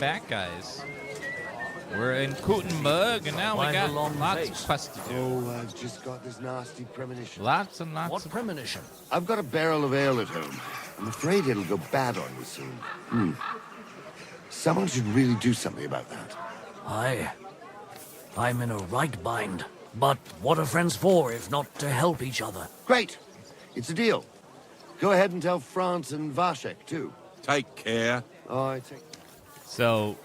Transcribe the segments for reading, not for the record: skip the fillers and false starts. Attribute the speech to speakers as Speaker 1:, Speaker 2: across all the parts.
Speaker 1: back, guys. We're in Kuttenberg, and now we got lots of quests to do.
Speaker 2: Oh, I've just got this nasty premonition.
Speaker 1: Lots and lots
Speaker 3: What
Speaker 1: of...
Speaker 3: premonition?
Speaker 2: I've got a barrel of ale at home. I'm afraid it'll go bad on you soon. Someone should really do something about that.
Speaker 3: I'm in a right bind. But what are friends for if not to help each other?
Speaker 2: Great. It's a deal. Go ahead and tell France and Vashek, too.
Speaker 4: Take care.
Speaker 2: Oh, I take...
Speaker 1: So,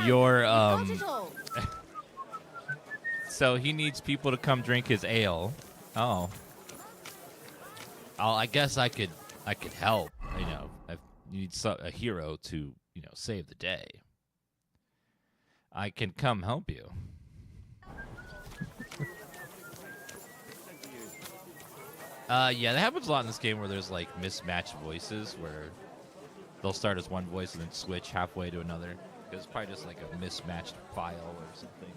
Speaker 1: your, so he needs people to come drink his ale. Oh. I guess I could help, you know. I need a hero to, you know, save the day. I can come help you. Yeah, that happens a lot in this game where there's, like, mismatched voices where they'll start as one voice and then switch halfway to another. It's probably just, like, a mismatched file or something.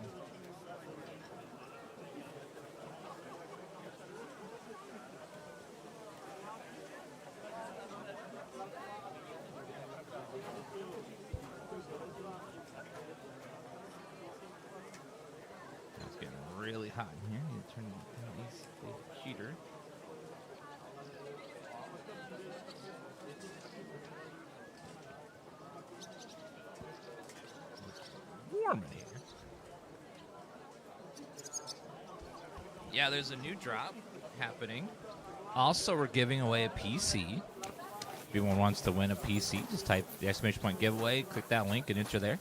Speaker 1: It's getting really hot in here. You turn the heater. Warm in here. Yeah, there's a new drop happening. Also, we're giving away a PC. If anyone wants to win a PC, just type the exclamation point giveaway, click that link, and enter there.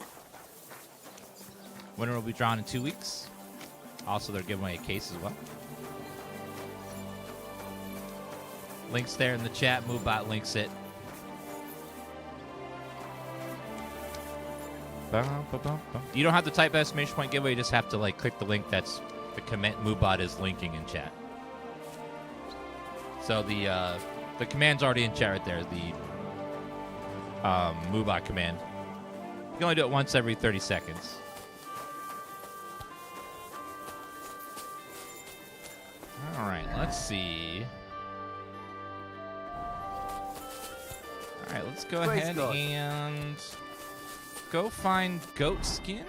Speaker 1: Winner will be drawn in 2 weeks. Also, they're giving away a case as well. Links there in the chat. MoveBot links it. You don't have to type exclamation point giveaway. You just have to like click the link that's the command MoveBot is linking in chat. So the command's already in chat right there. The MoveBot command. You can only do it once every 30 seconds. All right, let's see. All right, let's go ahead and go find Goatskin.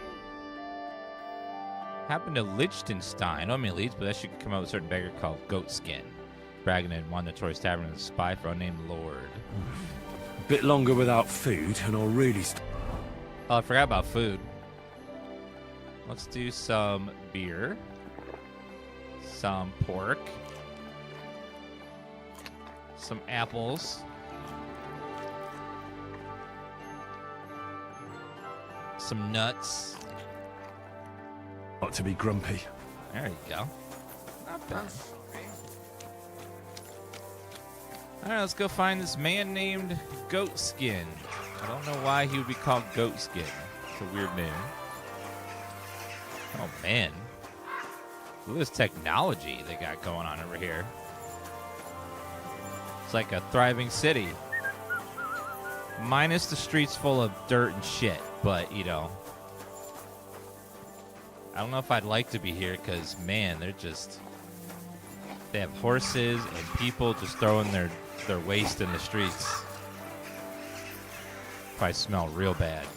Speaker 1: Happened to Liechtenstein. I don't mean Leeds, but that should come out with a certain beggar called Goatskin. Bragging in one notorious tavern and a spy for unnamed lord.
Speaker 5: A bit longer without food, and I'll really...
Speaker 1: Oh, I forgot about food. Let's do some beer. Some pork. Some apples. Some nuts.
Speaker 5: Not to be grumpy.
Speaker 1: There you go. Not bad. All right, let's go find this man named Goatskin. I don't know why he would be called Goatskin. It's a weird name. Oh, man. Look at this technology they got going on over here. It's like a thriving city. Minus the streets full of dirt and shit. But, you know, I don't know if I'd like to be here because, man, they're just... They have horses and people just throwing their waste in the streets. Probably smell real bad.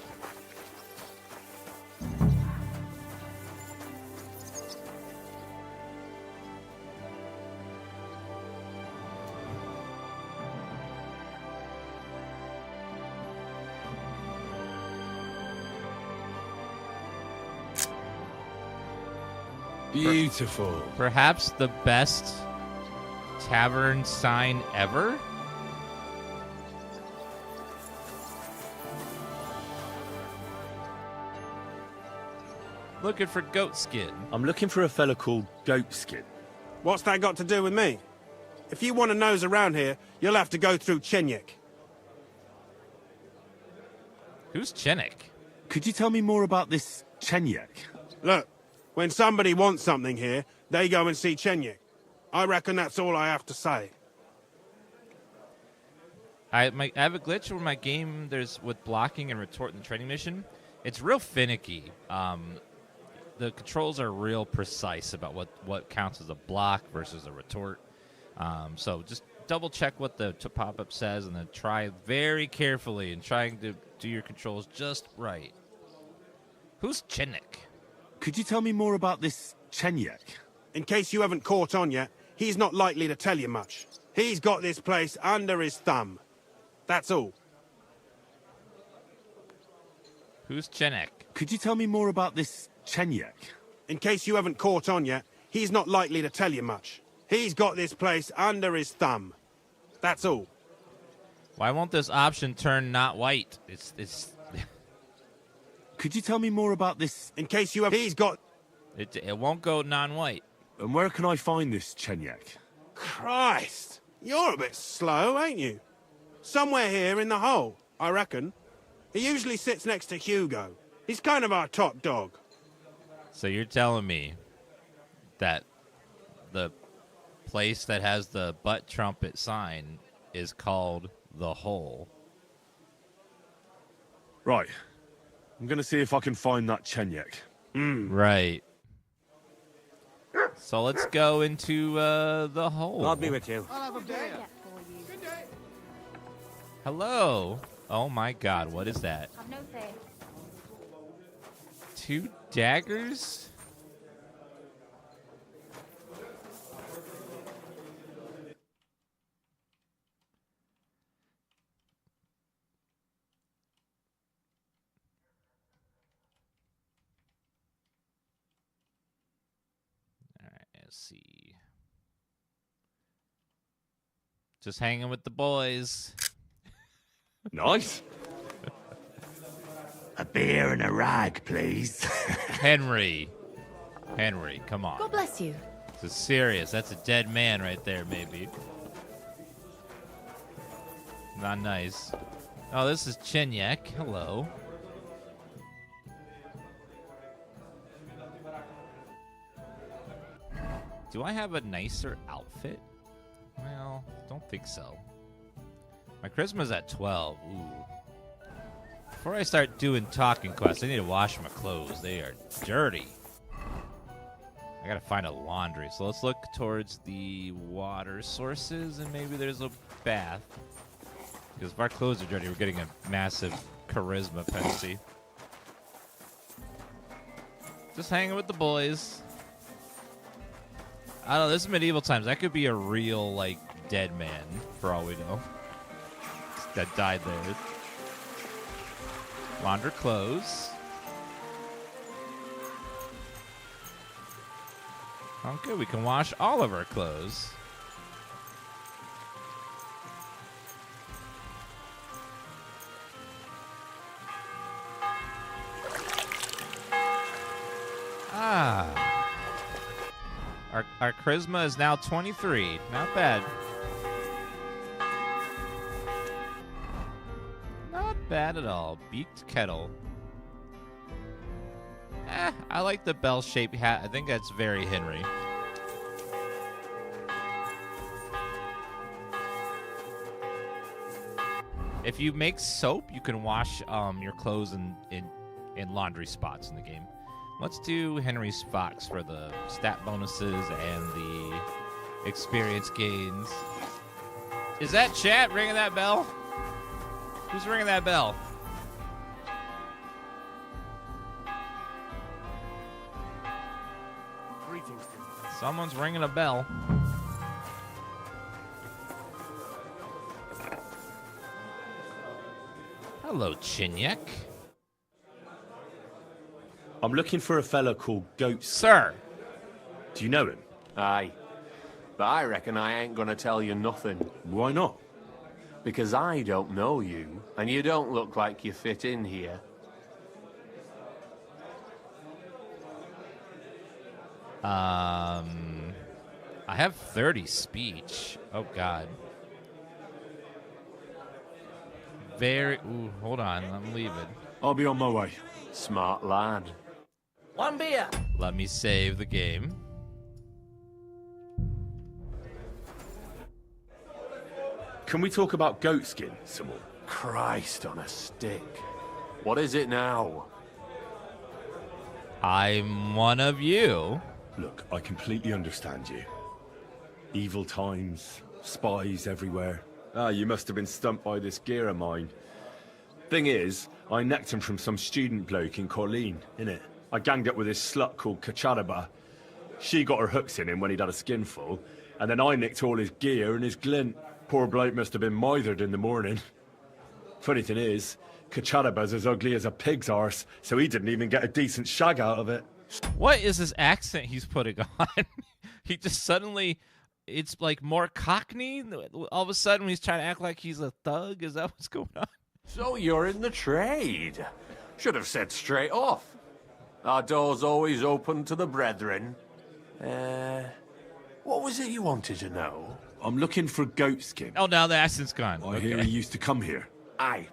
Speaker 5: Beautiful.
Speaker 1: Perhaps the best tavern sign ever? Looking for Goatskin.
Speaker 5: I'm looking for a fella called Goatskin.
Speaker 4: What's that got to do with me? If you want to nose around here, you'll have to go through Chenyik.
Speaker 1: Who's Chenyik?
Speaker 5: Could you tell me more about this Chenyik?
Speaker 4: Look, when somebody wants something here, they go and see Chenyik. I reckon that's all I have to say.
Speaker 1: I have a glitch where my game, there's with blocking and retort in the training mission. It's real finicky. The controls are real precise about what counts as a block versus a retort. So just double check what the pop-up says and then try very carefully and trying to do your controls just right. Who's Chinnik?
Speaker 5: Could you tell me more about this Chenyek?
Speaker 4: In case you haven't caught on yet, he's not likely to tell you much. He's got this place under his thumb. That's all.
Speaker 1: Who's Chinnik?
Speaker 5: Could you tell me more about this Chenyek?
Speaker 4: In case you haven't caught on yet, he's not likely to tell you much. He's got this place under his thumb. That's all.
Speaker 1: Why won't this option turn not white? It's.
Speaker 5: Could you tell me more about this?
Speaker 4: In case you have, he's got.
Speaker 1: It won't go non-white.
Speaker 5: And where can I find this Chenyek?
Speaker 4: Christ, you're a bit slow, ain't you? Somewhere here in the hole, I reckon. He usually sits next to Hugo. He's kind of our top dog.
Speaker 1: So you're telling me that the place that has the butt trumpet sign is called the Hole?
Speaker 5: Right. I'm going to see if I can find that Chenyek.
Speaker 1: Right. So let's go into the Hole.
Speaker 3: I'll be with you.
Speaker 1: Hello. Oh my God, what is that?
Speaker 6: I've no fear.
Speaker 1: 2 daggers? All right, let's see. Just hanging with the boys.
Speaker 5: Nice.
Speaker 2: A beer and a rag, please.
Speaker 1: Henry, come on.
Speaker 6: God bless you.
Speaker 1: This is serious. That's a dead man right there, maybe. Not nice. Oh, this is Chenyek. Hello. Do I have a nicer outfit? Well, don't think so. My charisma's at 12. Ooh. Before I start doing talking quests, I need to wash my clothes. They are dirty. I gotta find a laundry. So let's look towards the water sources, and maybe there's a bath. Because if our clothes are dirty, we're getting a massive charisma penalty. Just hanging with the boys. I don't know, this is medieval times. That could be a real, like, dead man, for all we know. That died there. Launder clothes. Okay, we can wash all of our clothes. Ah. Our charisma is now 23. Not bad. Not bad at all. Beaked kettle. I like the bell-shaped hat. I think that's very Henry. If you make soap, you can wash your clothes in laundry spots in the game. Let's do Henry's Fox for the stat bonuses and the experience gains. Is that chat ringing that bell? Who's ringing that bell? Someone's ringing a bell. Hello, Chenyek.
Speaker 5: I'm looking for a fella called Goatskin.
Speaker 1: Sir.
Speaker 5: Do you know him?
Speaker 7: Aye. But I reckon I ain't gonna tell you nothing.
Speaker 5: Why not?
Speaker 7: Because I don't know you, and you don't look like you fit in here.
Speaker 1: I have 30 speech. Oh, God. Ooh, hold on. I'm leaving.
Speaker 5: I'll be on my way.
Speaker 7: Smart lad.
Speaker 3: One beer.
Speaker 1: Let me save the game.
Speaker 5: Can we talk about Goatskin some more?
Speaker 7: Christ on a stick. What is it now?
Speaker 1: I'm one of you.
Speaker 5: Look, I completely understand you. Evil times, spies everywhere. Ah, you must have been stumped by this gear of mine. Thing is, I necked him from some student bloke in Colleen, innit? I ganged up with this slut called Kuttenberg. She got her hooks in him when he'd had a skinful, and then I nicked all his gear and his glint. Poor bloke must have been mithered in the morning. Funny thing is, Kuttenberg's as ugly as a pig's arse, so he didn't even get a decent shag out of it.
Speaker 1: What is this accent he's putting on? He just suddenly, it's like more Cockney. All of a sudden, he's trying to act like he's a thug. Is that what's going on?
Speaker 7: So you're in the trade. Should have said straight off. Our door's always open to the brethren. What was it you wanted to know?
Speaker 5: I'm looking for Goatskin.
Speaker 1: Oh, now the accent's gone.
Speaker 5: I hear he used to come here.
Speaker 7: Aye.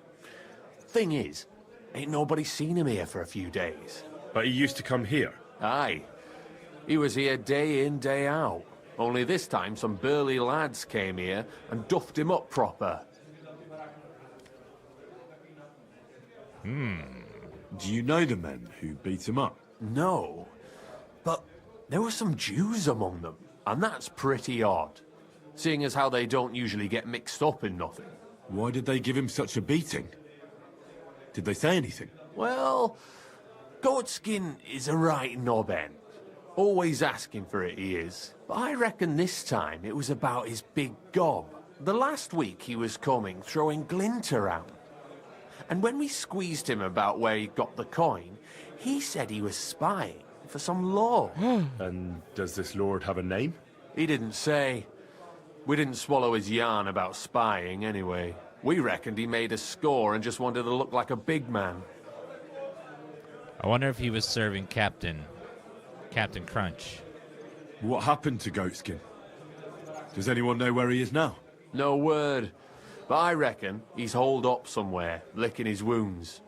Speaker 7: Thing is, ain't nobody seen him here for a few days.
Speaker 5: But he used to come here.
Speaker 7: Aye. He was here day in, day out. Only this time some burly lads came here and duffed him up proper.
Speaker 5: Do you know the men who beat him up?
Speaker 7: No. But there were some Jews among them, and that's pretty odd. Seeing as how they don't usually get mixed up in nothing.
Speaker 5: Why did they give him such a beating? Did they say anything?
Speaker 7: Well, Goatskin is a right knob end. Always asking for it, he is. But I reckon this time it was about his big gob. The last week he was coming, throwing glint around. And when we squeezed him about where he got the coin, he said he was spying for some lord.
Speaker 5: And does this lord have a name?
Speaker 7: He didn't say. We didn't swallow his yarn about spying anyway. We reckoned he made a score and just wanted to look like a big man.
Speaker 1: I wonder if he was serving Captain Crunch.
Speaker 5: What happened to Goatskin? Does anyone know where he is now?
Speaker 7: No word. But I reckon he's holed up somewhere, licking his wounds.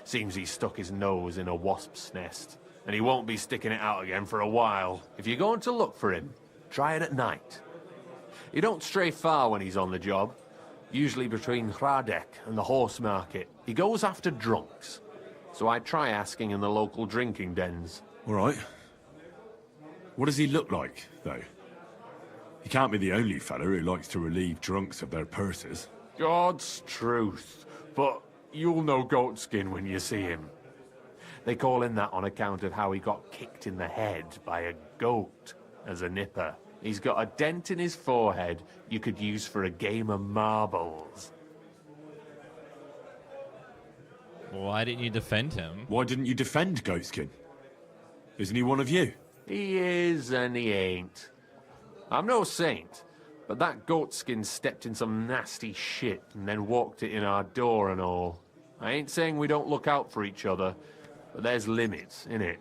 Speaker 7: Seems he stuck his nose in a wasp's nest, and he won't be sticking it out again for a while. If you're going to look for him, try it at night. He don't stray far when he's on the job. Usually between Hradek and the horse market. He goes after drunks. So I try asking in the local drinking dens.
Speaker 5: All right. What does he look like, though? He can't be the only fella who likes to relieve drunks of their purses.
Speaker 7: God's truth. But you'll know Goatskin when you see him. They call him that on account of how he got kicked in the head by a goat as a nipper. He's got a dent in his forehead you could use for a game of marbles.
Speaker 1: Why didn't you defend him?
Speaker 5: Why didn't you defend Goatskin? Isn't he one of you?
Speaker 7: He is and he ain't. I'm no saint, but that Goatskin stepped in some nasty shit and then walked it in our door and all. I ain't saying we don't look out for each other, but there's limits, innit?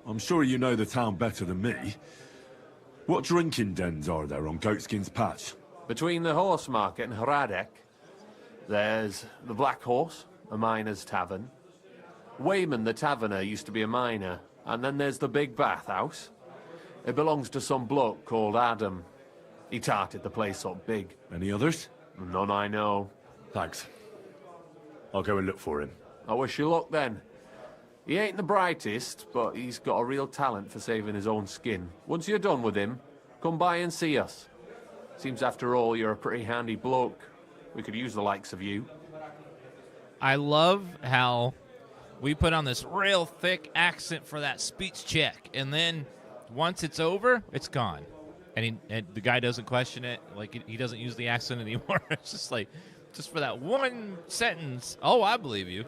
Speaker 5: I'm sure you know the town better than me. What drinking dens are there on Goatskin's patch?
Speaker 7: Between the horse market and Hradek, there's the Black Horse, a miner's tavern. Wayman the taverner used to be a miner. And then there's the big Bathhouse. It belongs to some bloke called Adam. He tarted the place up big.
Speaker 5: Any others?
Speaker 7: None I know.
Speaker 5: Thanks. I'll go and look for him.
Speaker 7: I wish you luck then. He ain't the brightest, but he's got a real talent for saving his own skin. Once you're done with him, come by and see us. Seems after all you're a pretty handy bloke. We could use the likes of you.
Speaker 1: I love how we put on this real thick accent for that speech check, and then once it's over, it's gone. And the guy doesn't question it. Like, he doesn't use the accent anymore. It's just like, just for that one sentence, oh, I believe you.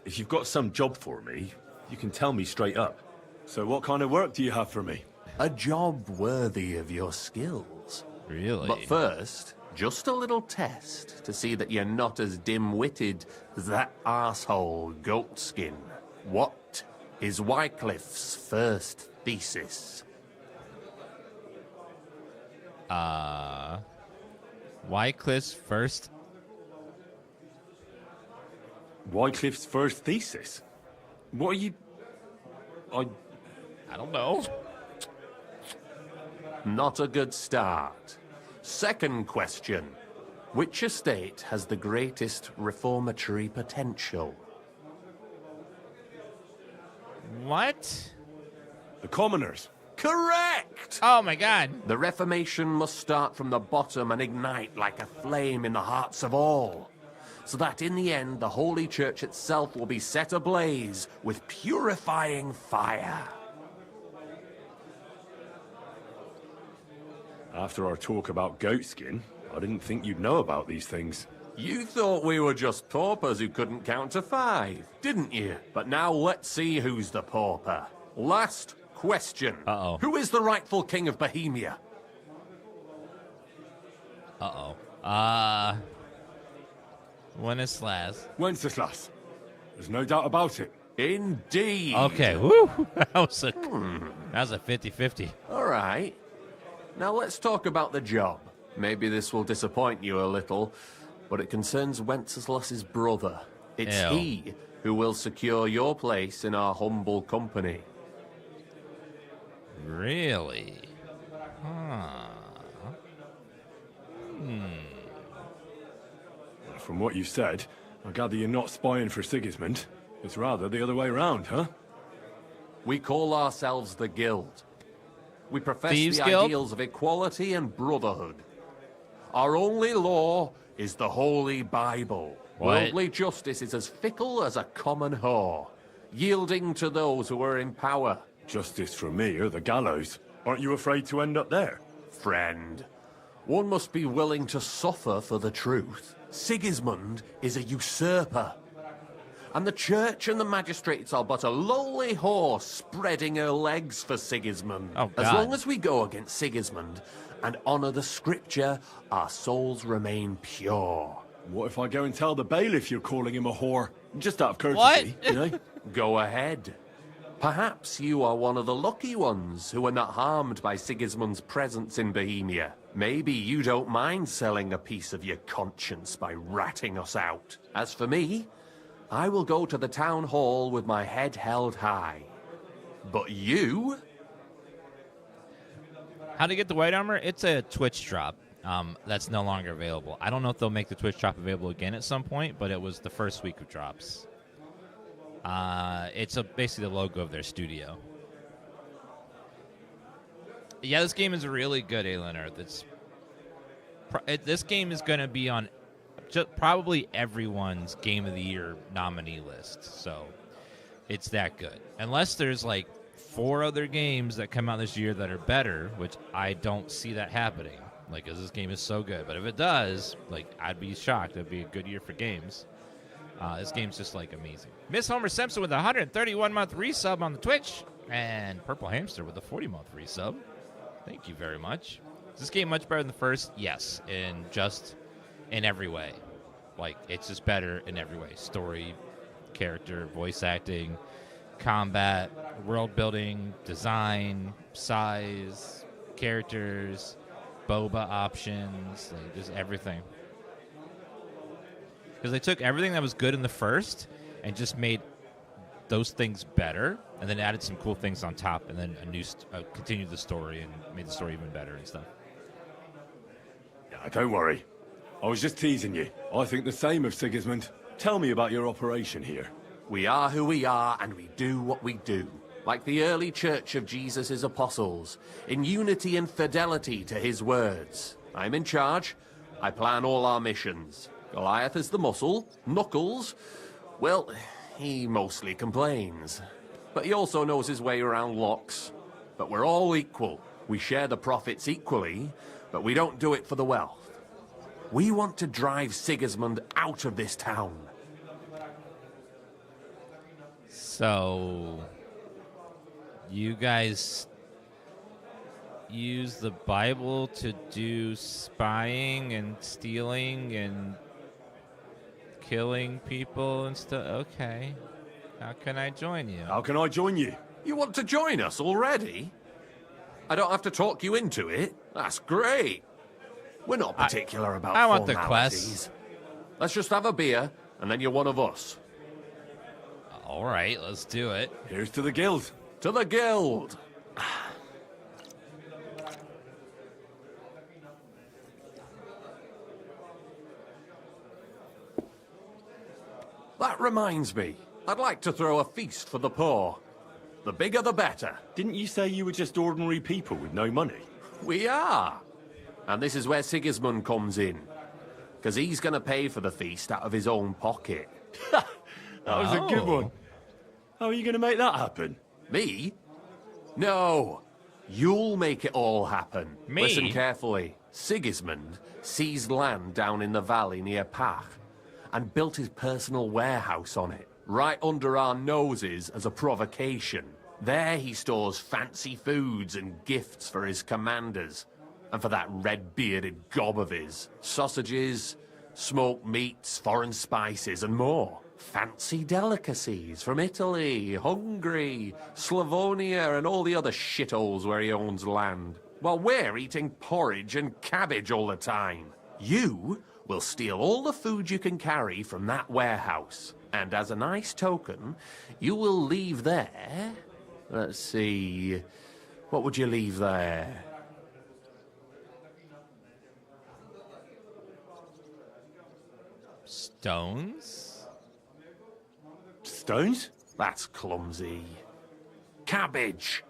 Speaker 5: If you've got some job for me, you can tell me straight up. So what kind of work do you have for me?
Speaker 7: A job worthy of your skills.
Speaker 1: Really?
Speaker 7: But first, just a little test to see that you're not as dim-witted as that arsehole Goatskin. What is Wycliffe's first thesis?
Speaker 1: Wycliffe's first...
Speaker 5: Wycliffe's first thesis? What are you...
Speaker 1: I don't know.
Speaker 7: Not a good start. Second question. Which estate has the greatest reformatory potential?
Speaker 1: What?
Speaker 5: The commoners.
Speaker 7: Correct!
Speaker 1: Oh my god.
Speaker 7: The Reformation must start from the bottom and ignite like a flame in the hearts of all, so that in the end the Holy Church itself will be set ablaze with purifying fire.
Speaker 5: After our talk about Goatskin, I didn't think you'd know about these things.
Speaker 7: You thought we were just paupers who couldn't count to 5, didn't you? But now let's see who's the pauper. Last question.
Speaker 1: Uh-oh.
Speaker 7: Who is the rightful king of Bohemia?
Speaker 1: Wenceslas.
Speaker 5: Wenceslas. There's no doubt about it.
Speaker 7: Indeed.
Speaker 1: Okay, woo. That was a 50-50.
Speaker 7: All right. Now let's talk about the job. Maybe this will disappoint you a little, but it concerns Wenceslas's brother. It's
Speaker 1: Ew.
Speaker 7: he who will secure your place in our humble company.
Speaker 1: Really? Huh.
Speaker 5: From what you've said, I gather you're not spying for Sigismund. It's rather the other way around, huh?
Speaker 7: We call ourselves the Guild. We profess
Speaker 1: Thieves
Speaker 7: the
Speaker 1: Guild?
Speaker 7: ideals of equality and brotherhood. Our only law is the Holy Bible.
Speaker 1: What?
Speaker 7: Worldly justice is as fickle as a common whore, yielding to those who are in power.
Speaker 5: Justice for me or the gallows. Aren't you afraid to end up there?
Speaker 7: Friend, one must be willing to suffer for the truth. Sigismund is a usurper. And the church and the magistrates are but a lowly horse spreading her legs for Sigismund.
Speaker 1: Oh,
Speaker 7: as
Speaker 1: God.
Speaker 7: long as we go against Sigismund and honor the scripture, our souls remain pure.
Speaker 5: What if I go and tell the bailiff you're calling him a whore? Just out of courtesy,
Speaker 1: What?
Speaker 5: you know?
Speaker 7: Go ahead. Perhaps you are one of the lucky ones who are not harmed by Sigismund's presence in Bohemia. Maybe you don't mind selling a piece of your conscience by ratting us out. As for me, I will go to the town hall with my head held high. But you?
Speaker 1: How to get the white armor? It's a Twitch drop. That's no longer available. I don't know if they'll make the Twitch drop available again at some point, but it was the first week of drops. It's basically the logo of their studio. Yeah, this game is really good, Alien Earth. This game is going to be on probably everyone's Game of the Year nominee list. So it's that good. Unless there's like 4 other games that come out this year that are better, which I don't see that happening. Like, 'cause this game is so good. But if it does, like, I'd be shocked. It'd be a good year for games. This game's just, like, amazing. Miss Homer Simpson with a 131-month resub on the Twitch. And Purple Hamster with a 40-month resub. Thank you very much. Is this game much better than the first? Yes, in every way. Like, it's just better in every way. Story, character, voice acting, combat, world building, design, size, characters, boba options, like, just everything. Because they took everything that was good in the first and just made those things better, and then added some cool things on top, and then continued the story and made the story even better and stuff.
Speaker 5: Yeah, don't worry. I was just teasing you. I think the same of Sigismund. Tell me about your operation here.
Speaker 7: We are who we are, and we do what we do. Like the early church of Jesus' apostles, in unity and fidelity to his words. I'm in charge. I plan all our missions. Goliath is the muscle. Knuckles, well, he mostly complains. But he also knows his way around locks. But we're all equal. We share the profits equally, but we don't do it for the wealth. We want to drive Sigismund out of this town.
Speaker 1: So, you guys use the Bible to do spying and stealing and killing people and stuff? Okay. How can I join you?
Speaker 5: How can I join you?
Speaker 7: You want to join us already? I don't have to talk you into it. That's great. We're not particular about
Speaker 1: I want the
Speaker 7: formalities. Let's just have a beer, and then you're one of us.
Speaker 1: All right, let's do it.
Speaker 5: Here's to the guild.
Speaker 7: To the guild! That reminds me, I'd like to throw a feast for the poor. The bigger the better.
Speaker 5: Didn't you say you were just ordinary people with no money?
Speaker 7: We are. And this is where Sigismund comes in. Because he's going to pay for the feast out of his own pocket.
Speaker 5: That was a good
Speaker 1: Oh.
Speaker 5: one. How are you going to make that happen?
Speaker 7: Me? No. You'll make it all happen.
Speaker 1: Me?
Speaker 7: Listen carefully. Sigismund seized land down in the valley near Pach and built his personal warehouse on it, right under our noses as a provocation. There he stores fancy foods and gifts for his commanders, and for that red-bearded gob of his. Sausages, smoked meats, foreign spices, and more. Fancy delicacies from Italy, Hungary, Slavonia, and all the other shitholes where he owns land. While we're eating porridge and cabbage all the time. You will steal all the food you can carry from that warehouse. And as a nice token, you will leave there... Let's see... What would you leave there?
Speaker 1: Stones?
Speaker 5: Stones?
Speaker 7: That's clumsy. Cabbage.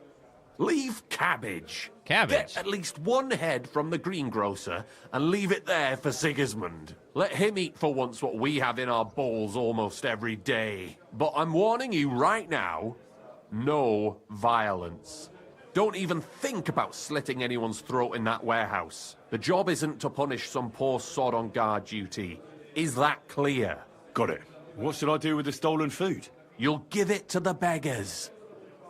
Speaker 7: Leave cabbage.
Speaker 1: Cabbage?
Speaker 7: Get at least one head from the greengrocer and leave it there for Sigismund. Let him eat for once what we have in our bowls almost every day. But I'm warning you right now, no violence. Don't even think about slitting anyone's throat in that warehouse. The job isn't to punish some poor sod on guard duty. Is that clear?
Speaker 5: Got it. What should I do with the stolen food?
Speaker 7: You'll give it to the beggars.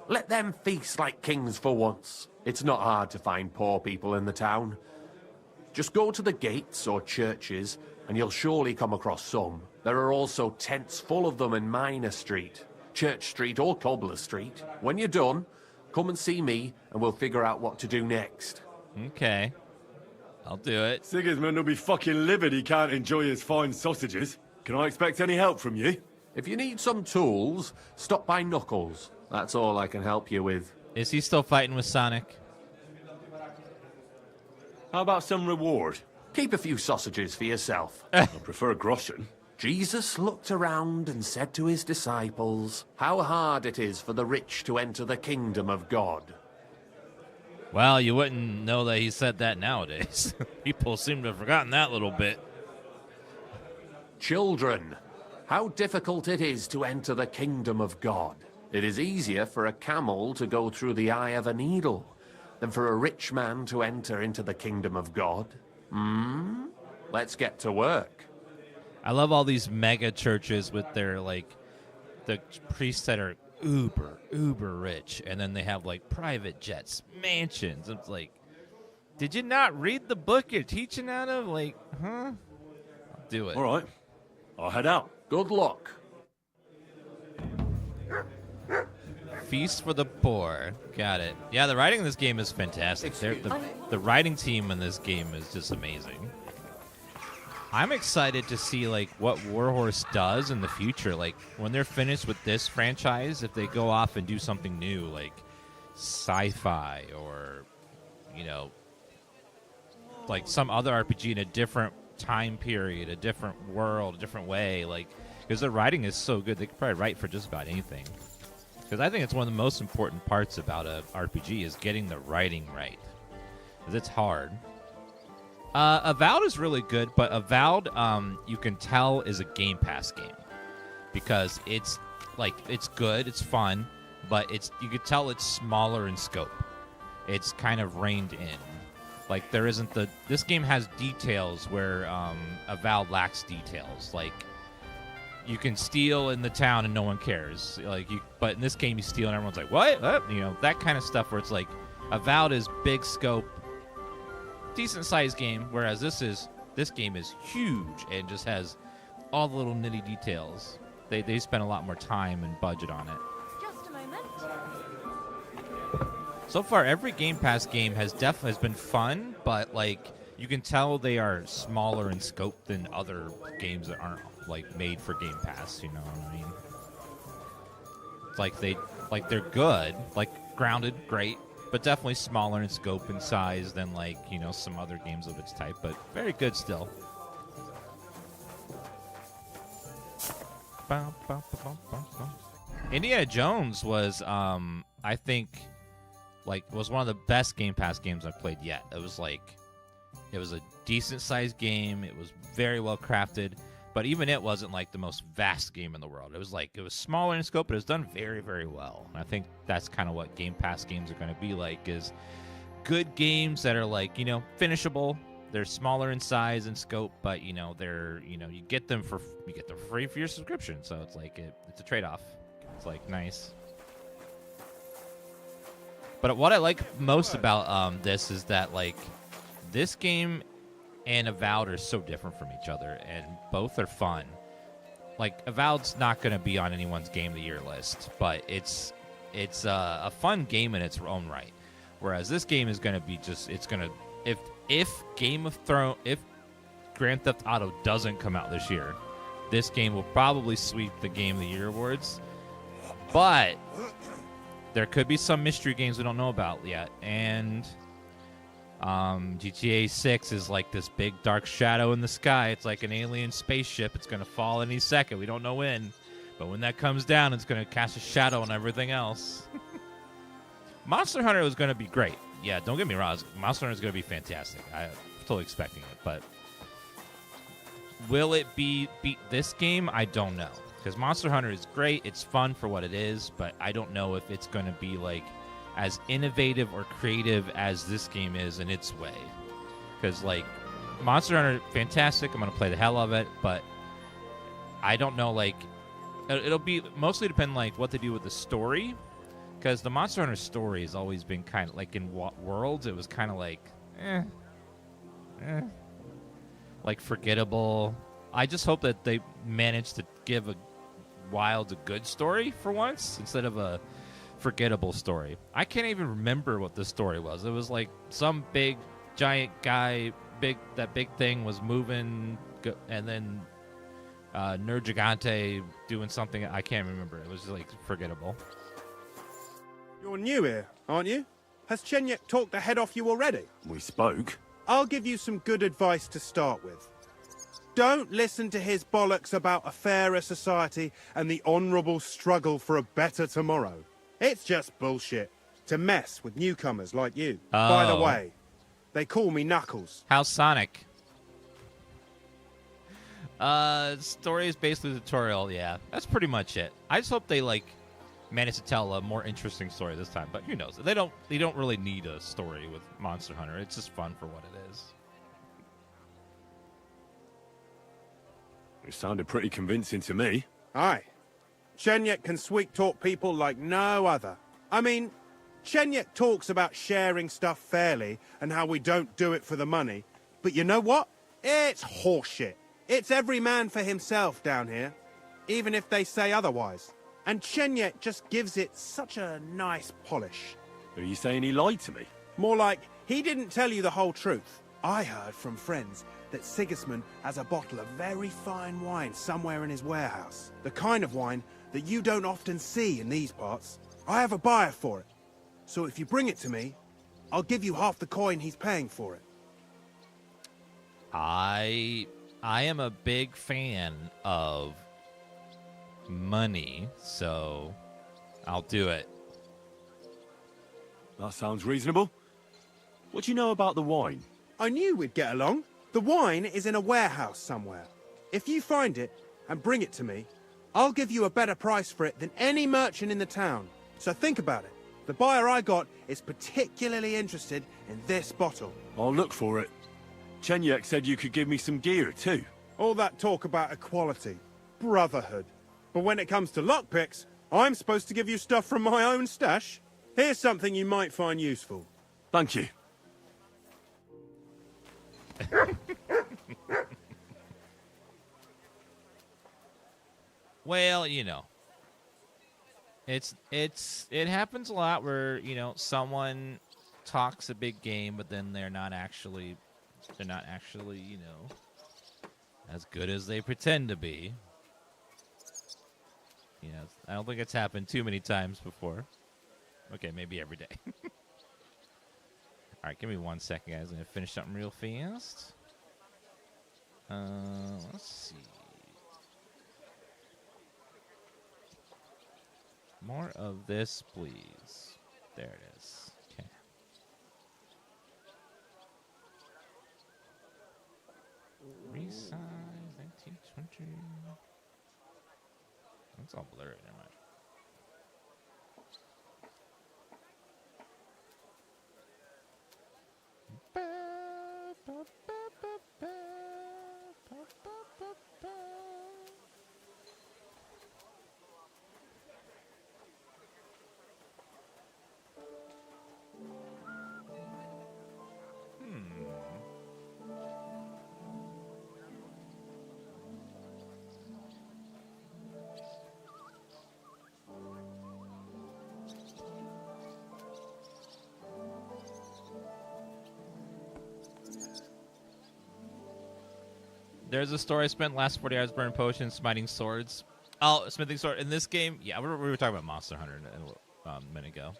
Speaker 7: Let them feast like kings for once. It's not hard to find poor people in the town. Just go to the gates or churches, and you'll surely come across some. There are also tents full of them in Minor Street, Church Street or Cobbler Street. When you're done, come and see me, and we'll figure out what to do next.
Speaker 1: Okay. I'll do it.
Speaker 5: Sigismund will be fucking livid he can't enjoy his fine sausages. Can I expect any help from you?
Speaker 7: If you need some tools, stop by Knuckles. That's all I can help you with.
Speaker 1: Is he still fighting with Sonic?
Speaker 5: How about some reward?
Speaker 7: Keep a few sausages for yourself.
Speaker 5: I prefer groschen.
Speaker 7: Jesus looked around and said to his disciples, how hard it is for the rich to enter the kingdom of God.
Speaker 1: Well, you wouldn't know that he said that nowadays. People seem to have forgotten that little bit.
Speaker 7: Children, how difficult it is to enter the kingdom of God. It is easier for a camel to go through the eye of a needle than for a rich man to enter into the kingdom of God. Let's get to work.
Speaker 1: I love all these mega churches with their, like, the priests that are uber rich, and then they have, like, private jets, mansions. It's like, did you not read the book you're teaching out of? Like, huh? I'll do it.
Speaker 5: All right. I'll head out.
Speaker 7: Good luck.
Speaker 1: Feast for the poor. Got it. Yeah, the writing in this game is fantastic. The writing team in this game is just amazing. I'm excited to see, like, what Warhorse does in the future. Like, when they're finished with this franchise, if they go off and do something new, like sci-fi or, you know, like some other RPG in a different time period, a different world, a different way. Like, because the writing is so good, they could probably write for just about anything. Because I think it's one of the most important parts about a RPG is getting the writing right. Because it's hard. Avowed is really good, but Avowed, you can tell, is a Game Pass game. Because it's, like, it's good, it's fun, but you could tell it's smaller in scope. It's kind of reined in. Like, there isn't this game has details where Avowed lacks details. Like, you can steal in the town and no one cares. But in this game you steal and everyone's like, what? You know, that kind of stuff where it's like, Avowed is big scope, decent sized game, whereas this game is huge and just has all the little nitty details. They spent a lot more time and budget on it.
Speaker 6: Just a moment.
Speaker 1: So far, every Game Pass game has been fun, but like you can tell they are smaller in scope than other games that aren't like made for Game Pass. You know what I mean? It's like they're good, like Grounded, great, but definitely smaller in scope and size than, like, you know, some other games of its type, but very good still. Indiana Jones was, I think, like, was one of the best Game Pass games I've played yet. It was a decent-sized game. It was very well crafted, but even it wasn't like the most vast game in the world. It was smaller in scope, but it was done very, very well. And I think that's kind of what Game Pass games are going to be like, is good games that are like, finishable. They're smaller in size and scope, but they're you get them free for your subscription. So it's like it's a trade-off. It's like nice. But what I like most about this is that like this game and Avowed are so different from each other, and both are fun. Like Avowed's not going to be on anyone's Game of the Year list, but it's a fun game in its own right. Whereas this game is going to be if Grand Theft Auto doesn't come out this year, this game will probably sweep the Game of the Year awards. But there could be some mystery games we don't know about yet, and GTA 6 is like this big dark shadow in the sky. It's like an alien spaceship. It's going to fall any second. We don't know when, but when that comes down, it's going to cast a shadow on everything else. Monster Hunter was going to be great. Yeah, don't get me wrong. Monster Hunter is going to be fantastic. I'm totally expecting it, but will it beat this game? I don't know. Because Monster Hunter is great. It's fun for what it is, but I don't know if it's going to be like as innovative or creative as this game is in its way. Because like Monster Hunter, fantastic. I'm going to play the hell of it, but I don't know. Like it'll be mostly depend like what they do with the story. Because the Monster Hunter story has always been kind of like in Worlds, it was kind of like, like forgettable. I just hope that they manage to give Wilds a good story for once instead of a forgettable story. I can't even remember what the story was. It was like some big giant guy, that big thing was moving, and then Nerd Gigante doing something. I can't remember. It was like forgettable.
Speaker 4: You're new here, aren't you? Has Chenyek talked the head off you already?
Speaker 5: We spoke.
Speaker 4: I'll give you some good advice to start with. Don't listen to his bollocks about a fairer society and the honourable struggle for a better tomorrow. It's just bullshit to mess with newcomers like you.
Speaker 1: Oh.
Speaker 4: By the way, they call me Knuckles.
Speaker 1: How's Sonic? Story is basically the tutorial, yeah. That's pretty much it. I just hope they manage to tell a more interesting story this time, but who knows? They don't really need a story with Monster Hunter. It's just fun for what it is.
Speaker 5: It sounded pretty convincing to me.
Speaker 4: Aye. Chenyek can sweet-talk people like no other. I mean, Chenyek talks about sharing stuff fairly and how we don't do it for the money. But you know what? It's horseshit. It's every man for himself down here, even if they say otherwise. And Chenyek just gives it such a nice polish.
Speaker 5: Are you saying he lied to me?
Speaker 4: More like, he didn't tell you the whole truth. I heard from friends that Sigismund has a bottle of very fine wine somewhere in his warehouse. The kind of wine that you don't often see in these parts. I have a buyer for it. So if you bring it to me, I'll give you half the coin he's paying for it.
Speaker 1: I am a big fan of money, so I'll do it.
Speaker 5: That sounds reasonable. What do you know about the wine?
Speaker 4: I knew we'd get along. The wine is in a warehouse somewhere. If you find it and bring it to me, I'll give you a better price for it than any merchant in the town. So think about it. The buyer I got is particularly interested in this bottle.
Speaker 5: I'll look for it. Chenyek said you could give me some gear too.
Speaker 4: All that talk about equality, brotherhood. But when it comes to lockpicks, I'm supposed to give you stuff from my own stash. Here's something you might find useful.
Speaker 5: Thank you.
Speaker 1: Well, it happens a lot where someone talks a big game, but then they're not actually as good as they pretend to be. I don't think it's happened too many times before. Okay, maybe every day. All right, give me 1 second, guys. I'm going to finish something real fast. Let's see. More of this, please. There it is. Okay. Resize 1920. That's all blurry. Never mind. There's a story I spent last 40 hours burning potions, smiting swords. Oh, smithing sword. In this game, yeah, we were talking about Monster Hunter a minute ago.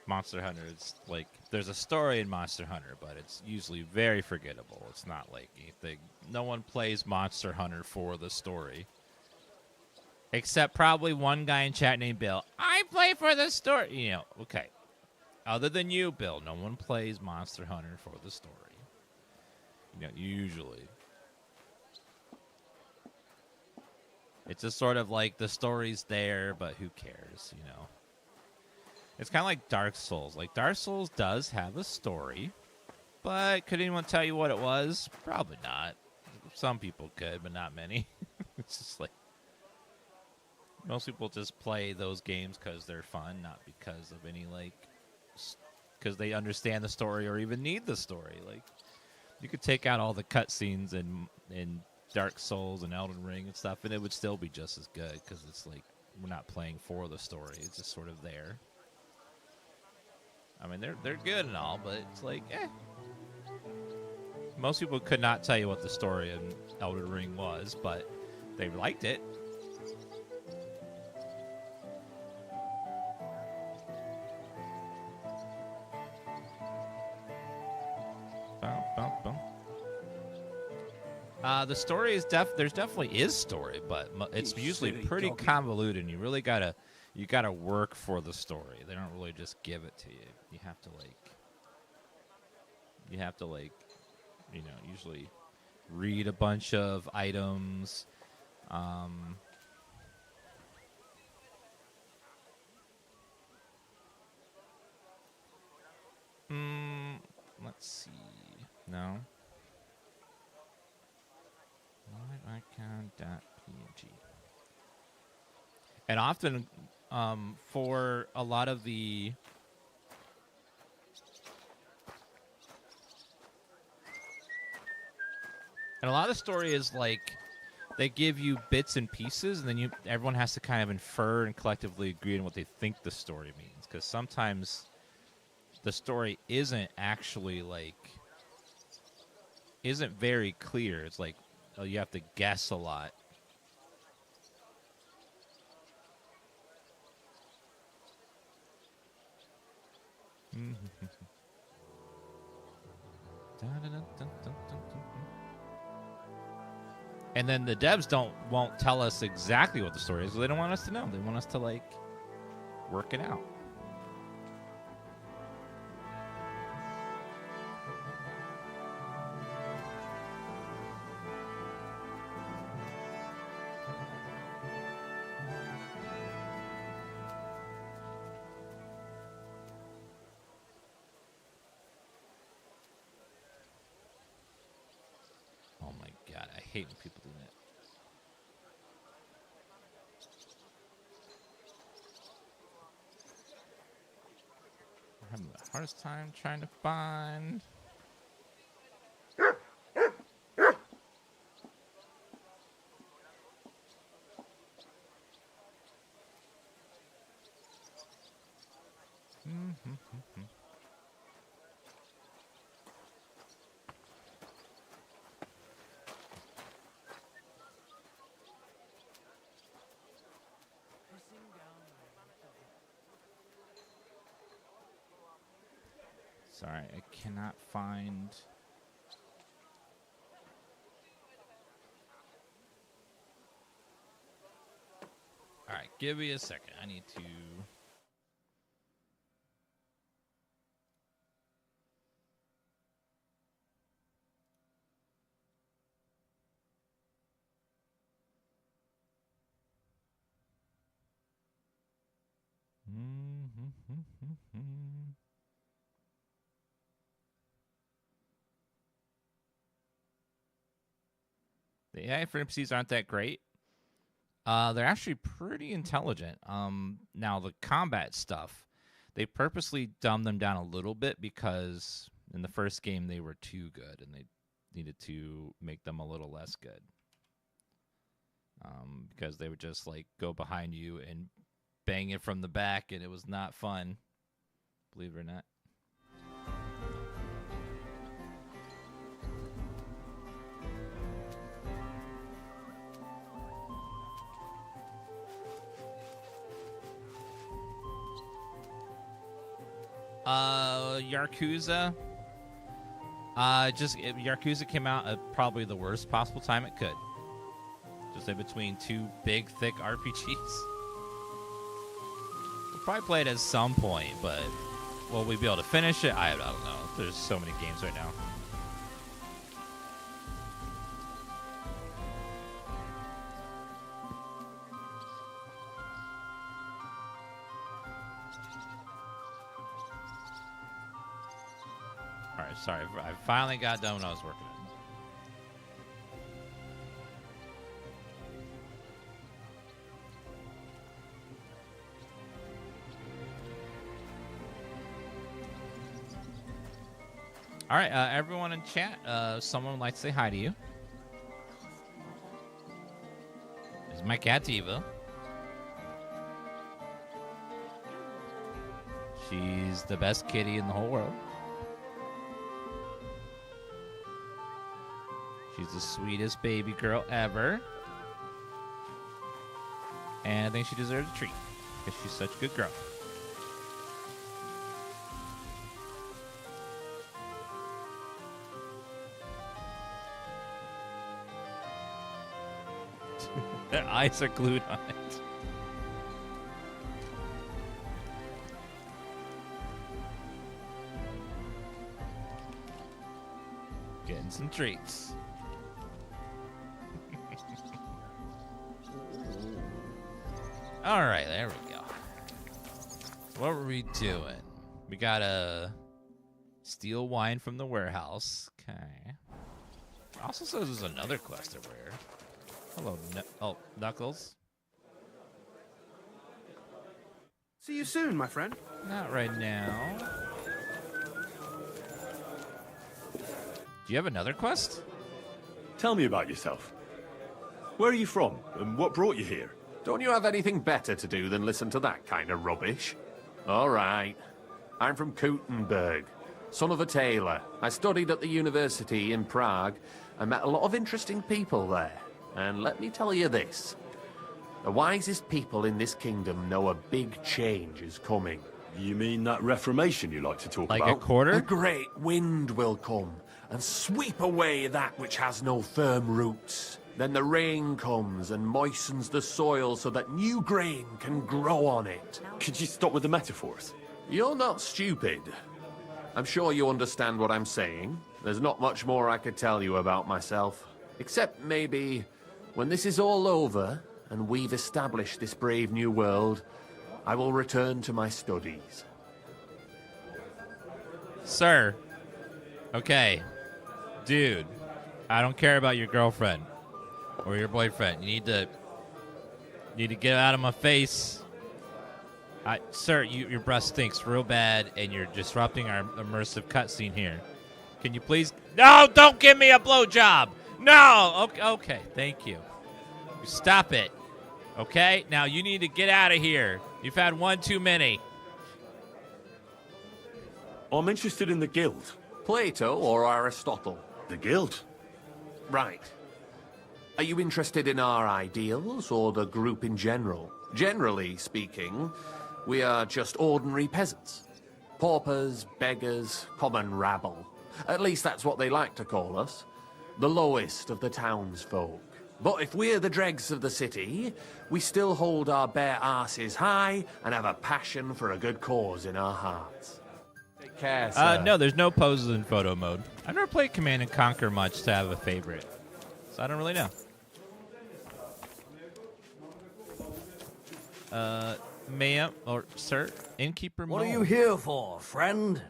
Speaker 1: Monster Hunter, it's like, there's a story in Monster Hunter, but it's usually very forgettable. It's not like anything. No one plays Monster Hunter for the story. Except probably one guy in chat named Bill. I play for the story. You know, okay. Other than you, Bill, no one plays Monster Hunter for the story. You know, usually. It's just sort of like the story's there, but who cares, you know? It's kind of like Dark Souls. Like, Dark Souls does have a story, but could anyone tell you what it was? Probably not. Some people could, but not many. It's just like, most people just play those games because they're fun, not because of any, like, because they understand the story or even need the story. Like, you could take out all the cutscenes in Dark Souls and Elden Ring and stuff, and it would still be just as good because it's like we're not playing for the story; it's just sort of there. I mean, they're good and all, but it's like, eh. Most people could not tell you what the story in Elden Ring was, but they liked it. The story is there's definitely is story, but it's usually pretty convoluted, and you really gotta work for the story. They don't really just give it to you. You have to you know, usually read a bunch of items. Let's see. No. Icon.png. And often, for a lot of the story is like they give you bits and pieces, and then everyone has to kind of infer and collectively agree on what they think the story means. Because sometimes the story isn't actually isn't very clear. It's like, oh, you have to guess a lot. And then the devs won't tell us exactly what the story is. They don't want us to know. They want us to work it out. I hate when people do that. I'm having the hardest time trying to find. Sorry, I cannot find. All right, Give me a second. I need to... The AI for NPCs aren't that great. They're actually pretty intelligent. Now the combat stuff, they purposely dumbed them down a little bit because in the first game they were too good, and they needed to make them a little less good. Because they would just like go behind you and bang it from the back, and it was not fun. Believe it or not. Yakuza. Yakuza came out at probably the worst possible time it could. Just in between two big, thick RPGs. We'll probably play it at some point, but will we be able to finish it? I don't know. There's so many games right now. Alright, sorry. I finally got done when I was working on it. All right, everyone in chat, someone would like to say hi to you. This is my cat, Diva. She's the best kitty in the whole world. She's the sweetest baby girl ever. And I think she deserves a treat because she's such a good girl. Their eyes are glued on it. Getting some treats. All right, there we go. What were we doing? We got a steal wine from the warehouse. Okay. Also says there's another quest over here. Hello, Knuckles.
Speaker 4: See you soon, my friend.
Speaker 1: Not right now. Do you have another quest?
Speaker 5: Tell me about yourself. Where are you from, and what brought you here?
Speaker 7: Don't you have anything better to do than listen to that kind of rubbish? All right. I'm from Kuttenberg, son of a tailor. I studied at the university in Prague. I met a lot of interesting people there. And let me tell you this. The wisest people in this kingdom know a big change is coming.
Speaker 5: You mean that reformation you like to talk
Speaker 1: Like
Speaker 5: about?
Speaker 1: a quarter?
Speaker 7: A great wind will come and sweep away that which has no firm roots. Then the rain comes and moistens the soil so that new grain can grow on it.
Speaker 5: Could you stop with the metaphors?
Speaker 7: You're not stupid. I'm sure you understand what I'm saying. There's not much more I could tell you about myself. Except maybe when this is all over and we've established this brave new world, I will return to my studies.
Speaker 1: Sir. Okay. Dude. I don't care about your girlfriend or your boyfriend. You need to get out of my face. Sir, your breath stinks real bad, and you're disrupting our immersive cutscene here. Can you please? No, don't give me a blowjob. No. Okay. Thank you. Stop it. Okay. Now you need to get out of here. You've had one too many.
Speaker 5: I'm interested in the guild.
Speaker 7: Plato or Aristotle?
Speaker 5: The guild?
Speaker 7: Right. Are you interested in our ideals or the group in general? Generally speaking, we are just ordinary peasants. Paupers, beggars, common rabble. At least that's what they like to call us. The lowest of the townsfolk. But if we're the dregs of the city, we still hold our bare arses high and have a passion for a good cause in our hearts. Take care, sir.
Speaker 1: No, there's no poses in photo mode. I've never played Command and Conquer much to have a favorite, so I don't really know. Ma'am, or sir, innkeeper.
Speaker 3: What are you
Speaker 1: Mole.
Speaker 3: here for, friend?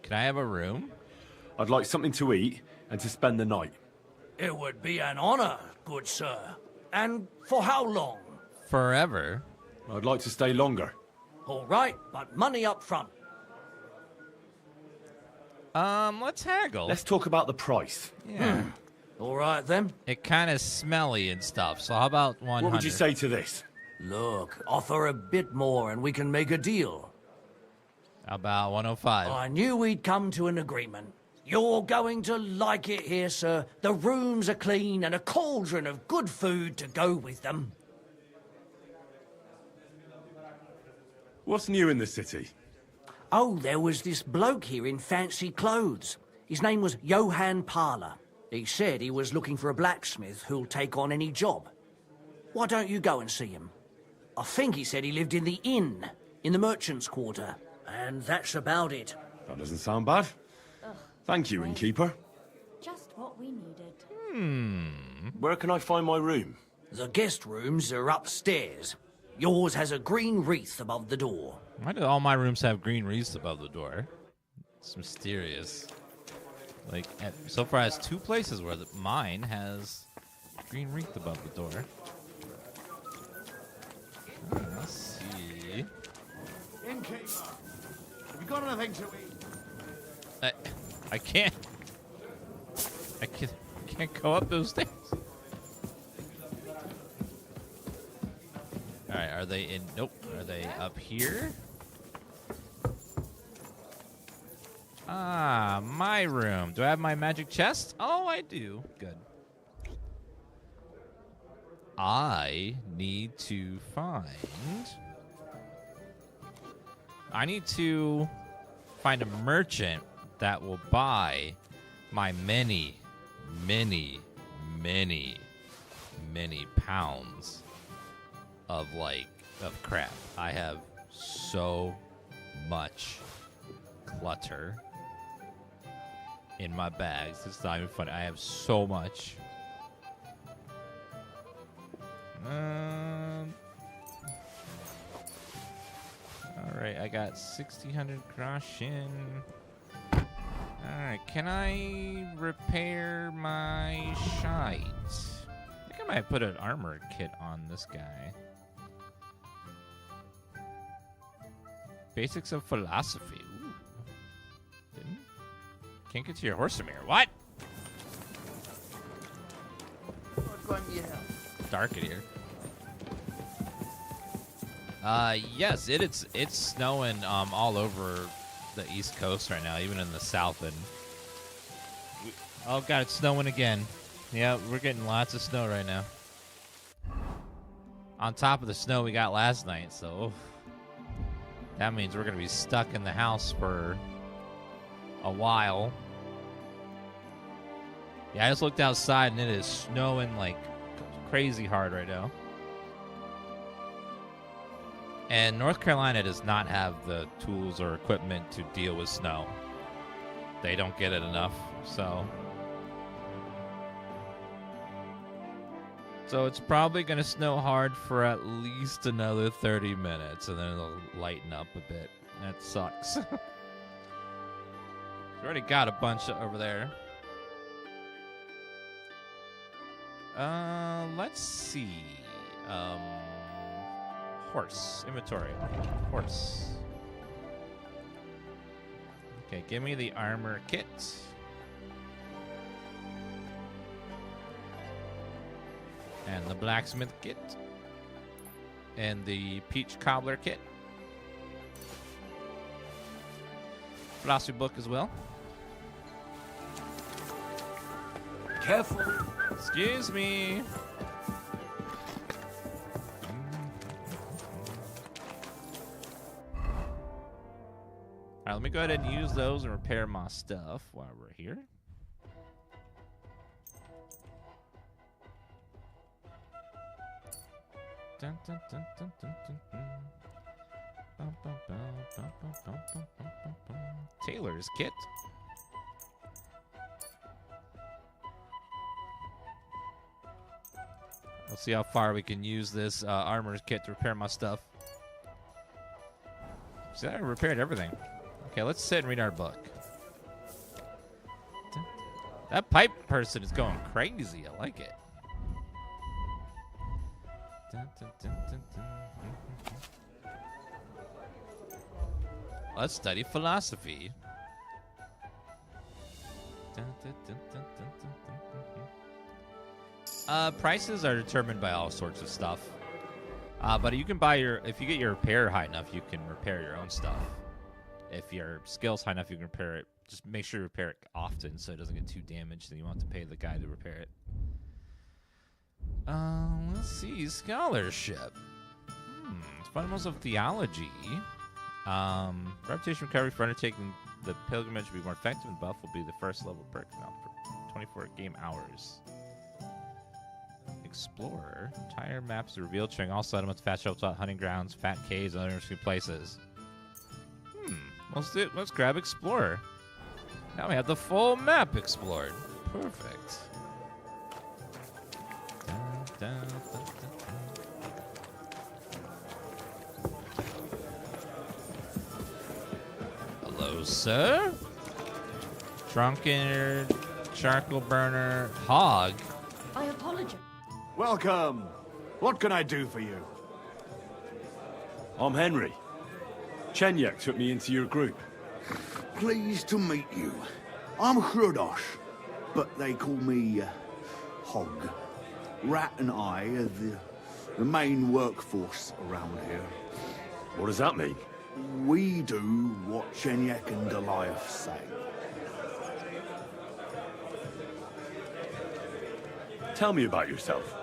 Speaker 1: Can I have a room?
Speaker 5: I'd like something to eat and to spend the night.
Speaker 3: It would be an honor, good sir. And for how long?
Speaker 1: Forever.
Speaker 5: I'd like to stay longer.
Speaker 3: All right, but money up front.
Speaker 1: Let's haggle.
Speaker 5: Let's talk about the price.
Speaker 1: Yeah.
Speaker 3: All right, then.
Speaker 1: It kind of smelly and stuff. So how about 100?
Speaker 5: What would you say to this?
Speaker 3: Look, offer a bit more and we can make a deal.
Speaker 1: How about 105?
Speaker 3: I knew we'd come to an agreement. You're going to like it here, sir. The rooms are clean and a cauldron of good food to go with them.
Speaker 5: What's new in the city?
Speaker 3: Oh, there was this bloke here in fancy clothes. His name was Johann Parler. He said he was looking for a blacksmith who'll take on any job. Why don't you go and see him? I think he said he lived in the inn, in the merchant's quarter. And that's about it.
Speaker 5: That doesn't sound bad. Thank you, innkeeper.
Speaker 6: Just what we needed.
Speaker 5: Where can I find my room?
Speaker 3: The guest rooms are upstairs. Yours has a green wreath above the door.
Speaker 1: Why do all my rooms have green wreaths above the door? It's mysterious. Like, so far, has 2 places where mine has green wreath above the door. Let's see.
Speaker 2: Innkeeper, have you got anything to eat?
Speaker 1: I can't. I can't go up those stairs. All right, are they in? Nope. Are they up here? Ah, my room. Do I have my magic chest? Oh, I do. Good. I need to find a merchant that will buy my many pounds of crap. I have so much clutter in my bags. It's not even funny. I have so much. Alright, I got 1,600 groschen. Alright, can I repair my shite? I think I might put an armor kit on this guy. Basics of philosophy. Ooh. Didn't? Can't get to your horse here. What? Dark in here. Yes, it's snowing all over the East Coast right now, even in the South. And oh god, it's snowing again. Yeah, we're getting lots of snow right now. On top of the snow we got last night, so that means we're gonna be stuck in the house for a while. Yeah, I just looked outside and it is snowing like crazy hard right now. And North Carolina does not have the tools or equipment to deal with snow. They don't get it enough, so it's probably going to snow hard for at least another 30 minutes, and then it'll lighten up a bit. That sucks. We already got a bunch over there. Let's see. Horse. Inventory. Horse. Okay, give me the armor kit. And the blacksmith kit. And the peach cobbler kit. Philosophy book as well.
Speaker 3: Careful.
Speaker 1: Excuse me. All right, let me go ahead and use those and repair my stuff while we're here. Dun, dun, dun, dun, dun, dun, dun. Bum, bum, bum, bum, bum, bum, bum, bum, bum, bum. Tailor's kit. Let's see how far we can use this armor's kit to repair my stuff. See, I repaired everything. Okay, let's sit and read our book. That pipe person is going crazy. I like it. Let's study philosophy. Prices are determined by all sorts of stuff. But you can buy if you get your repair high enough, you can repair your own stuff. If your skill's high enough, you can repair it. Just make sure you repair it often so it doesn't get too damaged, then you won't have to pay the guy to repair it. Let's see. Scholarship. Fundamentals of theology. Reputation recovery for undertaking the pilgrimage will be more effective, and buff will be the first level perk now for 24 game hours. Explorer. Entire maps are revealed, showing all settlements, fat shelves, hunting grounds, fat caves, and other interesting places. Let's grab Explorer. Now we have the full map explored. Perfect. Dun, dun, dun, dun, dun. Hello, sir. Drunkard, charcoal burner, hog.
Speaker 6: I apologize.
Speaker 8: Welcome. What can I do for you?
Speaker 5: I'm Henry. Chenyek took me into your group.
Speaker 8: Pleased to meet you. I'm Hrudosh, but they call me Hog. Rat and I are the main workforce around here.
Speaker 5: What does that mean?
Speaker 8: We do what Chenyek and Goliath say.
Speaker 5: Tell me about yourself.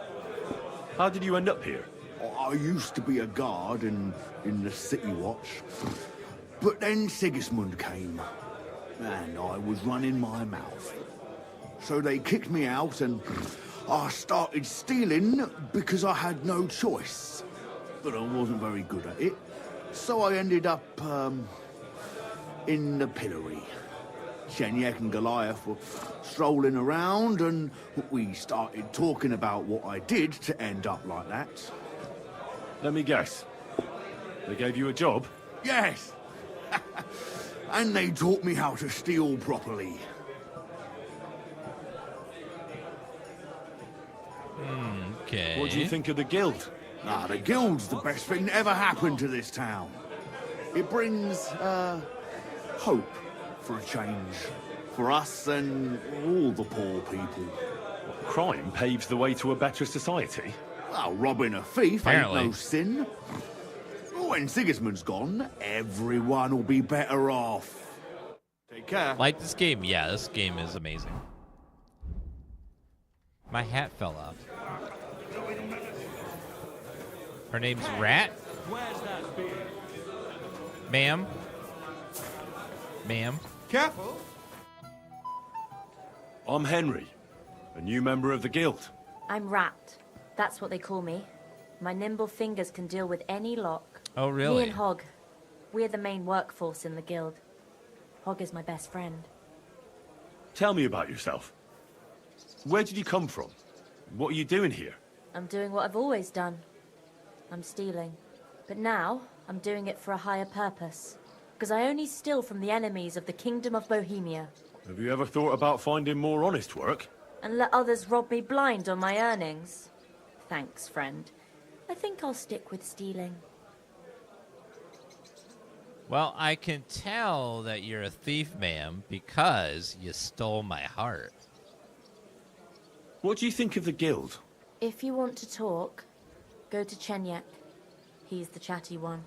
Speaker 5: How did you end up here?
Speaker 8: I used to be a guard in the City Watch, but then Sigismund came, and I was running my mouth. So they kicked me out, and I started stealing because I had no choice. But I wasn't very good at it, so I ended up in the pillory. Chenyek and Goliath were strolling around, and we started talking about what I did to end up like that.
Speaker 5: Let me guess. They gave you a job?
Speaker 8: Yes! And they taught me how to steal properly.
Speaker 1: Okay.
Speaker 5: What do you think of the guild?
Speaker 8: The guild's the best thing that ever happened to this town. It brings, hope for a change. For us and all the poor people.
Speaker 5: Crime paves the way to a better society?
Speaker 8: Well, robbing a thief
Speaker 1: Apparently.
Speaker 8: ain't no sin. When Sigismund's gone, everyone will be better off. Take care.
Speaker 1: Like this game? Yeah, this game is amazing. My hat fell off. Her name's Rat? Ma'am? Ma'am?
Speaker 4: Careful.
Speaker 5: I'm Henry, a new member of the guild.
Speaker 6: I'm Rat. That's what they call me. My nimble fingers can deal with any lock.
Speaker 1: Oh, really?
Speaker 6: Me and Hog. We're the main workforce in the guild. Hog is my best friend.
Speaker 5: Tell me about yourself. Where did you come from? What are you doing here?
Speaker 6: I'm doing what I've always done. I'm stealing. But now, I'm doing it for a higher purpose. Because I only steal from the enemies of the Kingdom of Bohemia.
Speaker 5: Have you ever thought about finding more honest work?
Speaker 6: And let others rob me blind on my earnings? Thanks, friend. I think I'll stick with stealing.
Speaker 1: Well, I can tell that you're a thief, ma'am, because you stole my heart.
Speaker 5: What do you think of the guild?
Speaker 6: If you want to talk, go to Chenyek. He's the chatty one.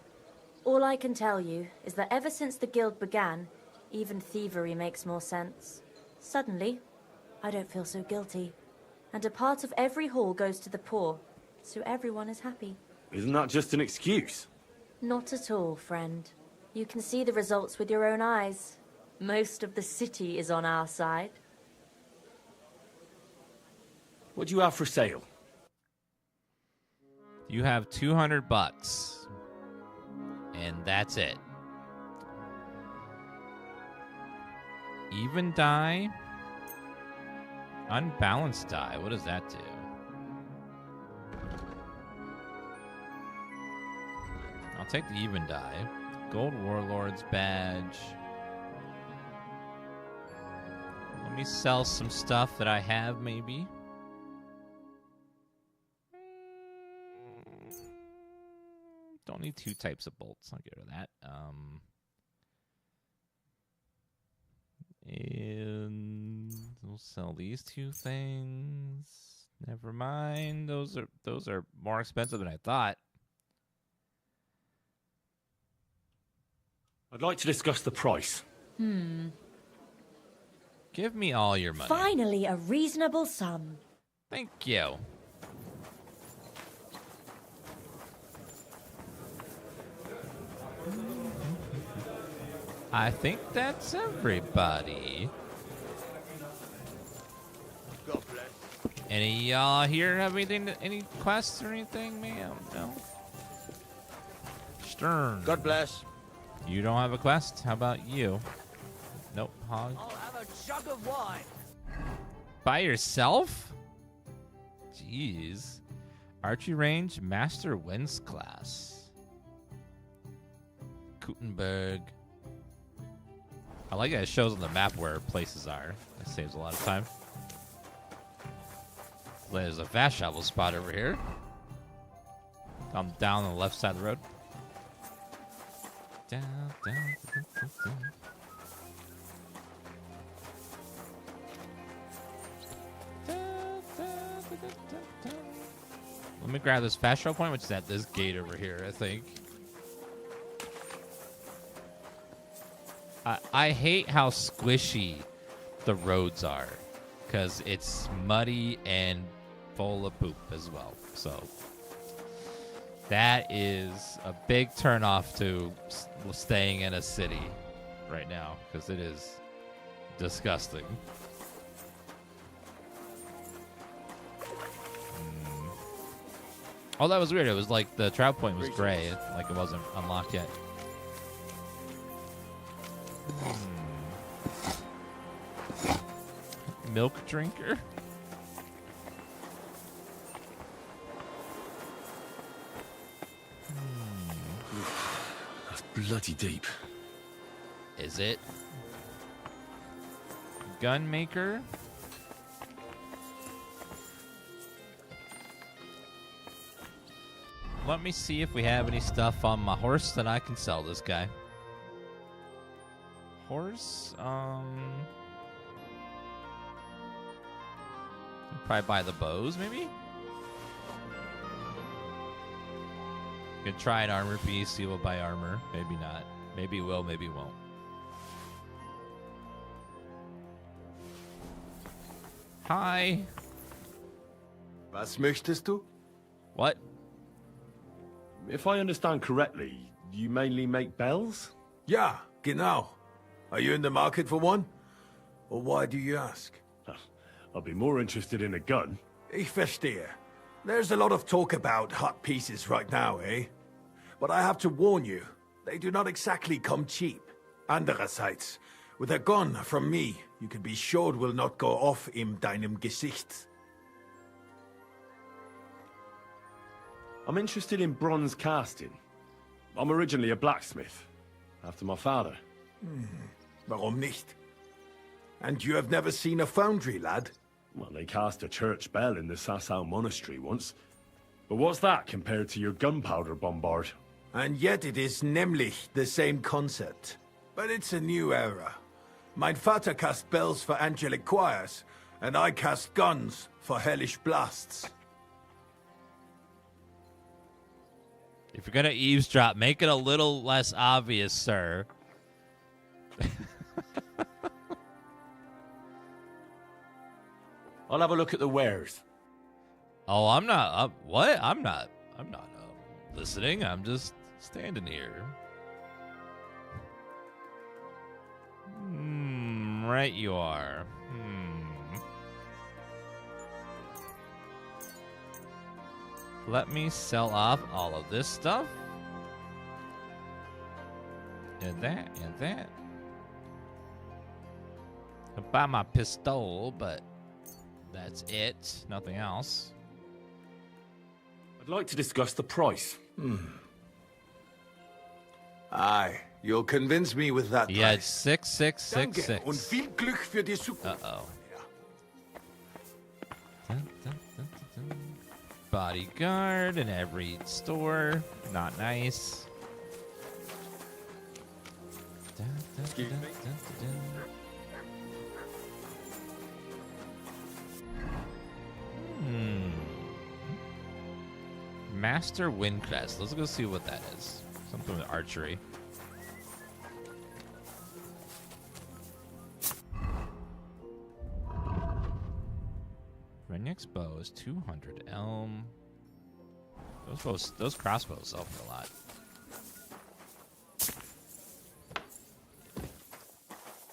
Speaker 6: All I can tell you is that ever since the guild began, even thievery makes more sense. Suddenly, I don't feel so guilty. And a part of every haul goes to the poor, so everyone is happy.
Speaker 5: Isn't that just an excuse?
Speaker 6: Not at all, friend. You can see the results with your own eyes. Most of the city is on our side.
Speaker 5: What do you have for sale?
Speaker 1: You have 200 bucks. And that's it. Even die. Unbalanced die. What does that do? I'll take the even die. Gold Warlord's badge. Let me sell some stuff that I have, maybe. Don't need 2 types of bolts. I'll get rid of that. And we'll sell these 2 things. Never mind. Those are more expensive than I thought.
Speaker 5: I'd like to discuss the price.
Speaker 1: Give me all your money.
Speaker 6: Finally, a reasonable sum.
Speaker 1: Thank you. I think that's everybody.
Speaker 2: God bless.
Speaker 1: Any of y'all here have anything, any quests or anything, ma'am? No? Stern.
Speaker 2: God bless.
Speaker 1: You don't have a quest? How about you? Nope, Hog.
Speaker 3: I'll have a jug of wine.
Speaker 1: By yourself? Jeez. Archery range, Master Wins class. Kuttenberg. I like that it shows on the map where places are. That saves a lot of time. There's a fast travel spot over here. I'm down on the left side of the road. Down, down, down, down, down. Let me grab this fast travel point, which is at this gate over here, I think. I hate how squishy the roads are, because it's muddy and full of poop as well. So that is a big turnoff to staying in a city right now, because it is disgusting. Oh, that was weird. It was like the travel point was gray, like it wasn't unlocked yet. Milk drinker?
Speaker 5: That's bloody deep.
Speaker 1: Is it? Gun maker? Let me see if we have any stuff on my horse that I can sell this guy. Horse? Probably buy the bows, maybe? Could try an armor piece, see if we'll buy armor. Maybe not. Maybe will, maybe won't. Hi.
Speaker 8: Was möchtest du?
Speaker 1: What?
Speaker 5: If I understand correctly, you mainly make bells?
Speaker 9: Ja, genau. Are you in the market for one? Or why do you ask?
Speaker 5: I'd be more interested in a gun.
Speaker 9: Ich verstehe. There's a lot of talk about hot pieces right now, eh? But I have to warn you, they do not exactly come cheap. Andererseits, with a gun from me, you can be sure it will not go off in deinem Gesicht.
Speaker 5: I'm interested in bronze casting. I'm originally a blacksmith, after my father.
Speaker 9: Warum nicht? And you have never seen a foundry, lad?
Speaker 5: Well, they cast a church bell in the Sassau monastery once. But what's that compared to your gunpowder bombard?
Speaker 9: And yet it is nämlich the same concept. But it's a new era. Mein Vater cast bells for angelic choirs, and I cast guns for hellish blasts.
Speaker 1: If you're gonna eavesdrop, make it a little less obvious, sir.
Speaker 5: I'll have a look at the wares.
Speaker 1: Oh, I'm not. What? I'm not listening. I'm just standing here. Right, you are. Let me sell off all of this stuff. And that, and that. I'll buy my pistol, but that's it. Nothing else.
Speaker 5: I'd like to discuss the price.
Speaker 9: Aye, you'll convince me with that
Speaker 1: Yeah,
Speaker 9: price.
Speaker 1: it's 6666.
Speaker 9: Und viel Glück für die Zukunft.
Speaker 1: Uh-oh. Dun, dun, dun, dun, dun. Bodyguard in every store. Not nice. Dun, dun,
Speaker 5: Excuse
Speaker 1: dun,
Speaker 5: me?
Speaker 1: dun, dun, dun. Master Windcrest. Let's go see what that is. Something with archery. Rennick's bow is 200. Elm. Those crossbows sell for a lot.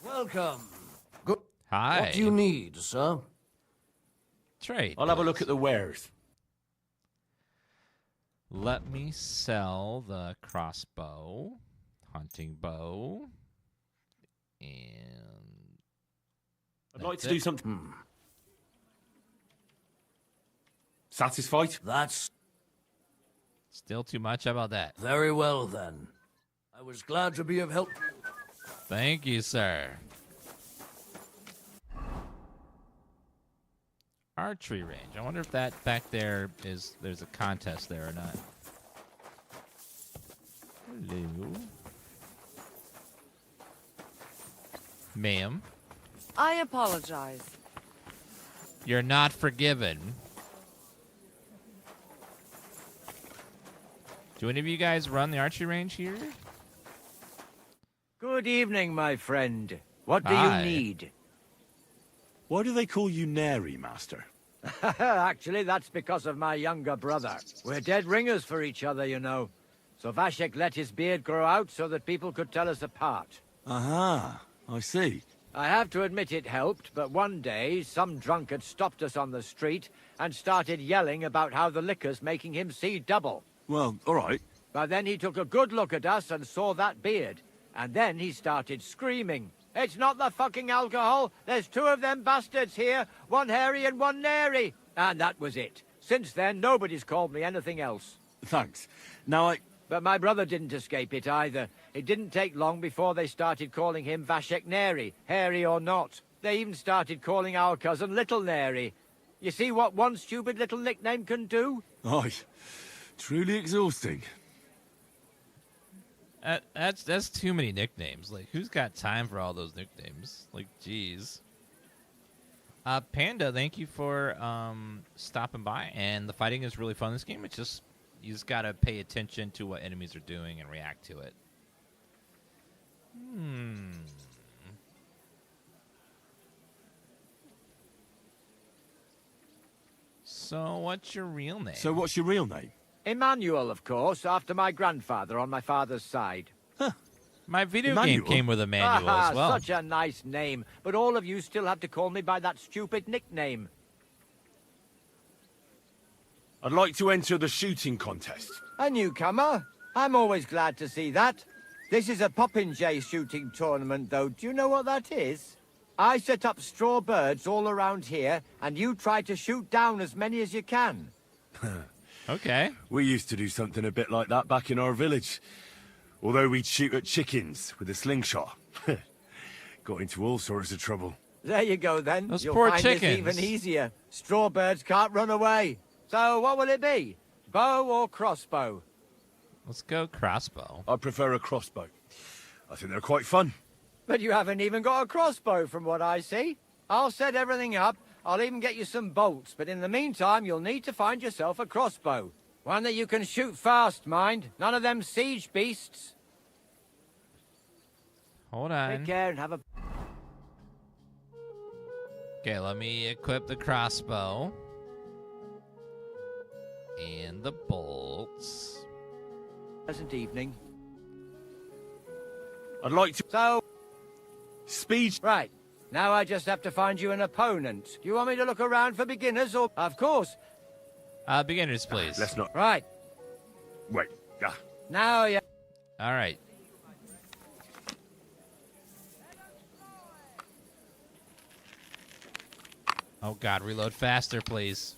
Speaker 3: Welcome. Good.
Speaker 1: Hi.
Speaker 3: What do you need, sir?
Speaker 1: Trade.
Speaker 5: I'll have a look
Speaker 1: please.
Speaker 5: at the wares.
Speaker 1: Let me sell the crossbow, hunting bow, and
Speaker 5: I'd like
Speaker 1: that's
Speaker 5: to do
Speaker 1: it.
Speaker 5: something. Satisfied?
Speaker 3: That's
Speaker 1: Still too much. How about that?
Speaker 3: very well, then. I was glad to be of help.
Speaker 1: Thank you, sir. Archery range. I wonder if that back there is, there's a contest there or not. Hello. Ma'am,
Speaker 10: I apologize.
Speaker 1: you're not forgiven. Do any of you guys run the archery range here?
Speaker 11: Good evening, my friend. What do
Speaker 1: Hi.
Speaker 11: you need?
Speaker 5: Why do they call you Nary, Master?
Speaker 11: Actually, that's because of my younger brother. We're dead ringers for each other, you know. So Vashek let his beard grow out so that people could tell us apart.
Speaker 5: Aha, I see.
Speaker 11: I have to admit it helped, but one day, some drunkard stopped us on the street and started yelling about how the liquor's making him see double.
Speaker 5: Well, all right.
Speaker 11: But then he took a good look at us and saw that beard. And then he started screaming. It's not the fucking alcohol. There's two of them bastards here, one hairy and one nary. And that was it. Since then, nobody's called me anything else.
Speaker 5: Thanks. Now
Speaker 11: But my brother didn't escape it either. It didn't take long before they started calling him Vashek Neri, hairy or not. They even started calling our cousin Little Neri. You see what one stupid little nickname can do?
Speaker 5: Aye, truly exhausting.
Speaker 1: That's too many nicknames. Like, who's got time for all those nicknames? Like, jeez. Panda, thank you for stopping by. And the fighting is really fun in this game. It's just, you just gotta pay attention to what enemies are doing and react to it. So, what's your real name?
Speaker 5: So what's your real name?
Speaker 11: Emmanuel, of course, after my grandfather on my father's side.
Speaker 1: My video
Speaker 5: Emmanuel?
Speaker 1: game came with Emmanuel as well.
Speaker 11: Such a nice name, but all of you still have to call me by that stupid nickname.
Speaker 5: I'd like to enter the shooting contest.
Speaker 11: A newcomer? I'm always glad to see that. This is a popinjay shooting tournament, though. Do you know what that is? I set up straw birds all around here, and you try to shoot down as many as you can.
Speaker 1: Okay.
Speaker 5: We used to do something a bit like that back in our village. Although we'd shoot at chickens with a slingshot. Got into all sorts of trouble.
Speaker 11: There you go, then.
Speaker 1: Those
Speaker 11: You'll
Speaker 1: poor
Speaker 11: find
Speaker 1: chickens.
Speaker 11: this even easier. Straw birds can't run away. So what will it be? Bow or crossbow?
Speaker 1: Let's go crossbow.
Speaker 5: I prefer a crossbow. I think they're quite fun.
Speaker 11: But you haven't even got a crossbow from what I see. I'll set everything up. I'll even get you some bolts. But in the meantime, you'll need to find yourself a crossbow. One that you can shoot fast, mind. None of them siege beasts.
Speaker 1: Hold
Speaker 11: Take
Speaker 1: on.
Speaker 11: care and have a...
Speaker 1: Okay, let me equip the crossbow. And the bolts.
Speaker 11: pleasant evening.
Speaker 5: I'd like to...
Speaker 11: So...
Speaker 5: Speed...
Speaker 11: Right. Now I just have to find you an opponent. Do you want me to look around for beginners or... Of course.
Speaker 1: Beginners, please.
Speaker 5: Let's not...
Speaker 11: Right.
Speaker 5: Wait.
Speaker 11: Now you...
Speaker 1: All right. Oh, God. Reload faster, please.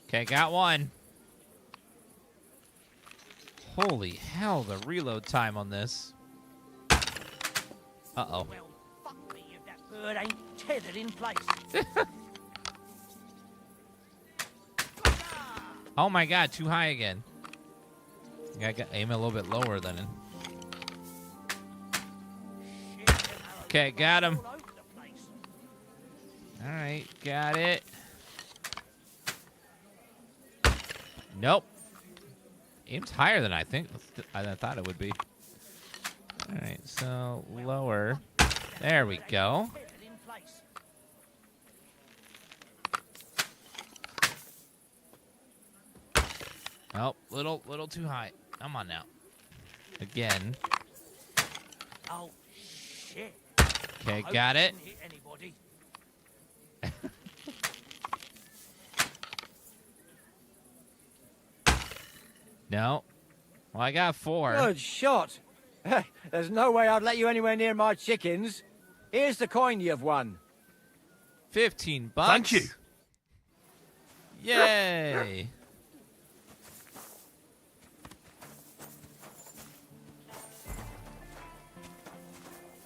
Speaker 1: Okay, got one. Holy hell, the reload time on this. Uh-oh.
Speaker 3: Well, fuck me if that bird ain't tethered in place.
Speaker 1: Oh, my God. Too high again. I got aim a little bit lower than it. Okay, got him. All right, got it. Nope. Aim's higher than I thought it would be. All right, so lower. There we go. Oh, little too high. Come on now. Again.
Speaker 3: Oh, shit.
Speaker 1: Okay, got it.
Speaker 3: Hit anybody.
Speaker 1: No. Well, I got 4.
Speaker 11: Good shot. There's no way I'd let you anywhere near my chickens. Here's the coin you've won.
Speaker 1: 15 bucks.
Speaker 5: Thank you.
Speaker 1: Yay.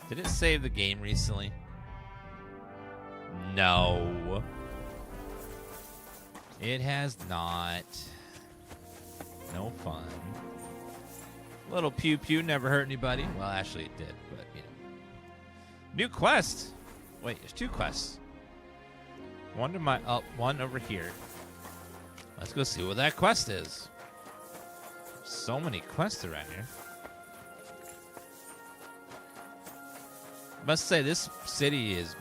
Speaker 1: Did it save the game recently? No. It has not. No fun. Little pew pew never hurt anybody. Well, actually it did, but you know. New quest. Wait, there's 2 quests. One to my one over here. Let's go see what that quest is. So many quests around here. Must say this city is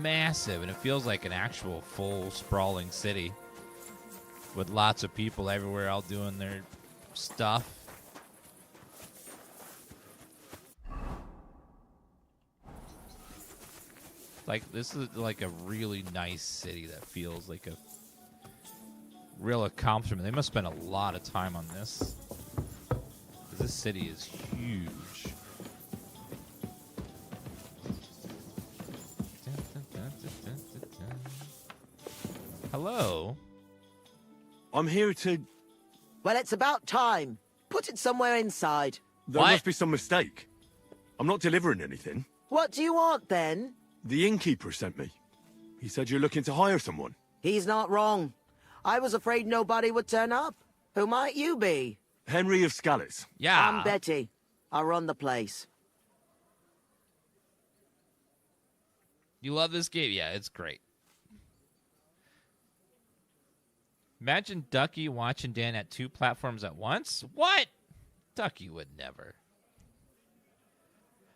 Speaker 1: massive and it feels like an actual full sprawling city with lots of people everywhere all doing their stuff. Like this is like a really nice city that feels like a real accomplishment. They must spend a lot of time on this. 'Cause this city is huge. Hello?
Speaker 5: I'm here to...
Speaker 12: Well, it's about time. Put it somewhere inside.
Speaker 5: There must be some mistake. I'm not delivering anything.
Speaker 12: What do you want, then?
Speaker 5: The innkeeper sent me. He said you're looking to hire someone.
Speaker 12: He's not wrong. I was afraid nobody would turn up. Who might you be?
Speaker 5: Henry of Scallis.
Speaker 1: Yeah.
Speaker 12: I'm Betty. I run the place.
Speaker 1: You love this game? Yeah, it's great. Imagine Ducky watching Dan at 2 platforms at once? What? Ducky would never.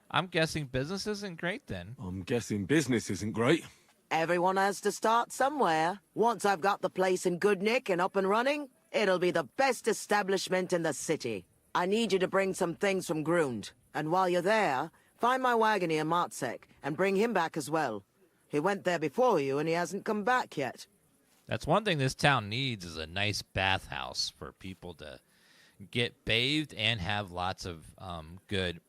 Speaker 1: I'm guessing business isn't great then.
Speaker 5: I'm guessing business isn't great.
Speaker 12: Everyone has to start somewhere. Once I've got the place in good nick and up and running, it'll be the best establishment in the city. I need you to bring some things from Grund. And while you're there, find my wagoner Martzek and bring him back as well. He went there before you and he hasn't come back yet.
Speaker 1: That's one thing this town needs is a nice bathhouse for people to get bathed and have lots of good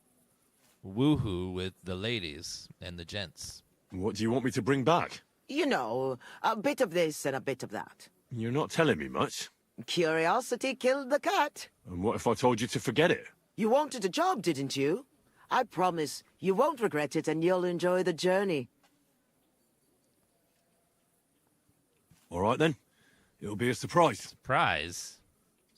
Speaker 1: woohoo with the ladies and the gents.
Speaker 5: What do you want me to bring back?
Speaker 12: You know, a bit of this and a bit of that.
Speaker 5: You're not telling me much.
Speaker 12: Curiosity killed the cat.
Speaker 5: And what if I told you to forget it?
Speaker 12: You wanted a job, didn't you? I promise you won't regret it and you'll enjoy the journey.
Speaker 5: All right, then. It'll be a surprise.
Speaker 1: Surprise?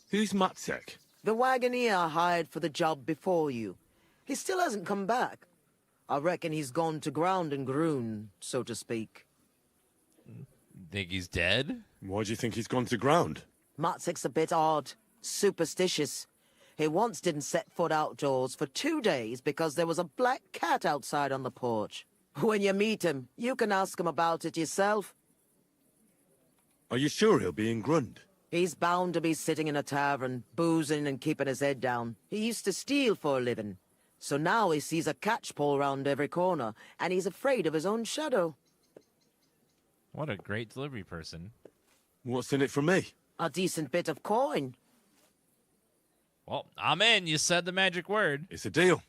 Speaker 5: Who's Matzek?
Speaker 12: The wagoner hired for the job before you. He still hasn't come back. I reckon he's gone to ground and Grun, so to speak.
Speaker 1: Think he's dead?
Speaker 5: Why do you think he's gone to ground?
Speaker 12: Matzek's a bit odd. Superstitious. He once didn't set foot outdoors for 2 days because there was a black cat outside on the porch. When you meet him, you can ask him about it yourself.
Speaker 5: Are you sure he'll be in Grund?
Speaker 12: He's bound to be sitting in a tavern, boozing and keeping his head down. He used to steal for a living. So now he sees a catchpole round every corner, and he's afraid of his own shadow.
Speaker 1: What a great delivery person.
Speaker 5: What's in it for me?
Speaker 12: A decent bit of coin.
Speaker 1: Well, I'm in. You said the magic word.
Speaker 5: It's a deal.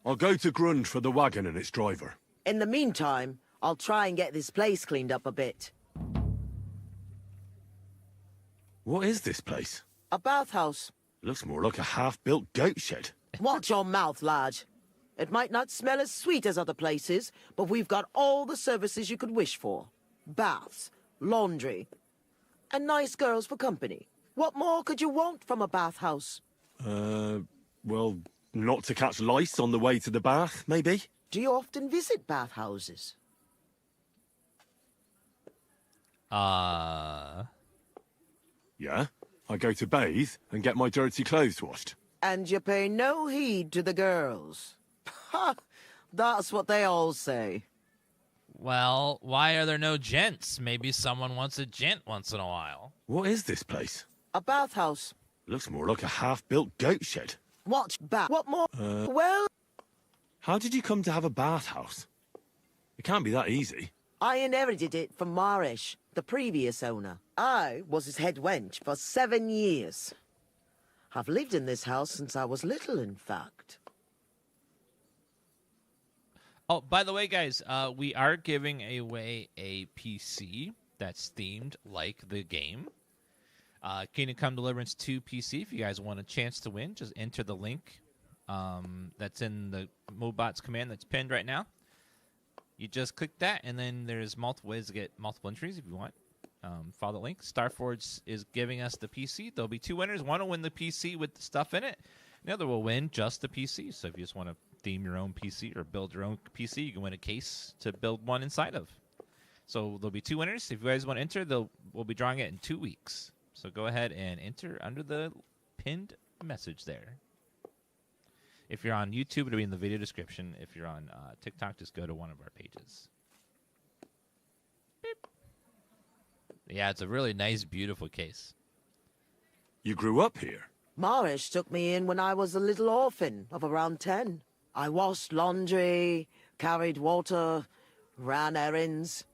Speaker 5: I'll go to Grund for the wagon and its driver.
Speaker 12: In the meantime, I'll try and get this place cleaned up a bit.
Speaker 5: What is this place?
Speaker 12: A bathhouse.
Speaker 5: Looks more like a half-built goat shed.
Speaker 12: Watch your mouth, lad. It might not smell as sweet as other places, but we've got all the services you could wish for. Baths, laundry, and nice girls for company. What more could you want from a bathhouse?
Speaker 5: Well, not to catch lice on the way to the bath, maybe?
Speaker 12: Do you often visit bathhouses?
Speaker 5: Yeah. I go to bathe and get my dirty clothes washed.
Speaker 12: And you pay no heed to the girls. Ha! That's what they all say.
Speaker 1: Well, why are there no gents? Maybe someone wants a gent once in a while.
Speaker 5: What is this place?
Speaker 12: A bathhouse.
Speaker 5: Looks more like a half-built goat shed.
Speaker 12: Watch back. What more? Well,
Speaker 5: How did you come to have a bathhouse? It can't be that easy.
Speaker 12: I inherited it from Marish, the previous owner. I was his head wench for 7 years. I've lived in this house since I was little, in fact.
Speaker 1: Oh, by the way, guys, we are giving away a PC that's themed like the game. Kingdom Come Deliverance 2 PC. If you guys want a chance to win, just enter the link that's in the Mobots command that's pinned right now. You just click that, and then there's multiple ways to get multiple entries if you want. Follow the link. Starforge is giving us the PC. There'll be 2 winners. One will win the PC with the stuff in it. The other will win just the PC. So if you just want to theme your own PC or build your own PC, you can win a case to build one inside of. So there'll be 2 winners. If you guys want to enter, we'll be drawing it in 2 weeks. So go ahead and enter under the pinned message there. If you're on YouTube, it'll be in the video description. If you're on TikTok, just go to one of our pages. Beep. Yeah, it's a really nice, beautiful case.
Speaker 5: You grew up here?
Speaker 12: Marish took me in when I was a little orphan of around 10. I washed laundry, carried water, ran errands.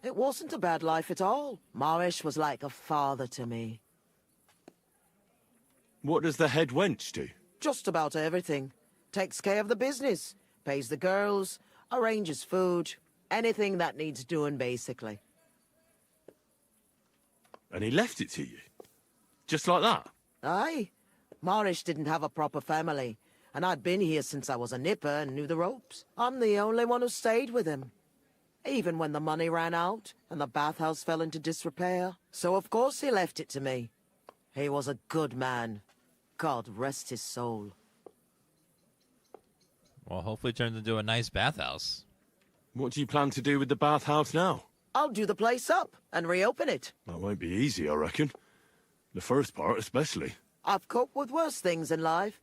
Speaker 12: It wasn't a bad life at all. Marish was like a father to me.
Speaker 5: What does the head wench do?
Speaker 12: Just about everything. Takes care of the business, pays the girls, arranges food, anything that needs doing, basically.
Speaker 5: And he left it to you? Just like that?
Speaker 12: Aye. Marish didn't have a proper family, and I'd been here since I was a nipper and knew the ropes. I'm the only one who stayed with him. Even when the money ran out and the bathhouse fell into disrepair. So of course he left it to me. He was a good man. God rest his soul.
Speaker 1: Well, hopefully it turns into a nice bathhouse.
Speaker 5: What do you plan to do with the bathhouse now?
Speaker 12: I'll do the place up and reopen it.
Speaker 5: That won't be easy, I reckon. The first part especially.
Speaker 12: I've coped with worse things in life.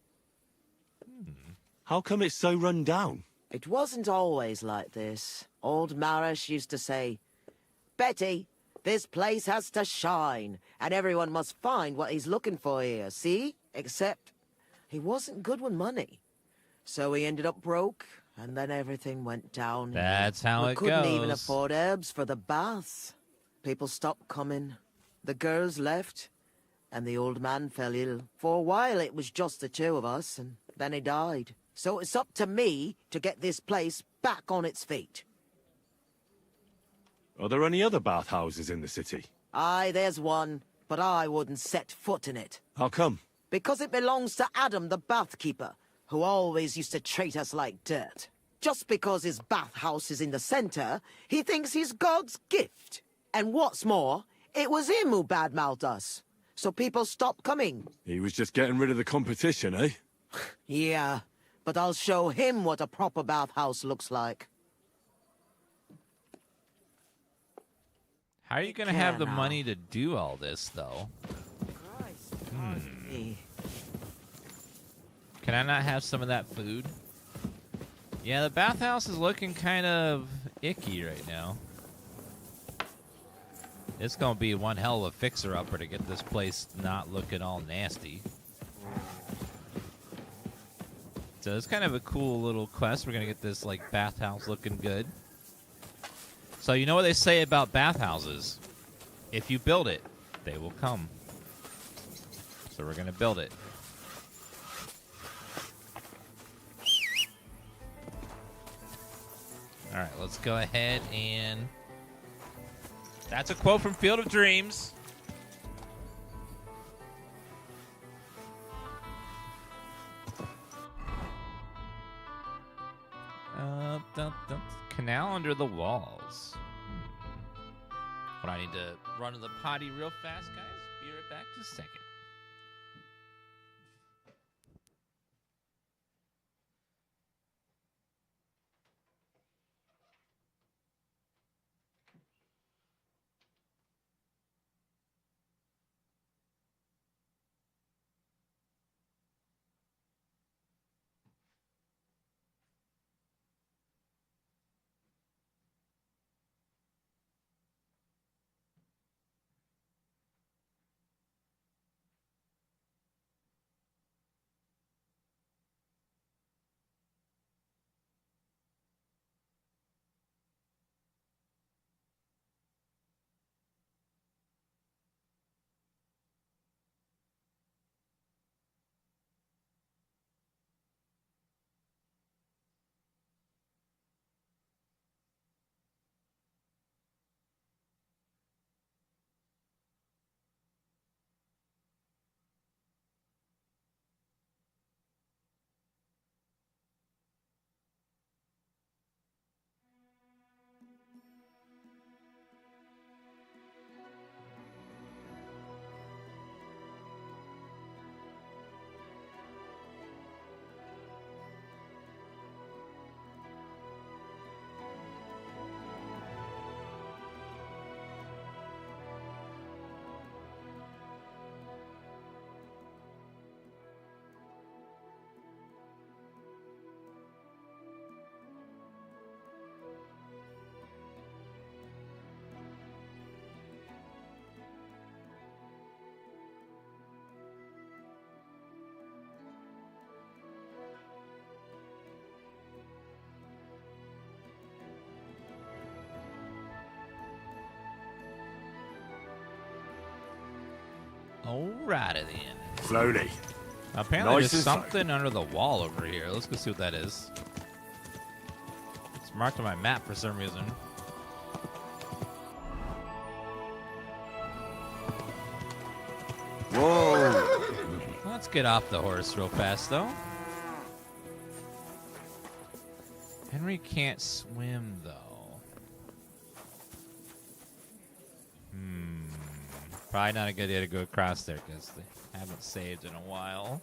Speaker 5: How come it's so run down?
Speaker 12: It wasn't always like this. Old Marish used to say, Betty, this place has to shine, and everyone must find what he's looking for here, see? Except, he wasn't good with money. So he ended up broke, and then everything went down.
Speaker 1: That's how it goes.
Speaker 12: We couldn't even afford herbs for the baths. People stopped coming. The girls left, and the old man fell ill. For a while it was just the 2 of us, and then he died. So it's up to me to get this place back on its feet.
Speaker 5: Are there any other bathhouses in the city?
Speaker 12: Aye, there's one, but I wouldn't set foot in it.
Speaker 5: How come?
Speaker 12: Because it belongs to Adam, the bathkeeper, who always used to treat us like dirt. Just because his bathhouse is in the center, he thinks he's God's gift. And what's more, it was him who badmouthed us. So people stopped coming.
Speaker 5: He was just getting rid of the competition, eh?
Speaker 12: Yeah, but I'll show him what a proper bathhouse looks like.
Speaker 1: How are you going to have the money to do all this, though? Can I not have some of that food? Yeah, the bathhouse is looking kind of icky right now. It's going to be one hell of a fixer-upper to get this place not looking all nasty. So it's kind of a cool little quest. We're going to get this, like, bathhouse looking good. So you know what they say about bathhouses? If you build it, they will come. So we're going to build it. All right, let's go ahead and... That's a quote from Field of Dreams. Canal under the walls. But I need to run to the potty real fast, guys. Be right back just a second. Alrighty then.
Speaker 5: Slowly.
Speaker 1: Apparently
Speaker 5: Nice
Speaker 1: there's
Speaker 5: and
Speaker 1: something under the wall over here. Let's go see what that is. It's marked on my map for some reason.
Speaker 2: Whoa!
Speaker 1: Let's get off the horse real fast, though. Henry can't swim, though. Probably not a good idea to go across there because they haven't saved in a while.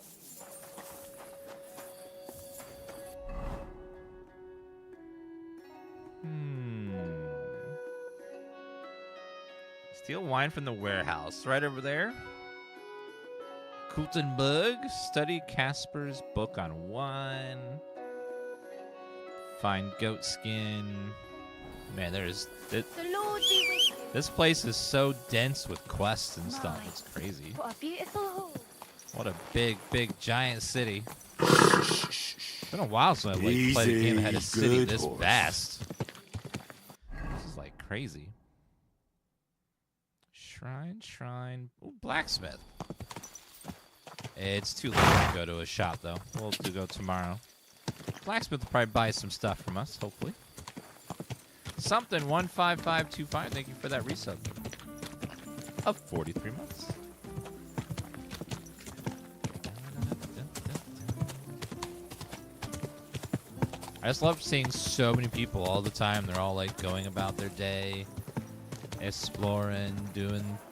Speaker 1: Steal wine from the warehouse. Right over there. Kuttenberg. Study Casper's book on wine. Find goatskin. Man, there's...
Speaker 13: The Lord be with you.
Speaker 1: This place is so dense with quests and stuff. It's crazy.
Speaker 13: What a beautiful hall.
Speaker 1: What a big, big, giant city. It's been a while since I played a game that had a city this vast. This is like crazy. Shrine. Ooh, blacksmith. It's too late to go to a shop, though. We'll have to go tomorrow. Blacksmith will probably buy some stuff from us, hopefully. Something 15525. Thank you for that resub of 43 months. I just love seeing so many people all the time. They're all like going about their day, exploring,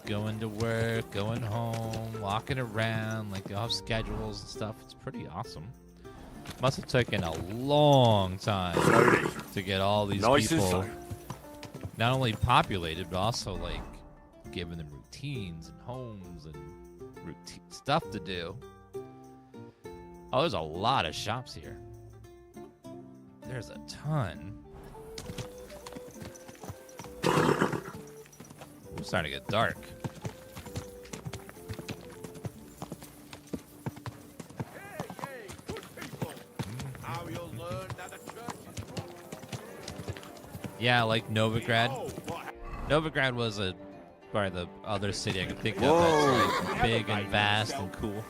Speaker 1: going to work, going home, walking around. Like they all have schedules and stuff. It's pretty awesome. Must have taken a long time to get all these people not only populated, but also like giving them routines and homes and stuff to do. Oh, there's a lot of shops here. There's a ton. It's starting to get dark. Yeah, like Novigrad. Novigrad was a Or the other city I can think of that's like big and vast and cool.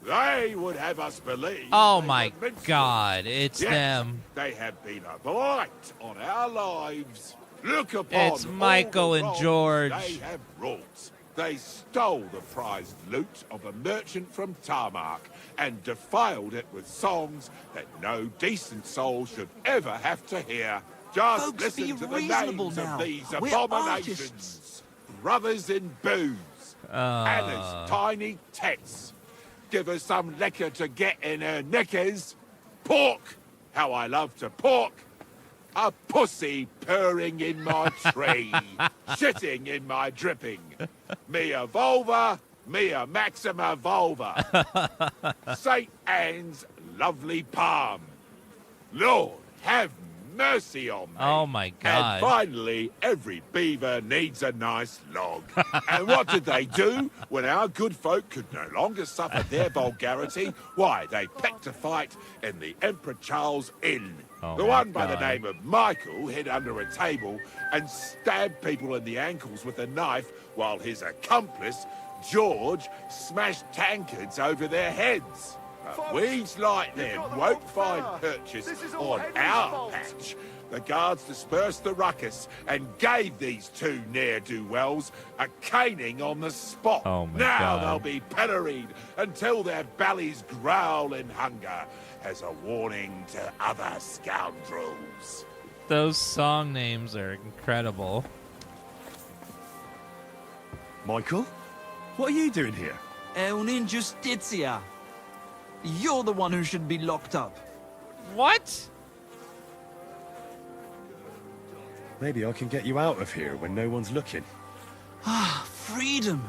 Speaker 14: They would have us believe.
Speaker 1: Oh my God, it's
Speaker 14: Yes,
Speaker 1: them.
Speaker 14: They have been a blight on our lives. Look upon
Speaker 1: It's Michael
Speaker 14: all the
Speaker 1: and
Speaker 14: wrongs
Speaker 1: George.
Speaker 14: They have wrought. They stole the prized loot of a merchant from Tarmac and defiled it with songs that no decent soul should ever have to hear. Just
Speaker 15: Folks,
Speaker 14: listen
Speaker 15: be
Speaker 14: to the
Speaker 15: reasonable
Speaker 14: names
Speaker 15: now.
Speaker 14: of these
Speaker 15: We're
Speaker 14: abominations.
Speaker 15: artists.
Speaker 14: Brothers in booze. Anna's tiny tets. Give her some liquor to get in her knickers. Pork. How I love to pork. A pussy purring in my tree. Shitting in my dripping. Mia vulva. Mia maxima vulva. St. Anne's lovely palm. Lord, have mercy on me.
Speaker 1: Oh my God.
Speaker 14: And finally, every beaver needs a nice log. And what did they do when our good folk could no longer suffer their vulgarity? Why, they picked a fight in the Emperor Charles Inn.
Speaker 1: Oh
Speaker 14: The
Speaker 1: my
Speaker 14: one by the
Speaker 1: God.
Speaker 14: name of Michael hid under a table and stabbed people in the ankles with a knife while his accomplice, George, smashed tankards over their heads. But weeds like them won't find purchase on our patch. The guards dispersed the ruckus and gave these two ne'er-do-wells a caning on the spot.
Speaker 1: Oh my
Speaker 14: now
Speaker 1: God.
Speaker 14: they'll be pilloried until their bellies growl in hunger as a warning to other scoundrels.
Speaker 1: Those song names are incredible.
Speaker 5: Michael? What are you doing here?
Speaker 15: È un'ingiustizia. You're the one who should be locked up.
Speaker 1: What?
Speaker 5: Maybe I can get you out of here when no one's looking.
Speaker 15: Ah, freedom.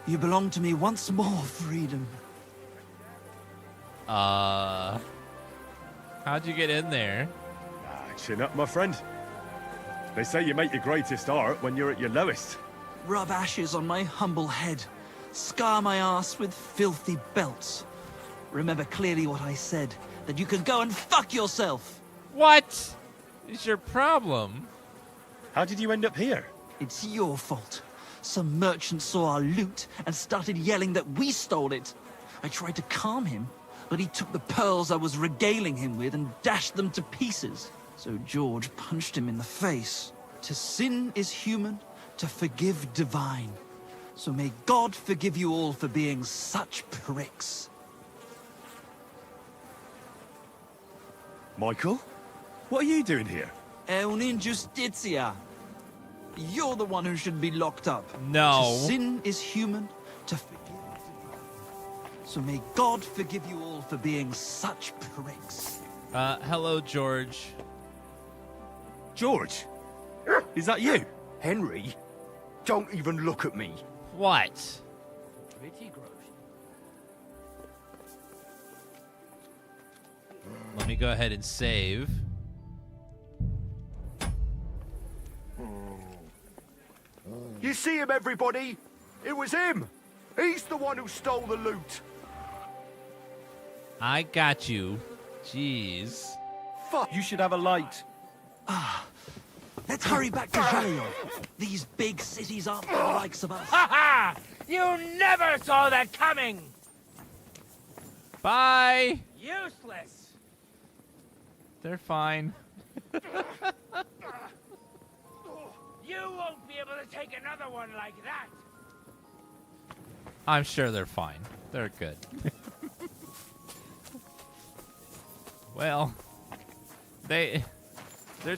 Speaker 15: You belong to me once more, freedom.
Speaker 1: How'd you get in there?
Speaker 5: Chin up, my friend. They say you make your greatest art when you're at your lowest.
Speaker 15: Rub ashes on my humble head. Scar my ass with filthy belts. Remember clearly what I said, that you can go and fuck yourself.
Speaker 1: What is your problem?
Speaker 5: How did you end up here?
Speaker 15: It's your fault. Some merchant saw our loot and started yelling that we stole it. I tried to calm him, but he took the pearls I was regaling him with and dashed them to pieces. So George punched him in the face. To sin is human, to forgive divine. So may God forgive you all for being such pricks.
Speaker 5: Michael? What are you doing here?
Speaker 15: È un'ingiustizia. You're the one who should be locked up.
Speaker 1: No.
Speaker 15: To sin is human, to forgive divine. So may God forgive you all for being such pricks.
Speaker 1: Hello, George.
Speaker 5: George? Is that you?
Speaker 9: Henry, don't even look at me.
Speaker 1: What? Let me go ahead and save.
Speaker 9: You see him, everybody? It was him. He's the one who stole the loot.
Speaker 1: I got you. Jeez.
Speaker 9: Fuck. You should have a light.
Speaker 15: Let's hurry back to jail. These big cities aren't for the likes of us.
Speaker 11: Ha ha! You never saw that coming!
Speaker 1: Bye.
Speaker 11: Useless!
Speaker 1: They're fine.
Speaker 11: You won't be able to take another one like that!
Speaker 1: I'm sure they're fine. They're good. Well, they're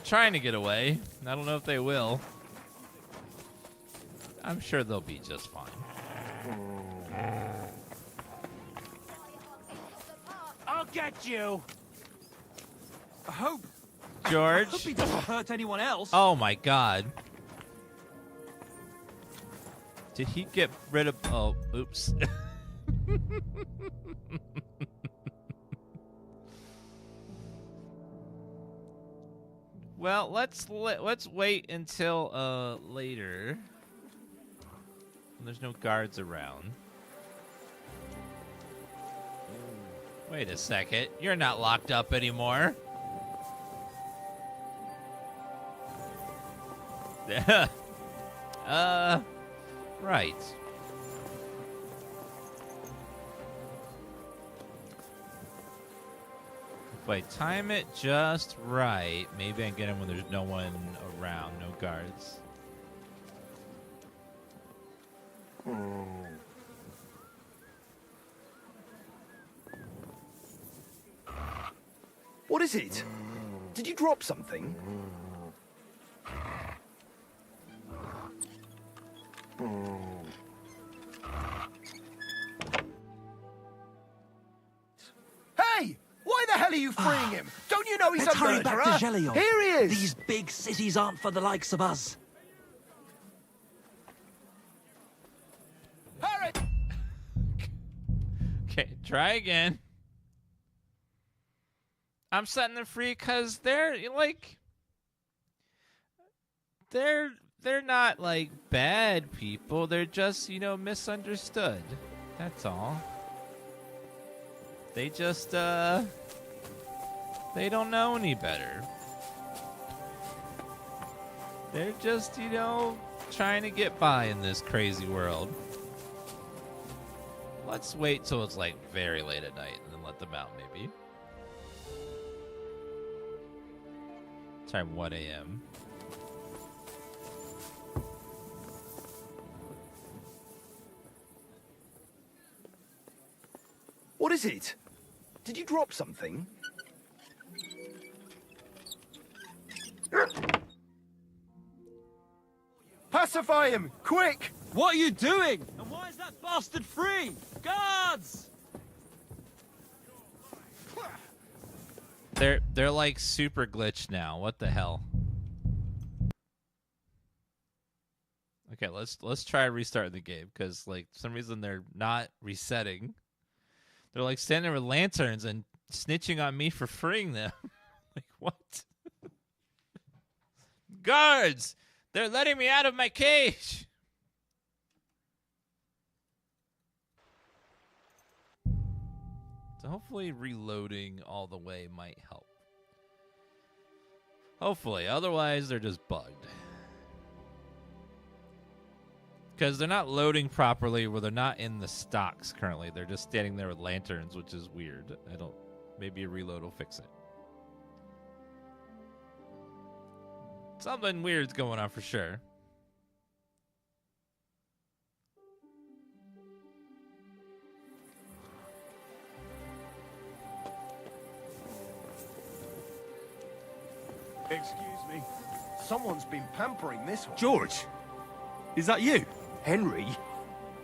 Speaker 1: trying to get away. I don't know if they will. I'm sure they'll be just fine.
Speaker 11: I'll get you!
Speaker 15: I hope.
Speaker 1: George?
Speaker 15: I hope he doesn't hurt anyone else.
Speaker 1: Oh my God. Did he get rid of... Oh, oops. Well, let's wait until later. There's no guards around. Wait a second. You're not locked up anymore. Right. If I time it just right, maybe I can get him when there's no one around, no guards.
Speaker 16: What is it? Did you drop something? Hey! Why the hell are you freeing him? Don't you know he's
Speaker 15: Let's
Speaker 16: a
Speaker 15: hurry
Speaker 16: murderer?
Speaker 15: back to Gelion.
Speaker 16: Here he is!
Speaker 15: These big cities aren't for the likes of us.
Speaker 16: Hurry!
Speaker 1: Okay, try again. I'm setting them free because they're like they're not like bad people. They're just, you know, misunderstood. That's all. They just they don't know any better. They're just, you know, trying to get by in this crazy world. Let's wait till it's like very late at night and then let them out maybe. Time 1 a.m.
Speaker 16: What is it? Did you drop something? Pacify him! Quick!
Speaker 15: What are you doing? And why is that bastard free? Guards!
Speaker 1: They're like super glitched now. What the hell? Okay, let's try restarting the game because like for some reason they're not resetting. They're like standing there with lanterns and snitching on me for freeing them. Like what? Guards! They're letting me out of my cage. So hopefully reloading all the way might help. Hopefully, otherwise they're just bugged. Because they're not loading properly, where they're not in the stocks currently. They're just standing there with lanterns, which is weird. Maybe a reload will fix it. Something weird's going on for sure.
Speaker 16: Excuse me. Someone's been pampering this one.
Speaker 9: George, is that you?
Speaker 16: Henry,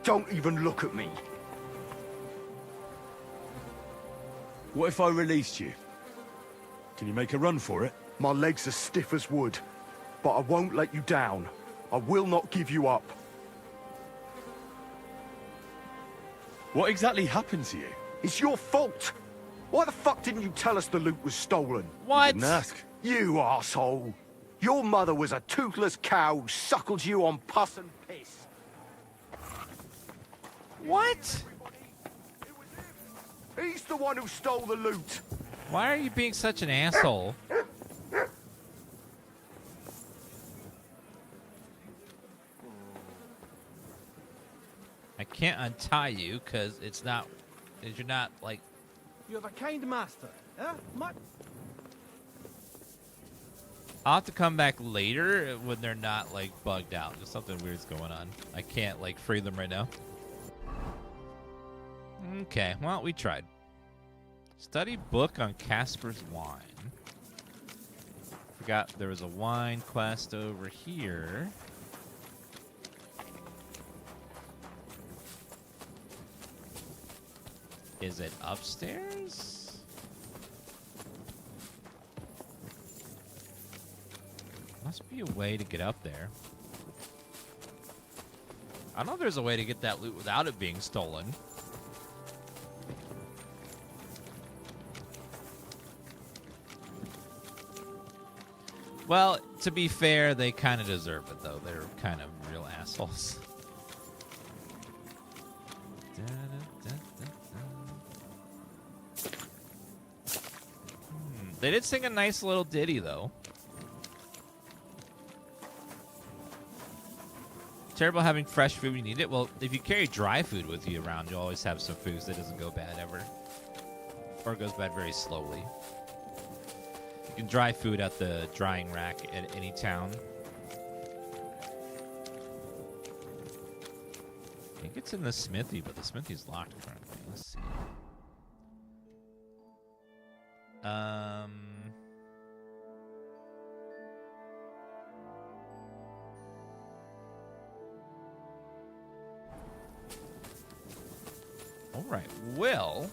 Speaker 16: don't even look at me.
Speaker 9: What if I released you? Can you make a run for it?
Speaker 16: My legs are stiff as wood, but I won't let you down. I will not give you up.
Speaker 9: What exactly happened to you?
Speaker 16: It's your fault. Why the fuck didn't you tell us the loot was stolen?
Speaker 1: What?
Speaker 9: Didn't ask.
Speaker 16: You arsehole. Your mother was a toothless cow who suckled you on pus and piss.
Speaker 1: What?
Speaker 16: He's the one who stole the loot.
Speaker 1: Why are you being such an asshole? I can't untie you because you're not like.
Speaker 16: You have a kind master, huh?
Speaker 1: I'll have to come back later when they're not like bugged out. There's something weird's going on. I can't like free them right now. Okay, well, we tried. Study book on Casper's wine. Forgot there was a wine quest over here. Is it upstairs? Must be a way to get up there. I know there's a way to get that loot without it being stolen. Well, to be fair, they kind of deserve it, though. They're kind of real assholes. They did sing a nice little ditty, though. Terrible having fresh food when you need it. Well, if you carry dry food with you around, you'll always have some food that doesn't go bad ever. Or goes bad very slowly. You can dry food at the drying rack at any town. I think it's in the smithy, but the smithy's locked currently. Let's see. All right. Well,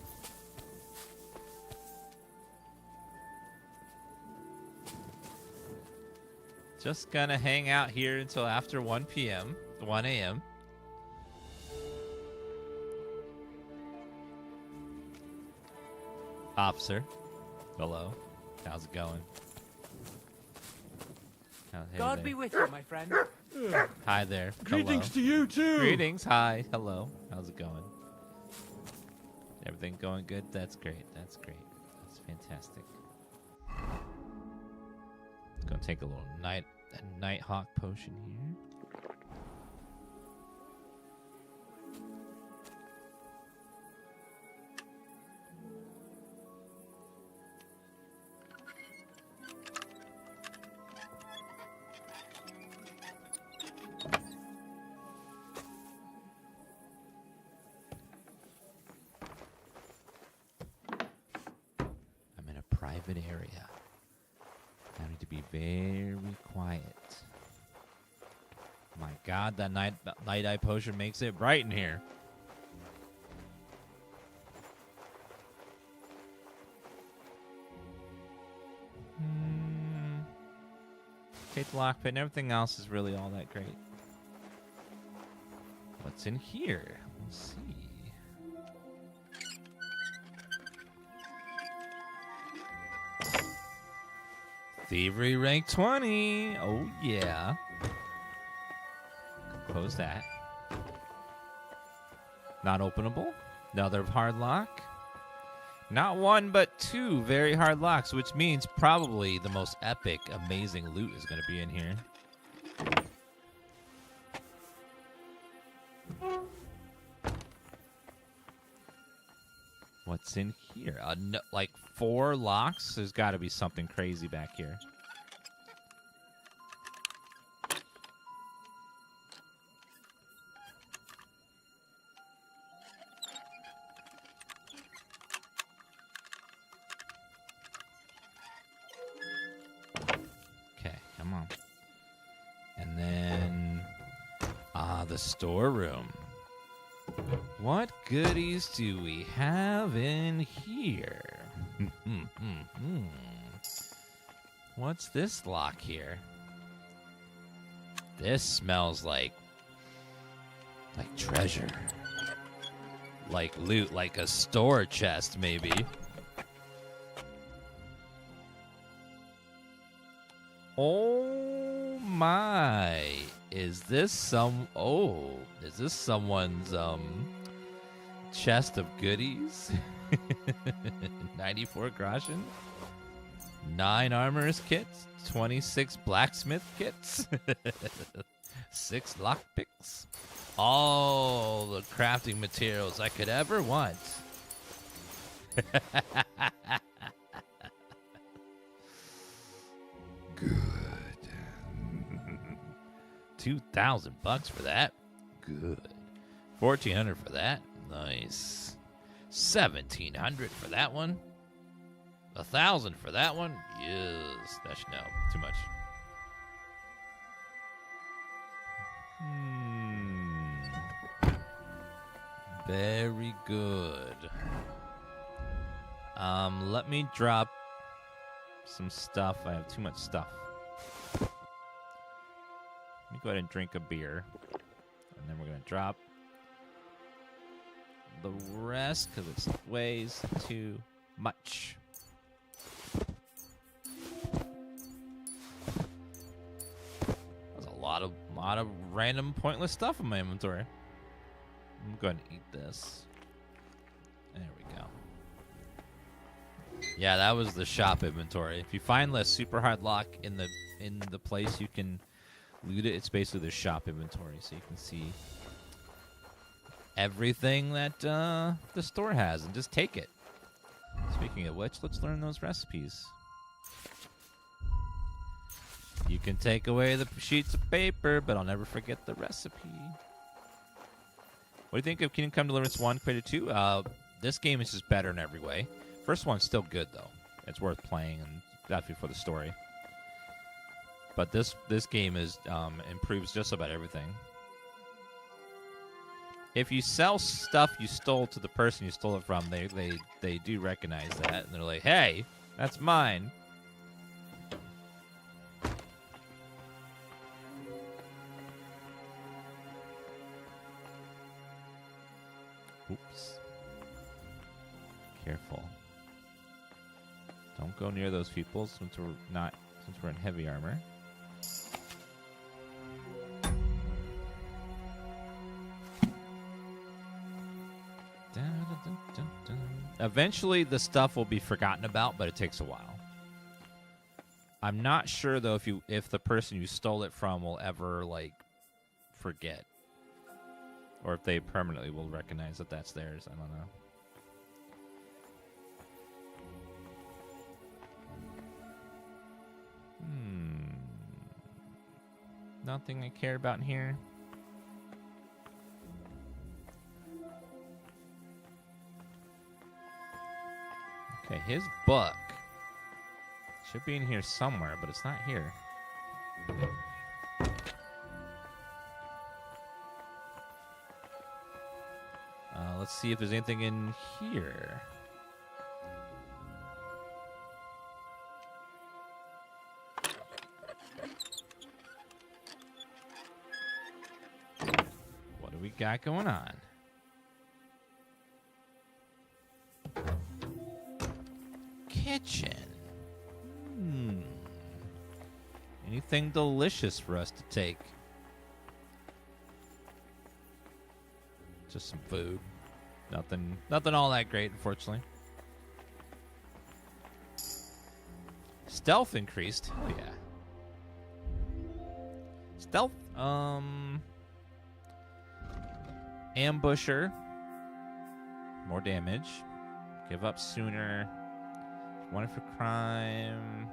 Speaker 1: just gonna hang out here until after 1 p.m., 1 a.m. Officer, hello. How's it going? Hey
Speaker 11: God
Speaker 1: there.
Speaker 11: be with you, my friend.
Speaker 1: Hi there.
Speaker 5: Greetings
Speaker 1: Hello.
Speaker 5: to you too.
Speaker 1: Greetings. Hi. Hello. How's it going? Everything going good? That's great. That's great. That's fantastic. Gonna take a little night hawk potion here. Private area. I need to be very quiet. My God, that night eye potion makes it bright in here. Take the lockpick and everything else is really all that great. What's in here? Let's see. Thievery rank 20. Oh, yeah. Close that. Not openable. Another hard lock. Not one, but two very hard locks, which means probably the most epic, amazing loot is going to be in here. What's in here? No, like 4 locks? There's got to be something crazy back here. Okay, come on. And then, the storeroom. What goodies do we have in here? What's this lock here? This smells like treasure. Like loot, like a store chest, maybe. Oh my. Is this someone's chest of goodies? 94 groschen, 9 armorer's kits, 26 blacksmith kits, 6 lockpicks, all the crafting materials I could ever want. Good. $2,000 for that. Good. $1,400 for that. Nice. $1,700 for that one. $1,000 for that one. Yes. That's no. Too much. Very good. Let me drop some stuff. I have too much stuff. Let me go ahead and drink a beer. And then we're going to drop the rest because it's weighs too much. There's a lot of random pointless stuff in my inventory. I'm going to eat this. There we go. Yeah, that was the shop inventory. If you find the super hard lock in the place, you can loot it. It's basically the shop inventory, so you can see everything that the store has and just take it. Speaking of which, let's learn those recipes. You can take away the sheets of paper, but I'll never forget the recipe. What do you think of Kingdom Come Deliverance 1 compared to 2? This game is just better in every way. First one's still good, though. It's worth playing, and definitely for the story. But this game is improves just about everything. If you sell stuff you stole to the person you stole it from, they do recognize that, and they're like, "Hey, that's mine." Oops. Careful. Don't go near those people since we're in heavy armor. Eventually, the stuff will be forgotten about, but it takes a while. I'm not sure though if the person you stole it from will ever forget, or if they permanently will recognize that that's theirs. I don't know. Nothing I care about in here. Okay, his book should be in here somewhere, but it's not here. Let's see if there's anything in here. What do we got going on? Kitchen. Anything delicious for us to take? Just some food. Nothing all that great, unfortunately. Stealth increased. Hell yeah. Stealth. Ambusher. More damage. Give up sooner. One for crime.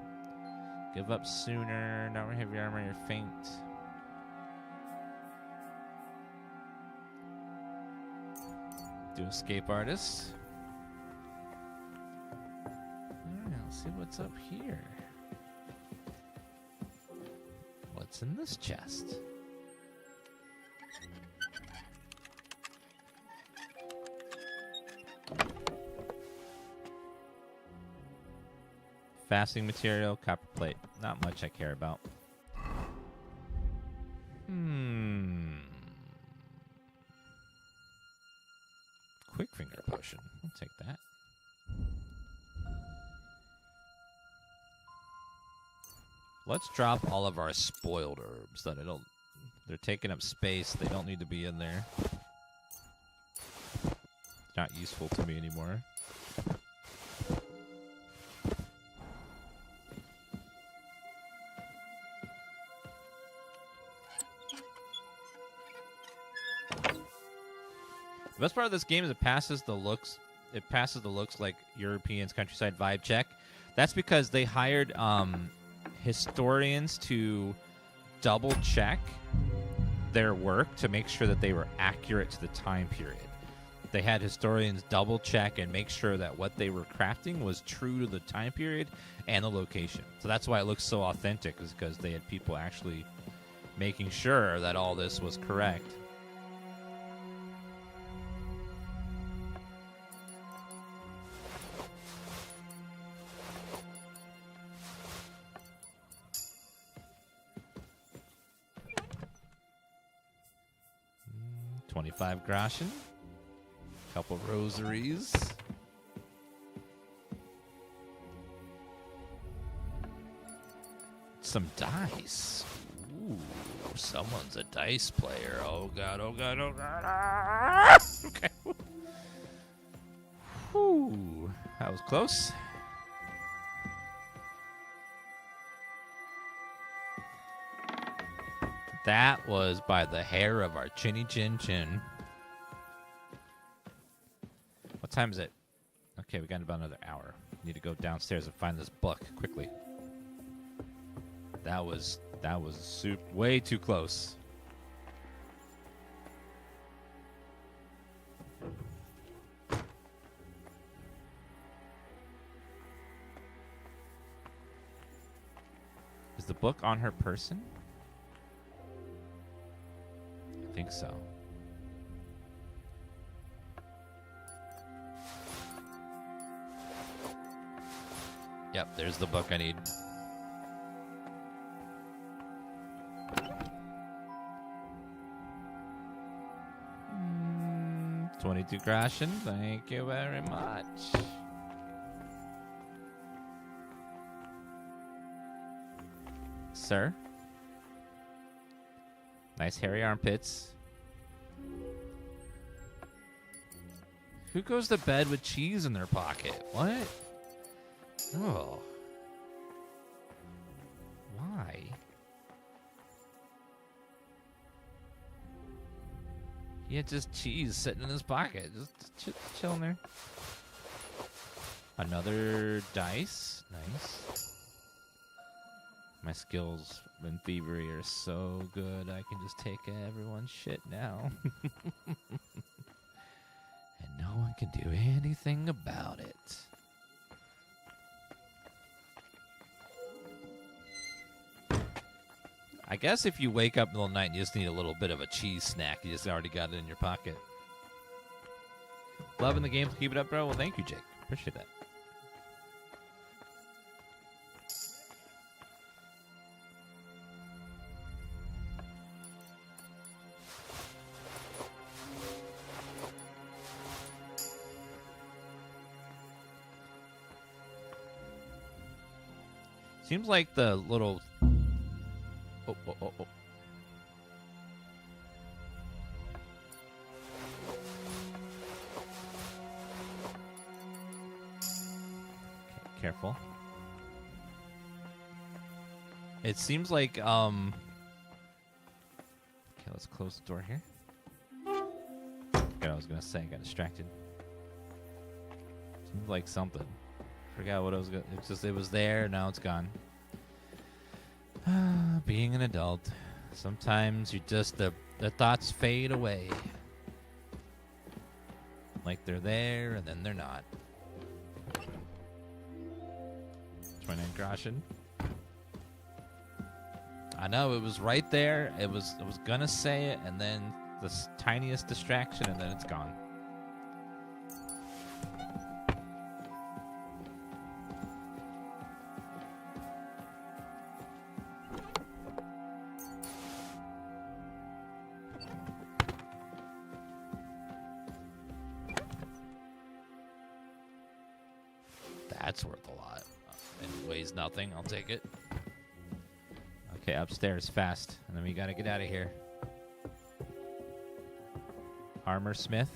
Speaker 1: Give up sooner. Not heavy armor. You're faint. Do escape artist. Alright, let's see what's up here. What's in this chest? Fasting material, copper plate. Not much I care about. Quick finger potion. I'll take that. Let's drop all of our spoiled herbs. They're taking up space. They don't need to be in there. Not useful to me anymore. The best part of this game is it passes the looks like Europeans countryside vibe check. That's because they hired historians to double check their work to make sure that they were accurate to the time period. They had historians double check and make sure that what they were crafting was true to the time period and the location. So that's why it looks so authentic, is because they had people actually making sure that all this was correct. $25 groschen. Couple rosaries. Some dice. Ooh, someone's a dice player. Oh god, oh god, oh god. Ah! Okay. Whew. That was close. That was by the hair of our chinny chin chin. What time is it? Okay, we got about another hour. Need to go downstairs and find this book quickly. That was way too close. Is the book on her person? I think so. Yep, there's the book I need. 22 groschen, thank you very much. Sir? Nice hairy armpits. Who goes to bed with cheese in their pocket? What? Oh. Why? He had just cheese sitting in his pocket. Just chilling there. Another dice. Nice. My skills in thievery are so good, I can just take everyone's shit now. And no one can do anything about it. I guess if you wake up in the middle of the night and you just need a little bit of a cheese snack, you just already got it in your pocket. Loving the game. Keep it up, bro. Well, thank you, Jake. Appreciate that. Seems like the little... Oh. Okay, careful. It seems like, okay, let's close the door here. I was gonna say, I got distracted. Seems like something. Forgot what I was gonna... it was there, now it's gone. Being an adult, sometimes you just the thoughts fade away, like they're there and then they're not. 29 groschen. I know, it was right there. I was gonna say it, and then the tiniest distraction, and then it's gone. That's worth a lot. It weighs nothing. I'll take it. Okay, upstairs fast. And then we gotta get out of here. Armor smith.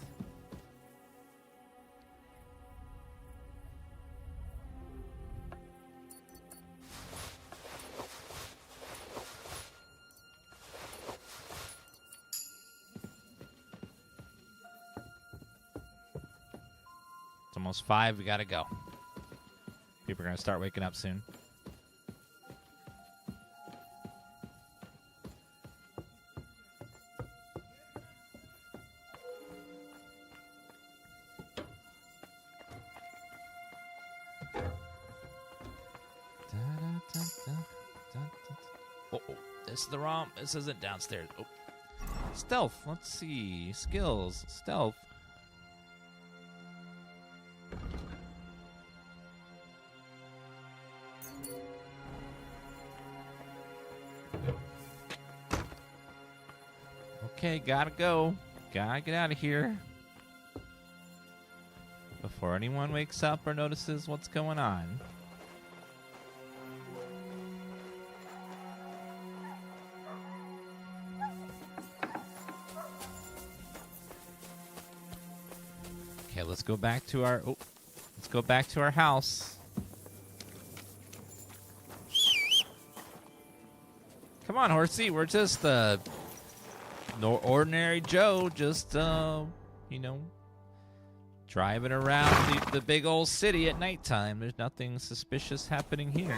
Speaker 1: It's almost 5. We gotta go. People are going to start waking up soon. Oh, this is the ROM. This isn't downstairs. Oh. Stealth. Let's see. Skills. Stealth. Okay, gotta go. Gotta get out of here before anyone wakes up or notices what's going on. Okay, let's go back to our... Oh, let's go back to our house. Come on, horsey. We're just no ordinary Joe, just you know, driving around the big old city at nighttime. There's nothing suspicious happening here.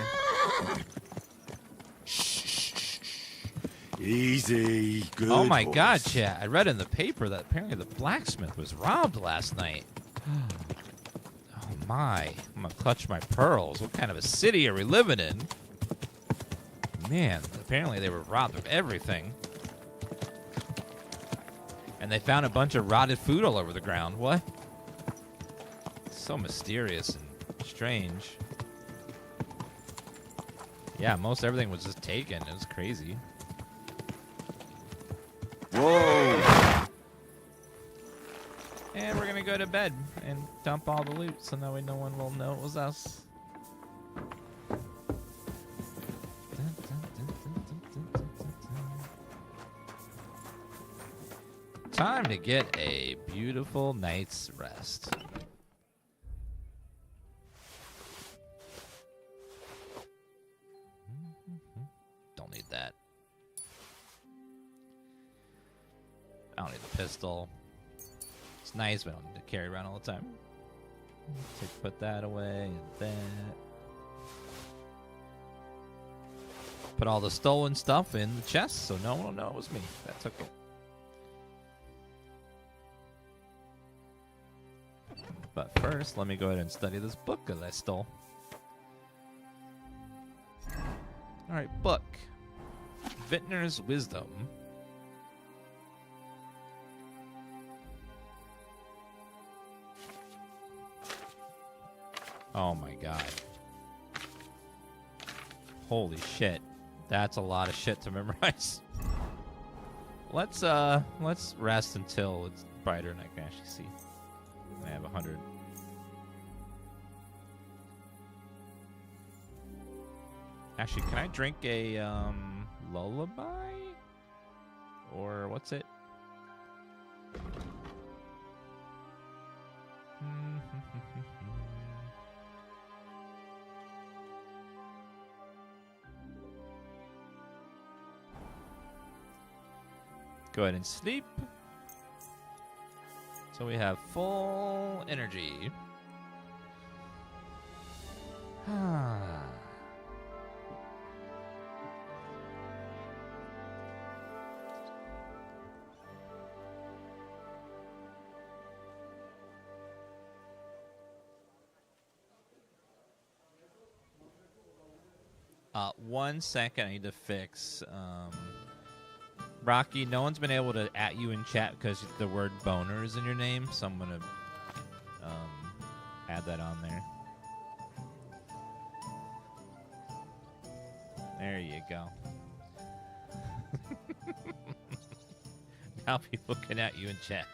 Speaker 5: Easy. Good.
Speaker 1: Oh my
Speaker 5: horse.
Speaker 1: God, chat! I read in the paper that apparently the blacksmith was robbed last night. Oh my! I'm gonna clutch my pearls. What kind of a city are we living in? Man, apparently they were robbed of everything. And they found a bunch of rotted food all over the ground. What? So mysterious and strange. Yeah, most everything was just taken. It was crazy.
Speaker 5: Whoa!
Speaker 1: And we're gonna go to bed and dump all the loot so that way no one will know it was us. Time to get a beautiful night's rest. Don't need that. I don't need the pistol. It's nice, but I don't need to carry around all the time. Put that away and that. Put all the stolen stuff in the chest so no one will know it was me. That took it. But first, let me go ahead and study this book that I stole. Alright, book. Vintner's Wisdom. Oh my god. Holy shit. That's a lot of shit to memorize. Let's rest until it's brighter and I can actually see. I have 100. Actually, can I drink a lullaby? Or what's it? Go ahead and sleep. So we have full energy. One second, I need to fix. Rocky, no one's been able to at you in chat because the word boner is in your name, so I'm gonna add that on there. There you go. Now people can at you in chat.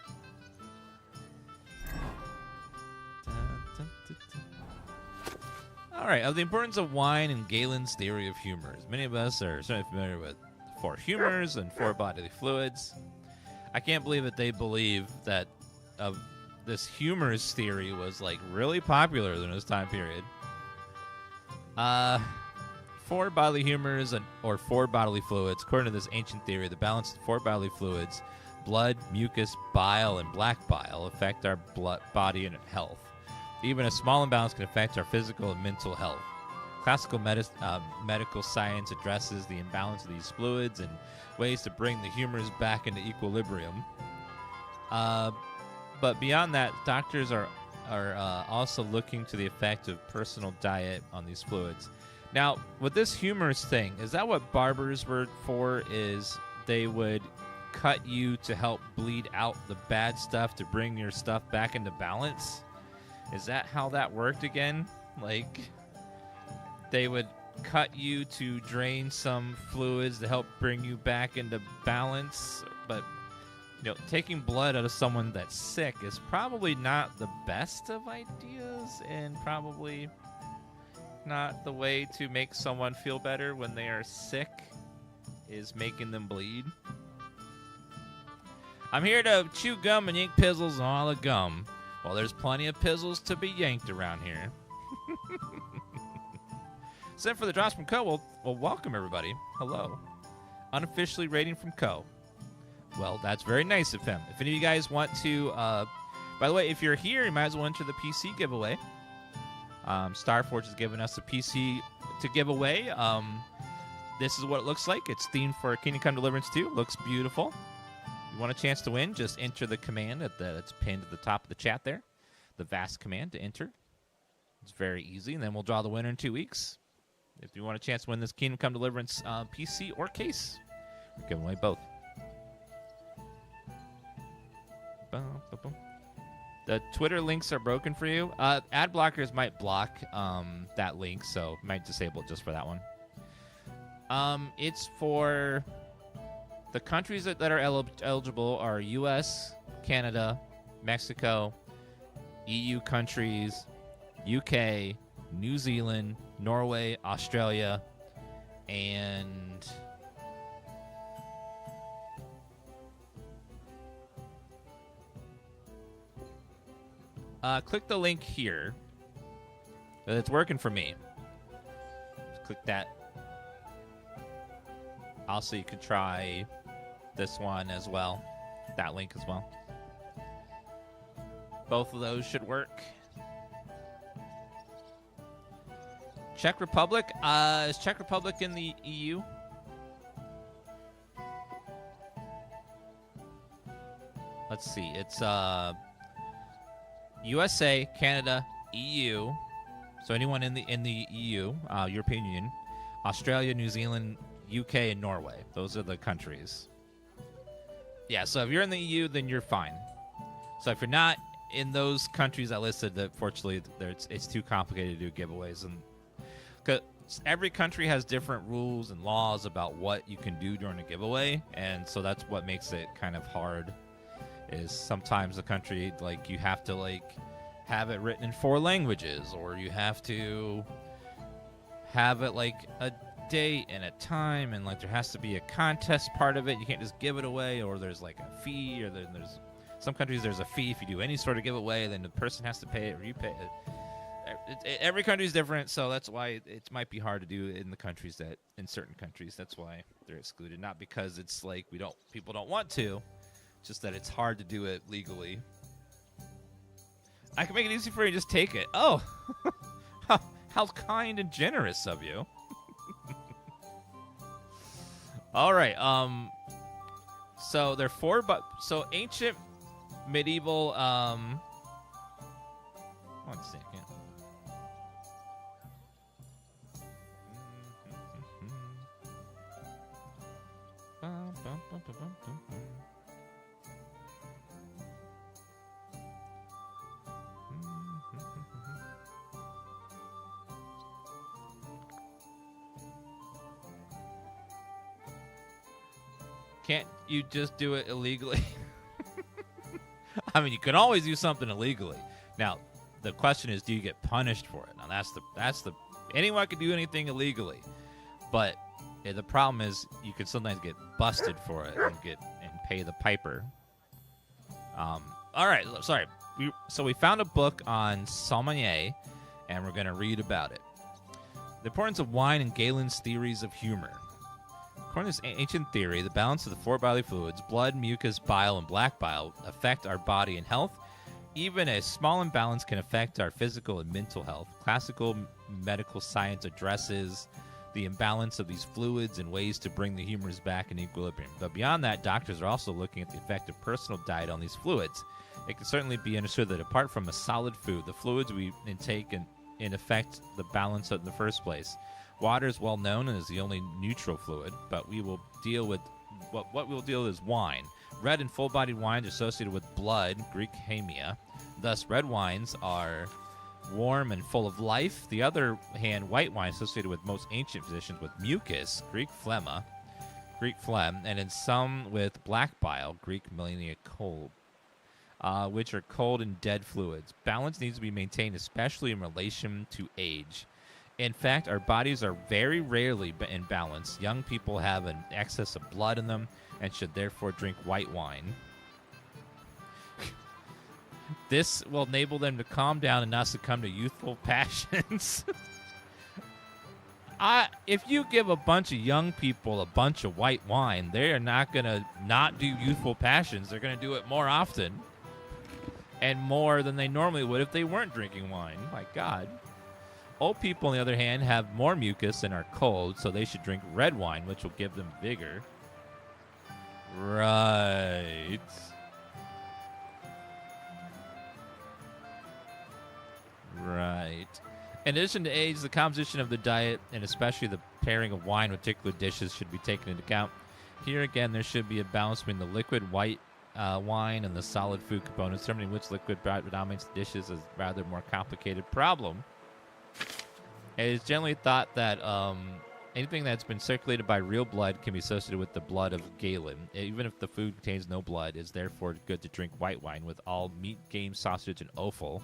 Speaker 1: Alright, of the importance of wine and Galen's theory of humors. Many of us are certainly familiar with 4 humors and 4 bodily fluids. I can't believe that they believe that this humors theory was like really popular in this time period. 4 bodily humors or 4 bodily fluids. According to this ancient theory, the balance of 4 bodily fluids, blood, mucus, bile, and black bile, affect our body and health. Even a small imbalance can affect our physical and mental health. Classical medical science addresses the imbalance of these fluids and ways to bring the humors back into equilibrium. But beyond that, doctors are also looking to the effect of personal diet on these fluids. Now, with this humors thing, is that what barbers were for? Is they would cut you to help bleed out the bad stuff to bring your stuff back into balance? Is that how that worked again? Like, they would cut you to drain some fluids to help bring you back into balance. But, you know, taking blood out of someone that's sick is probably not the best of ideas and probably not the way to make someone feel better when they are sick, is making them bleed. I'm here to chew gum and yank pizzles and all the gum. Well, there's plenty of pizzles to be yanked around here. Sent for the drops from Co. Well, welcome, everybody. Hello. unofficially rating from Co. Well, that's very nice of him. If any of you guys want to, by the way, if you're here, you might as well enter the PC giveaway. Starforge has given us a PC to give away. This is what it looks like. It's themed for Kingdom Come Deliverance 2. Looks beautiful. You want a chance to win? Just enter the command that's pinned at the top of the chat there. The VAST command to enter. It's very easy, and then we'll draw the winner in 2 weeks. If you want a chance to win this Kingdom Come Deliverance PC or case, we're giving away both. The Twitter links are broken for you. Ad blockers might block that link, so might disable it just for that one. It's for the countries that are eligible are U.S., Canada, Mexico, EU countries, UK, New Zealand, Norway, Australia, and click the link here. It's working for me. Just click that. Also, you could try this one as well. That link as well. Both of those should work. Czech Republic. Is Czech Republic in the EU? Let's see. It's USA, Canada, EU. So anyone in the EU, European Union, Australia, New Zealand, UK, and Norway. Those are the countries. Yeah, so if you're in the EU, then you're fine. So if you're not in those countries I listed, unfortunately, it's too complicated to do giveaways. And because every country has different rules and laws about what you can do during a giveaway, and so that's what makes it kind of hard. Is sometimes a country, like, you have to, like, have it written in 4 languages, or you have to have it, like, a date and a time, and, like, there has to be a contest part of it. You can't just give it away, or there's, like, a fee, or there's some countries there's a fee if you do any sort of giveaway, then the person has to pay it, or you pay it. Every country is different, so that's why it might be hard to do in certain countries. That's why they're excluded, not because it's like people don't want to. Just that it's hard to do it legally. I can make it easy for you. Just take it. Oh, how kind and generous of you. All right. So they're 4, but so ancient, medieval. 1 second. Can't you just do it illegally? I mean, you can always do something illegally. Now, the question is, do you get punished for it? Now, that's the anyone can do anything illegally, but the problem is you can sometimes get busted for it and pay the piper. All right, sorry. We found a book on sommelier, and we're going to read about it. The importance of wine and Galen's theories of humor. According to this ancient theory, the balance of the 4 bodily fluids, blood, mucus, bile, and black bile, affect our body and health. Even a small imbalance can affect our physical and mental health. Classical medical science addresses the imbalance of these fluids and ways to bring the humors back in equilibrium. But beyond that, doctors are also looking at the effect of personal diet on these fluids. It can certainly be understood that apart from a solid food, the fluids we intake can affect the balance in the first place. Water is well known and is the only neutral fluid, but we will deal with what we'll deal with is wine. Red and full-bodied wines are associated with blood, Greek haemia. Thus, red wines are warm and full of life. The other hand, white wine associated with most ancient physicians with mucus, Greek phlegm, and in some with black bile, Greek melania cold, which are cold and dead fluids. Balance needs to be maintained, especially in relation to age. In fact, our bodies are very rarely in balance. Young people have an excess of blood in them and should therefore drink white wine. This will enable them to calm down and not succumb to youthful passions. If you give a bunch of young people a bunch of white wine, they are not going to not do youthful passions. They're going to do it more often and more than they normally would if they weren't drinking wine. My God. Old people, on the other hand, have more mucus and are cold, so they should drink red wine, which will give them vigor. Right. Right. In addition to age, the composition of the diet, and especially the pairing of wine with particular dishes, should be taken into account. Here again, there should be a balance between the liquid white wine and the solid food components. Determining which liquid predominates the dishes is a rather more complicated problem. It is generally thought that anything that's been circulated by real blood can be associated with the blood of Galen. Even if the food contains no blood, it is therefore good to drink white wine with all meat, game, sausage, and offal.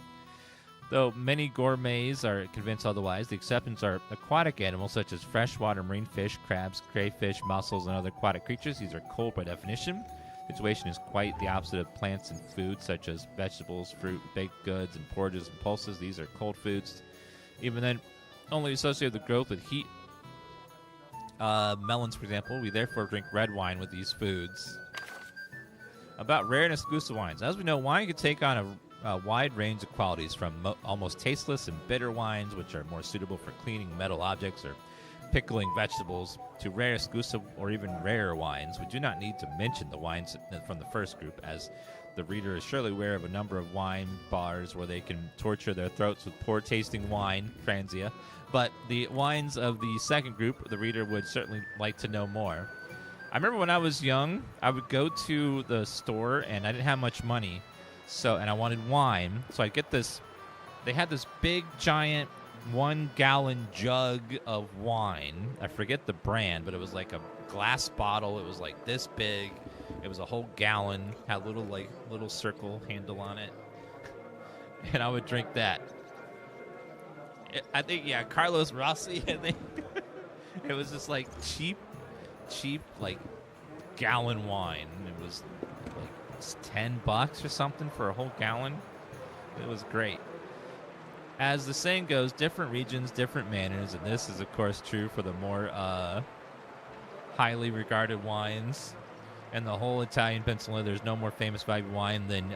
Speaker 1: Though many gourmets are convinced otherwise, the exceptions are aquatic animals such as freshwater marine fish, crabs, crayfish, mussels, and other aquatic creatures. These are cold by definition. The situation is quite the opposite of plants and food, such as vegetables, fruit, baked goods, and porridges and pulses. These are cold foods. Even then, only associated with growth with heat. Melons, for example, we therefore drink red wine with these foods. About rare and exclusive wines. As we know, wine can take on a wide range of qualities, from almost tasteless and bitter wines, which are more suitable for cleaning metal objects or pickling vegetables, to rare, exclusive, or even rarer wines. We do not need to mention the wines from the first group, as the reader is surely aware of a number of wine bars where they can torture their throats with poor-tasting wine, Franzia. But the wines of the second group, the reader would certainly like to know more. I remember when I was young, I would go to the store, and I didn't have much money, and I wanted wine. So I'd get this. They had this big, giant 1-gallon jug of wine. I forget the brand, but it was like a glass bottle. It was like this big. It was a whole gallon. Had a little circle handle on it, and I would drink that. I think, yeah, Carlos Rossi. I think it was just like cheap, like gallon wine. It was like $10 or something for a whole gallon. It was great. As the saying goes, different regions, different manners, and this is, of course, true for the more highly regarded wines. And the whole Italian peninsula, there's no more famous value wine than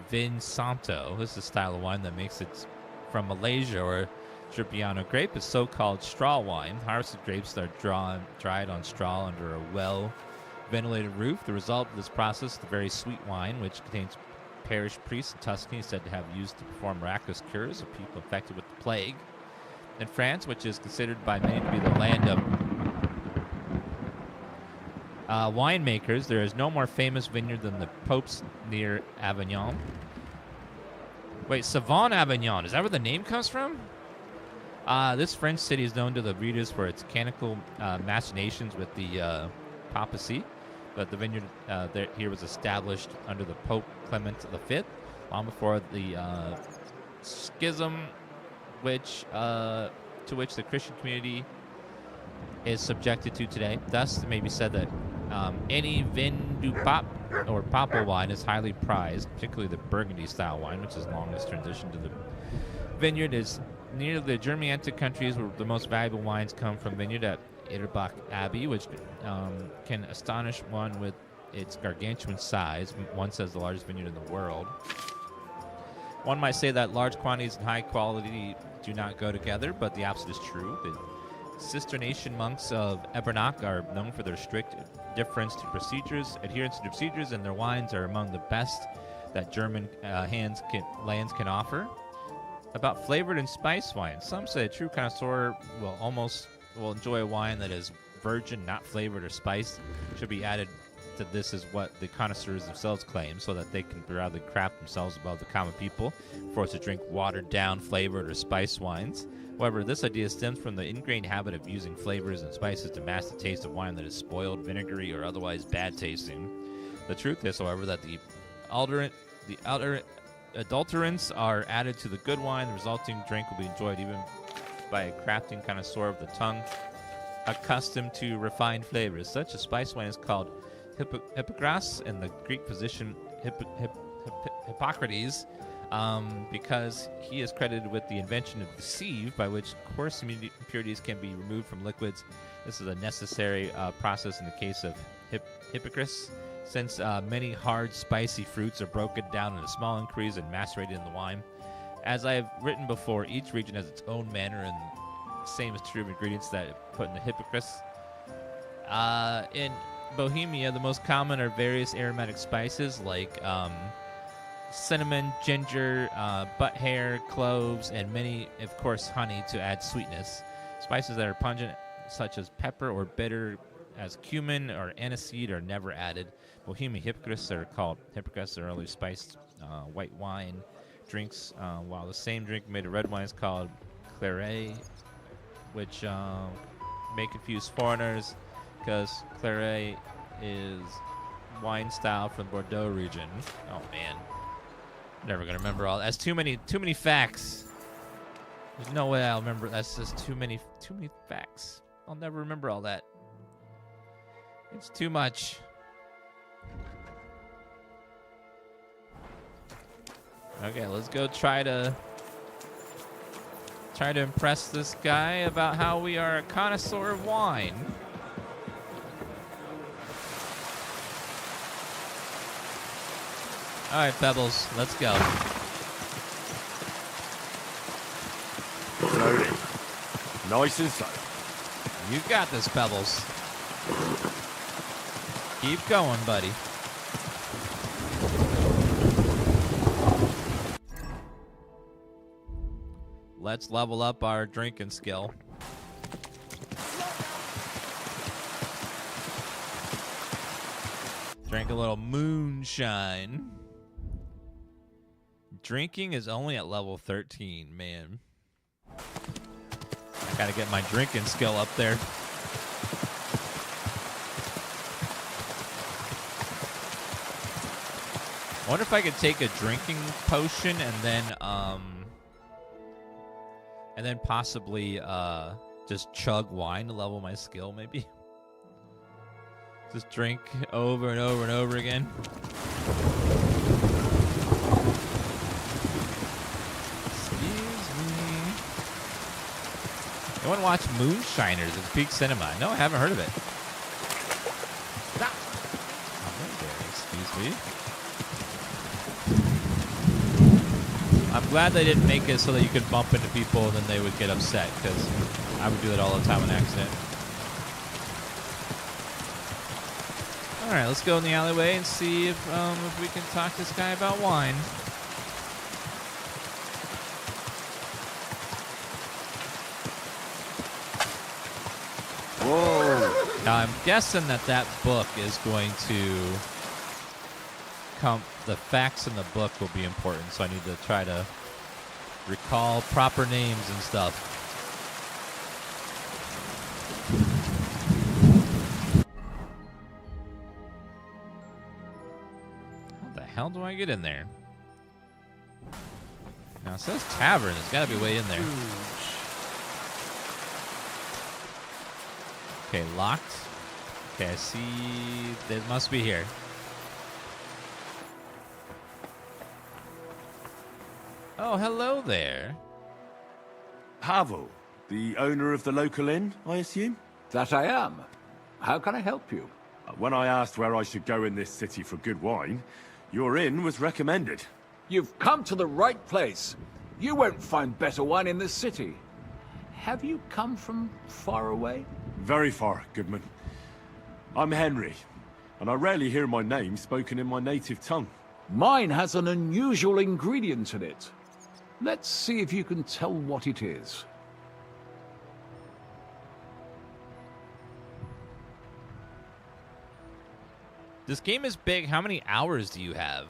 Speaker 1: Vin Santo. This is a style of wine that makes it from Malaysia, or Trebbiano grape, is so-called straw wine. Harvested grapes that are dried on straw under a well-ventilated roof. The result of this process is the very sweet wine, which contains parish priests in Tuscany said to have used to perform miraculous cures of people infected with the plague. In France, which is considered by many to be the land of winemakers, there is no more famous vineyard than the Pope's near Avignon. Wait, Savon-Avignon, is that where the name comes from? This French city is known to the readers for its canonical machinations with the papacy, but the vineyard here was established under the Pope Clement V, long before the schism to which the Christian community is subjected to today. Thus, it may be said that any vin du pape, or papal wine, is highly prized, particularly the Burgundy-style wine, which is longest transition to the vineyard. Is near the Germanic countries where the most valuable wines come from vineyard at Erbach Abbey, which can astonish one with its gargantuan size. One says the largest vineyard in the world. One might say that large quantities and high quality do not go together, but the opposite is true. The Cistercian monks of Ebernoch are known for their strict adherence to procedures, and their wines are among the best that German lands can offer. About flavored and spiced wines, some say a true connoisseur will enjoy a wine that is virgin, not flavored or spiced. Should be added to this is what the connoisseurs themselves claim, so that they can rather craft themselves above the common people, forced to drink watered-down, flavored, or spiced wines. However, this idea stems from the ingrained habit of using flavors and spices to mask the taste of wine that is spoiled, vinegary, or otherwise bad tasting. The truth is, however, that the adulterants are added to the good wine. The resulting drink will be enjoyed even by a crafting connoisseur of the tongue, accustomed to refined flavors. Such a spice wine is called Hippocras, and the Greek physician Hippocrates because he is credited with the invention of deceive, by which coarse impurities can be removed from liquids. This is a necessary process in the case of Hippocrates, since many hard, spicy fruits are broken down into small increases and macerated in the wine. As I have written before, each region has its own manner, and the same is true of ingredients that are put in the Hippocrates. In Bohemia, the most common are various aromatic spices like cinnamon, ginger, butt hair, cloves, and many, of course, honey to add sweetness. Spices that are pungent, such as pepper, or bitter, as cumin or aniseed, are never added. Bohemian Hippocrates are called Hippocrates, are early spiced white wine drinks, while the same drink made of red wine is called claret, which may confuse foreigners because claret is wine style from Bordeaux region. Oh man, never gonna remember all. That's too many facts. There's no way I'll remember. That's just too many facts. I'll never remember all that. It's too much. Okay, let's go try to impress this guy about how we are a connoisseur of wine. All right, Pebbles, let's go.
Speaker 5: Loaded. Nice and slow.
Speaker 1: You got this, Pebbles. Keep going, buddy. Let's level up our drinking skill. Drink a little moonshine. Drinking is only at level 13, man. I gotta get my drinking skill up there. I wonder if I could take a drinking potion and then possibly just chug wine to level my skill, maybe. Just drink over and over and over again. Excuse me. I want to watch Moonshiners at Peak Cinema. No, I haven't heard of it. Stop. Excuse me. I'm glad they didn't make it so that you could bump into people and then they would get upset, because I would do that all the time on accident. All right, let's go in the alleyway and see if we can talk to this guy about wine.
Speaker 5: Whoa!
Speaker 1: Now I'm guessing that book is going to come. The facts in the book will be important, so I need to try to recall proper names and stuff. How the hell do I get in there? Now it says tavern. It's got to be way in there. Okay, locked. Okay, I see. It must be here. Oh, hello there.
Speaker 5: Pavel, the owner of the local inn, I assume?
Speaker 17: That I am. How can I help you?
Speaker 5: When I asked where I should go in this city for good wine, your inn was recommended.
Speaker 17: You've come to the right place. You won't find better wine in this city. Have you come from far away?
Speaker 5: Very far, Goodman. I'm Henry, and I rarely hear my name spoken in my native tongue.
Speaker 17: Mine has an unusual ingredient in it. Let's see if you can tell what it is.
Speaker 1: This game is big. How many hours do you have?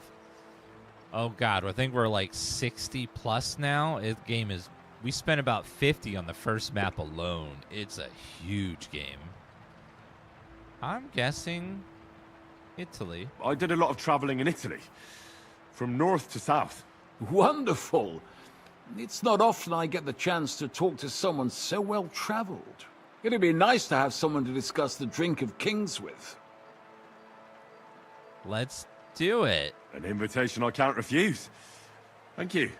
Speaker 1: Oh, God. I think we're like 60 plus now. This game is... We spent about 50 on the first map alone. It's a huge game. I'm guessing Italy.
Speaker 5: I did a lot of traveling in Italy, from north to south.
Speaker 17: Wonderful. It's not often I get the chance to talk to someone so well-traveled. It'd be nice to have someone to discuss the drink of kings with.
Speaker 1: Let's do it.
Speaker 5: An invitation I can't refuse. Thank you.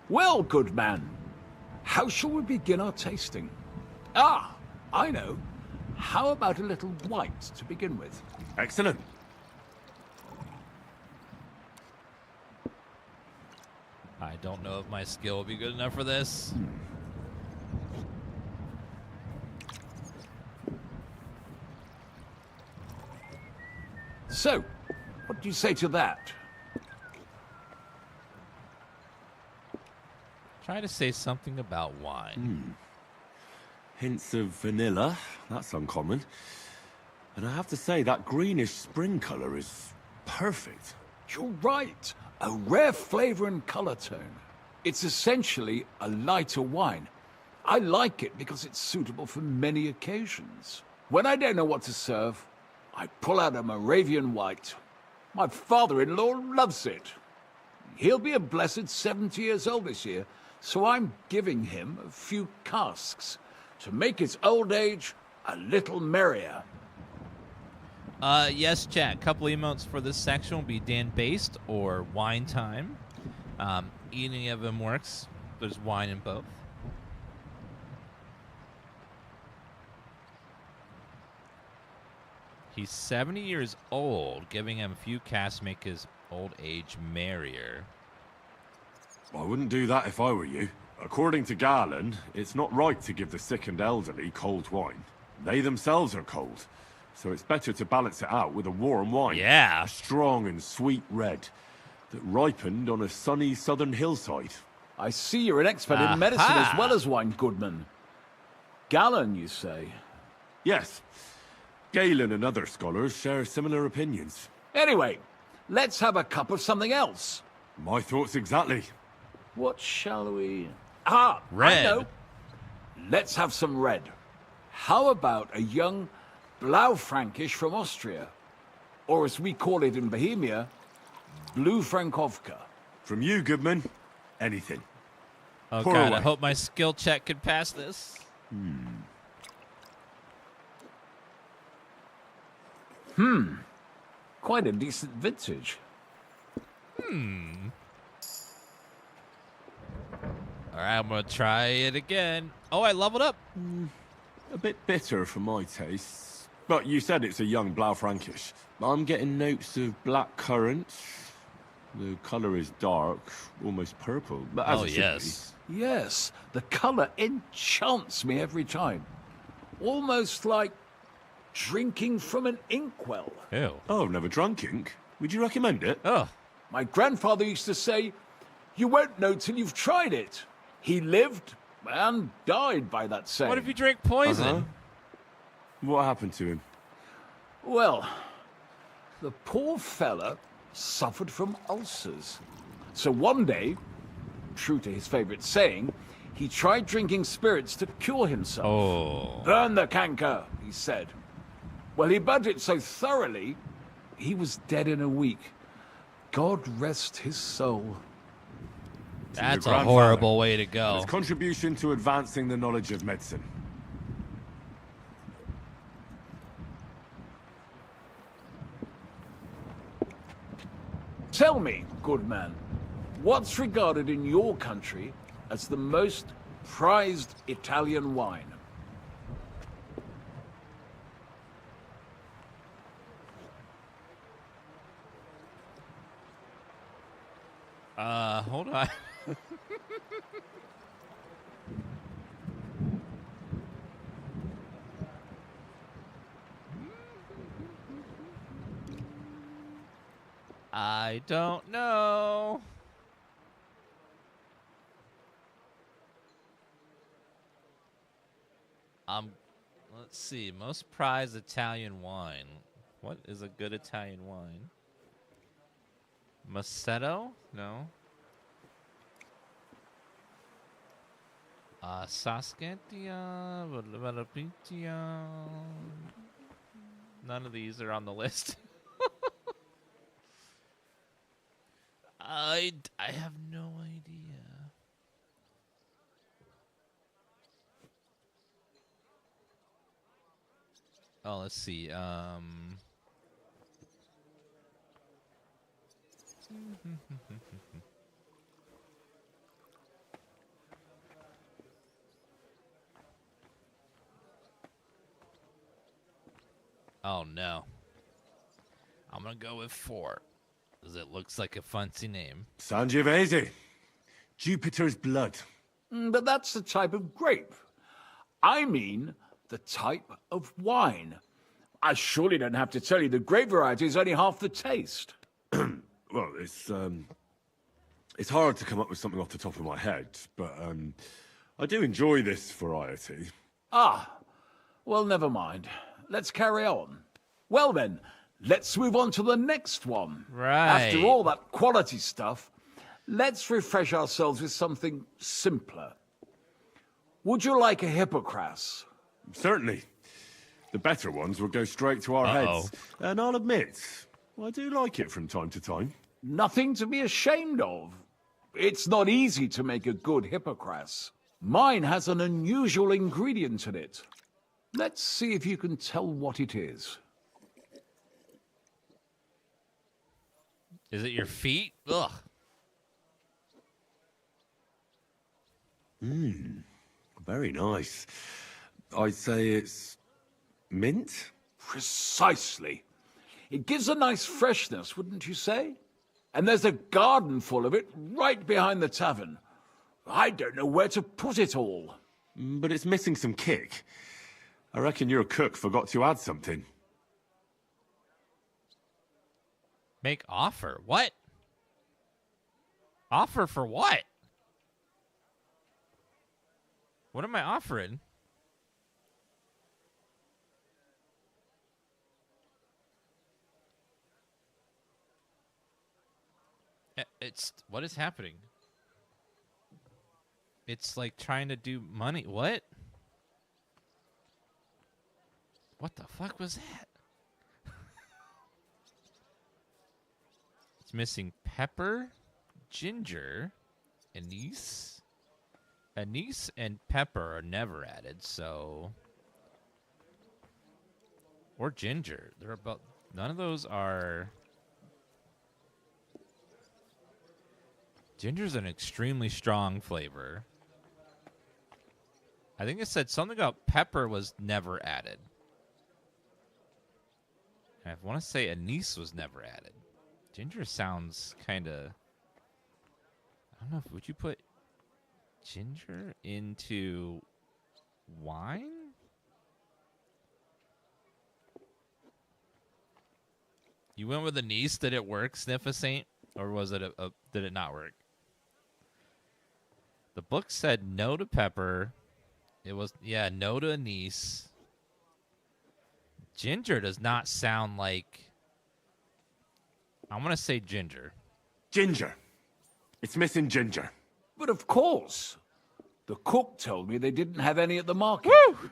Speaker 17: Well, good man. How shall we begin our tasting? Ah, I know. How about a little white to begin with?
Speaker 5: Excellent.
Speaker 1: I don't know if my skill will be good enough for this.
Speaker 17: So, what do you say to that?
Speaker 1: Try to say something about wine.
Speaker 5: Hints of vanilla. That's uncommon. And I have to say, that greenish spring colour is perfect.
Speaker 17: You're right. A rare flavor and color tone. It's essentially a lighter wine. I like it because it's suitable for many occasions. When I don't know what to serve, I pull out a Moravian white. My father-in-law loves it. He'll be a blessed 70 years old this year, so I'm giving him a few casks to make his old age a little merrier.
Speaker 1: Yes, chat. Couple emotes for this section will be Dan-based or wine time. Any of them works. There's wine in both. He's 70 years old, giving him a few casts to make his old age merrier.
Speaker 5: I wouldn't do that if I were you. According to Garland, it's not right to give the sick and elderly cold wine. They themselves are cold. So it's better to balance it out with a warm wine.
Speaker 1: Yeah.
Speaker 5: A strong and sweet red that ripened on a sunny southern hillside.
Speaker 17: I see you're an expert in medicine as well as wine, Goodman. Galen, you say?
Speaker 5: Yes. Galen and other scholars share similar opinions.
Speaker 17: Anyway, let's have a cup of something else.
Speaker 5: My thoughts exactly.
Speaker 17: What shall we...
Speaker 1: red.
Speaker 17: I know. Let's have some red. How about a young Blaufränkisch from Austria? Or as we call it in Bohemia, Blue Frankovka.
Speaker 5: From you, Goodman, anything.
Speaker 1: Oh,
Speaker 5: Pour
Speaker 1: God,
Speaker 5: away.
Speaker 1: I hope my skill check can pass this.
Speaker 17: Quite a decent vintage.
Speaker 1: All right, I'm going to try it again. Oh, I leveled up.
Speaker 5: A bit bitter for my taste. But you said it's a young Blaufränkisch. I'm getting notes of black currant. The colour is dark, almost purple. But as it should be.
Speaker 17: Yes, the colour enchants me every time. Almost like drinking from an inkwell.
Speaker 1: Ew.
Speaker 5: Oh, I've never drunk ink. Would you recommend it?
Speaker 1: Oh.
Speaker 17: My grandfather used to say, you won't know till you've tried it. He lived and died by that saying.
Speaker 1: What if you drink poison?
Speaker 5: What happened to him?
Speaker 17: Well, the poor fella suffered from ulcers. So one day, true to his favourite saying, he tried drinking spirits to cure himself.
Speaker 1: Oh.
Speaker 17: Burn the canker, he said. Well, he burnt it so thoroughly, he was dead in a week. God rest his soul.
Speaker 1: That's a horrible way to go.
Speaker 5: His contribution to advancing the knowledge of medicine.
Speaker 17: Tell me, good man, what's regarded in your country as the most prized Italian wine?
Speaker 1: Hold on. I don't know. Let's see. Most prized Italian wine. What is a good Italian wine? Massetto? No. Saskatchewan, Valepitia. None of these are on the list. I have no idea. Oh, let's see. Oh no. I'm gonna go with 4, because it looks like a fancy name.
Speaker 5: Sangiovese. Jupiter's blood.
Speaker 17: But that's the type of grape. I mean, the type of wine. I surely don't have to tell you the grape variety is only half the taste.
Speaker 5: Well, it's hard to come up with something off the top of my head, but I do enjoy this variety.
Speaker 17: Ah, well, never mind. Let's carry on. Well then, let's move on to the next one.
Speaker 1: Right.
Speaker 17: After all that quality stuff, let's refresh ourselves with something simpler. Would you like a hippocras?
Speaker 5: Certainly. The better ones will go straight to our heads. And I'll admit, I do like it from time to time.
Speaker 17: Nothing to be ashamed of. It's not easy to make a good hippocras. Mine has an unusual ingredient in it. Let's see if you can tell what it is.
Speaker 1: Is it your feet? Ugh.
Speaker 5: Very nice. I'd say it's mint?
Speaker 17: Precisely. It gives a nice freshness, wouldn't you say? And there's a garden full of it right behind the tavern. I don't know where to put it all.
Speaker 5: But it's missing some kick. I reckon your cook forgot to add something.
Speaker 1: Make offer? What? Offer for what? What am I offering? It's... What is happening? It's like trying to do money. What? What the fuck was that? It's missing pepper, ginger, anise. Anise and pepper are never added, so... Or ginger. They're about... None of those are... Ginger's an extremely strong flavor. I think it said something about pepper was never added. And I want to say anise was never added. Ginger sounds kind of... I don't know. Would you put ginger into wine? You went with anise. Did it work, Sniff-a-Saint? Or was it did it not work? The book said no to pepper. It was, yeah, no to anise. Ginger does not sound like... I'm going to say ginger.
Speaker 5: Ginger. It's missing ginger.
Speaker 17: But of course. The cook told me they didn't have any at the market.
Speaker 1: Woo!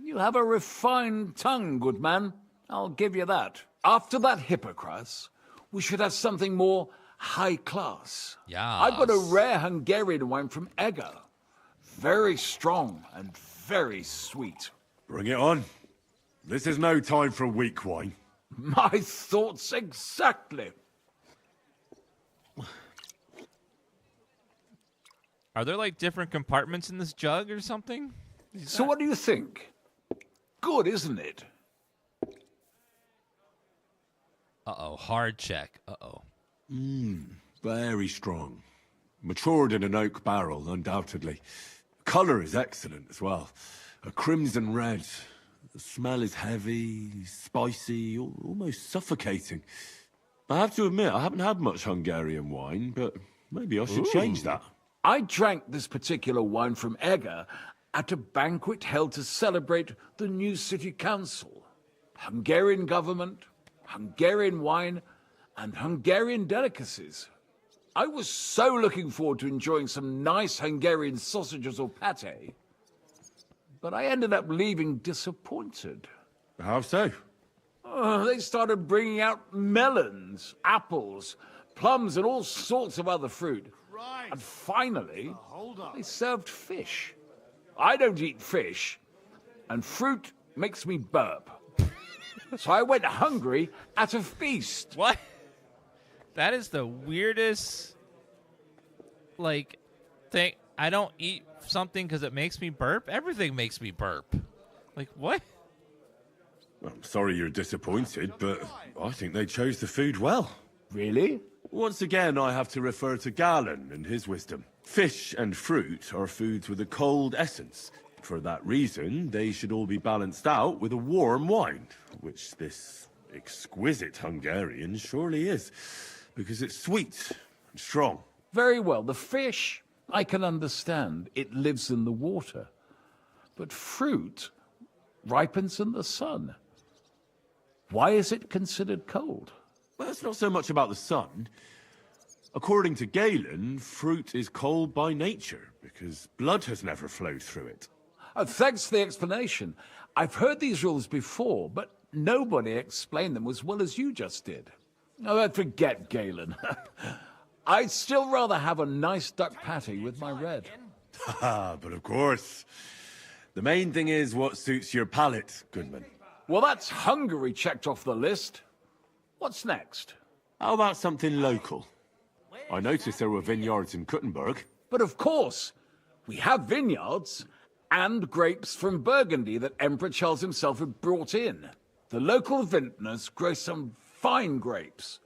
Speaker 17: You have a refined tongue, good man. I'll give you that. After that hippocras, we should have something more high class.
Speaker 1: Yeah.
Speaker 17: I've got a rare Hungarian wine from Eger. Very strong and very sweet.
Speaker 5: Bring it on. This is no time for weak wine.
Speaker 17: My thoughts exactly.
Speaker 1: Are there like different compartments in this jug or something?
Speaker 17: So what do you think? Good, isn't it?
Speaker 1: Uh-oh, hard check. Uh-oh.
Speaker 5: Very strong. Matured in an oak barrel, undoubtedly. Colour is excellent as well. A crimson red. The smell is heavy, spicy, almost suffocating. I have to admit, I haven't had much Hungarian wine, but maybe I should change that.
Speaker 17: I drank this particular wine from Eger at a banquet held to celebrate the new city council. Hungarian government, Hungarian wine, and Hungarian delicacies. I was so looking forward to enjoying some nice Hungarian sausages or pate. But I ended up leaving disappointed.
Speaker 5: How so?
Speaker 17: They started bringing out melons, apples, plums, and all sorts of other fruit. Right. And finally, they served fish. I don't eat fish, and fruit makes me burp. So I went hungry at a feast.
Speaker 1: What? That is the weirdest, like, thing. I don't eat something because it makes me burp. Everything makes me burp. Like, what?
Speaker 5: I'm sorry you're disappointed, but I think they chose the food well.
Speaker 17: Really?
Speaker 5: Once again, I have to refer to Galen and his wisdom. Fish and fruit are foods with a cold essence. For that reason, they should all be balanced out with a warm wine, which this exquisite Hungarian surely is, because it's sweet and strong.
Speaker 17: Very well. The fish, I can understand. It lives in the water. But fruit ripens in the sun. Why is it considered cold?
Speaker 5: Well, it's not so much about the sun. According to Galen, fruit is cold by nature, because blood has never flowed through it.
Speaker 17: Thanks for the explanation. I've heard these rules before, but nobody explained them as well as you just did. Oh, forget Galen. I'd still rather have a nice duck patty with my red.
Speaker 5: But of course. The main thing is what suits your palate, Goodman.
Speaker 17: Well, that's Hungary checked off the list. What's next?
Speaker 5: How about something local? I noticed there were vineyards in Kuttenberg.
Speaker 17: But of course, we have vineyards and grapes from Burgundy that Emperor Charles himself had brought in. The local vintners grow some fine grapes,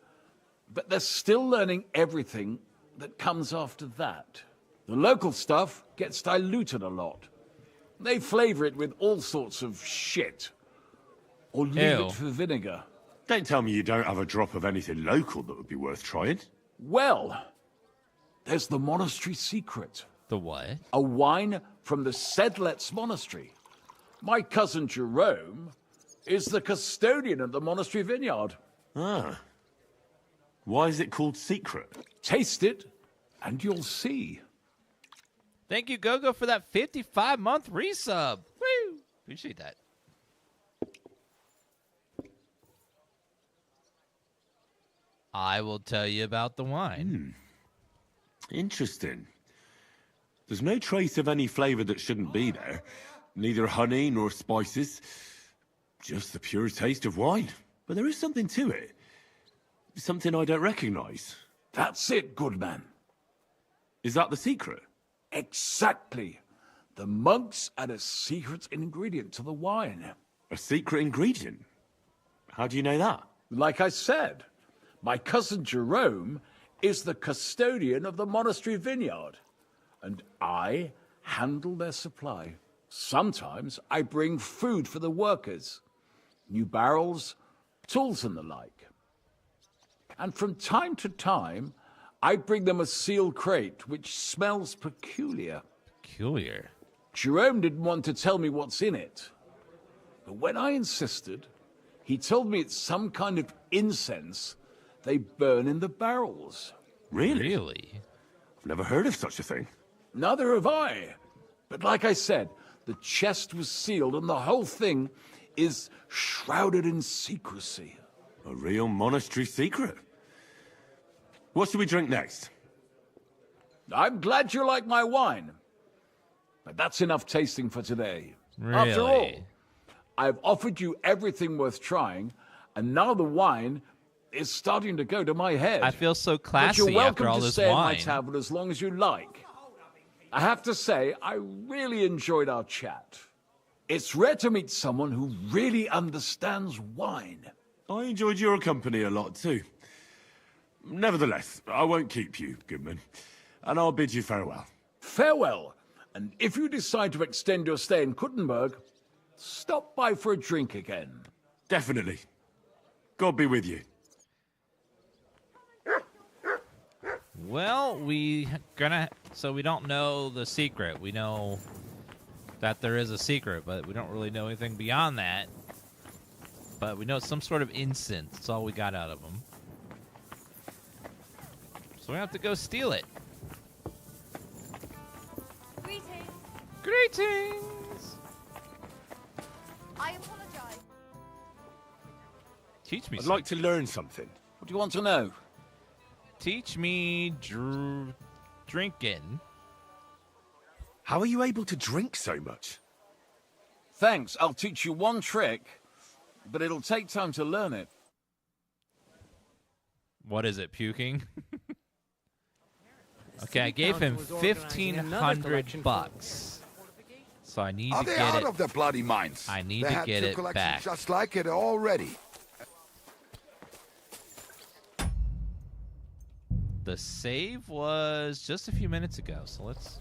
Speaker 17: but they're still learning everything that comes after that. The local stuff gets diluted a lot. They flavor it with all sorts of shit. Or leave it for vinegar.
Speaker 5: Don't tell me you don't have a drop of anything local that would be worth trying.
Speaker 17: Well, there's the monastery secret.
Speaker 1: The what?
Speaker 17: A wine from the Sedlets Monastery. My cousin Jerome is the custodian of the monastery vineyard.
Speaker 5: Ah. Why is it called secret?
Speaker 17: Taste it, and you'll see.
Speaker 1: Thank you, Gogo, for that 55-month resub. Woo! Appreciate that. I will tell you about the wine.
Speaker 5: Interesting. There's no trace of any flavor that shouldn't be there. Neither honey nor spices. Just the pure taste of wine. But there is something to it. Something I don't recognize.
Speaker 17: That's it, good man.
Speaker 5: Is that the secret?
Speaker 17: Exactly. The monks add a secret ingredient to the wine.
Speaker 5: A secret ingredient? How do you know that?
Speaker 17: Like I said, my cousin Jerome is the custodian of the monastery vineyard, and I handle their supply. Sometimes I bring food for the workers, new barrels, tools and the like. And from time to time, I bring them a sealed crate which smells peculiar.
Speaker 1: Peculiar?
Speaker 17: Jerome didn't want to tell me what's in it. But when I insisted, he told me it's some kind of incense they burn in the barrels.
Speaker 1: Really?
Speaker 5: I've never heard of such a thing.
Speaker 17: Neither have I. But like I said, the chest was sealed and the whole thing is shrouded in secrecy.
Speaker 5: A real monastery secret. What should we drink next?
Speaker 17: I'm glad you like my wine. But that's enough tasting for today.
Speaker 1: Really?
Speaker 17: After all, I've offered you everything worth trying, and now the wine is starting to go to my head.
Speaker 1: I feel so classy
Speaker 17: but you're welcome
Speaker 1: after all
Speaker 17: to
Speaker 1: this
Speaker 17: stay
Speaker 1: wine.
Speaker 17: in my tavern as long as you like. I have to say, I really enjoyed our chat. It's rare to meet someone who really understands wine.
Speaker 5: I enjoyed your company a lot too. Nevertheless, I won't keep you, Goodman, and I'll bid you farewell.
Speaker 17: Farewell, and if you decide to extend your stay in Kuttenberg, stop by for a drink again.
Speaker 5: Definitely. God be with you.
Speaker 1: Well, so we don't know the secret. We know that there is a secret, but we don't really know anything beyond that. But we know it's some sort of incense. That's all we got out of them. So we have to go steal it.
Speaker 13: Greetings.
Speaker 1: Greetings!
Speaker 13: I apologize.
Speaker 1: Teach me
Speaker 5: I'd like to learn something.
Speaker 17: What do you want to know?
Speaker 1: Teach me drinking.
Speaker 5: How are you able to drink so much?
Speaker 17: Thanks, I'll teach you one trick, but it'll take time to learn it.
Speaker 1: What is it, puking? Okay, I gave him 1,500 bucks. So I need
Speaker 14: Are
Speaker 1: to
Speaker 14: they
Speaker 1: get
Speaker 14: out
Speaker 1: it.
Speaker 14: of the bloody mines?
Speaker 1: I need
Speaker 14: They
Speaker 1: to
Speaker 14: had
Speaker 1: get
Speaker 14: two
Speaker 1: it
Speaker 14: collections
Speaker 1: back.
Speaker 14: just like it already.
Speaker 1: The save was just a few minutes ago, so let's...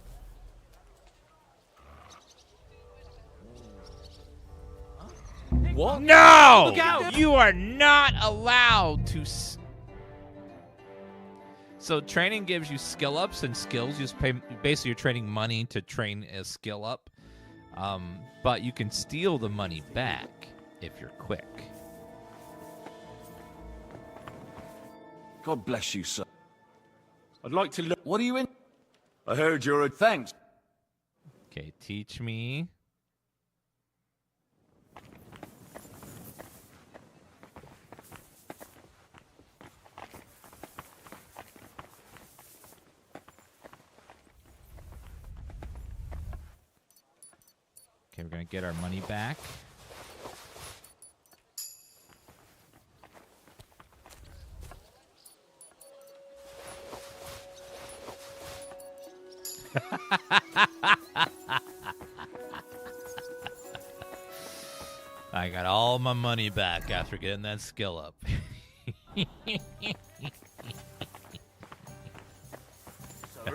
Speaker 11: What?
Speaker 1: No!
Speaker 11: Look out!
Speaker 1: You are not allowed to... So training gives you skill ups and skills. You just pay, basically, you're trading money to train a skill up. But you can steal the money back if you're quick.
Speaker 17: God bless you, sir.
Speaker 5: I'd like to look.
Speaker 17: What are you in?
Speaker 5: I heard you're a.
Speaker 17: Thanks.
Speaker 1: Okay, teach me. Okay, we're going to get our money back. I got all my money back after getting that skill up. I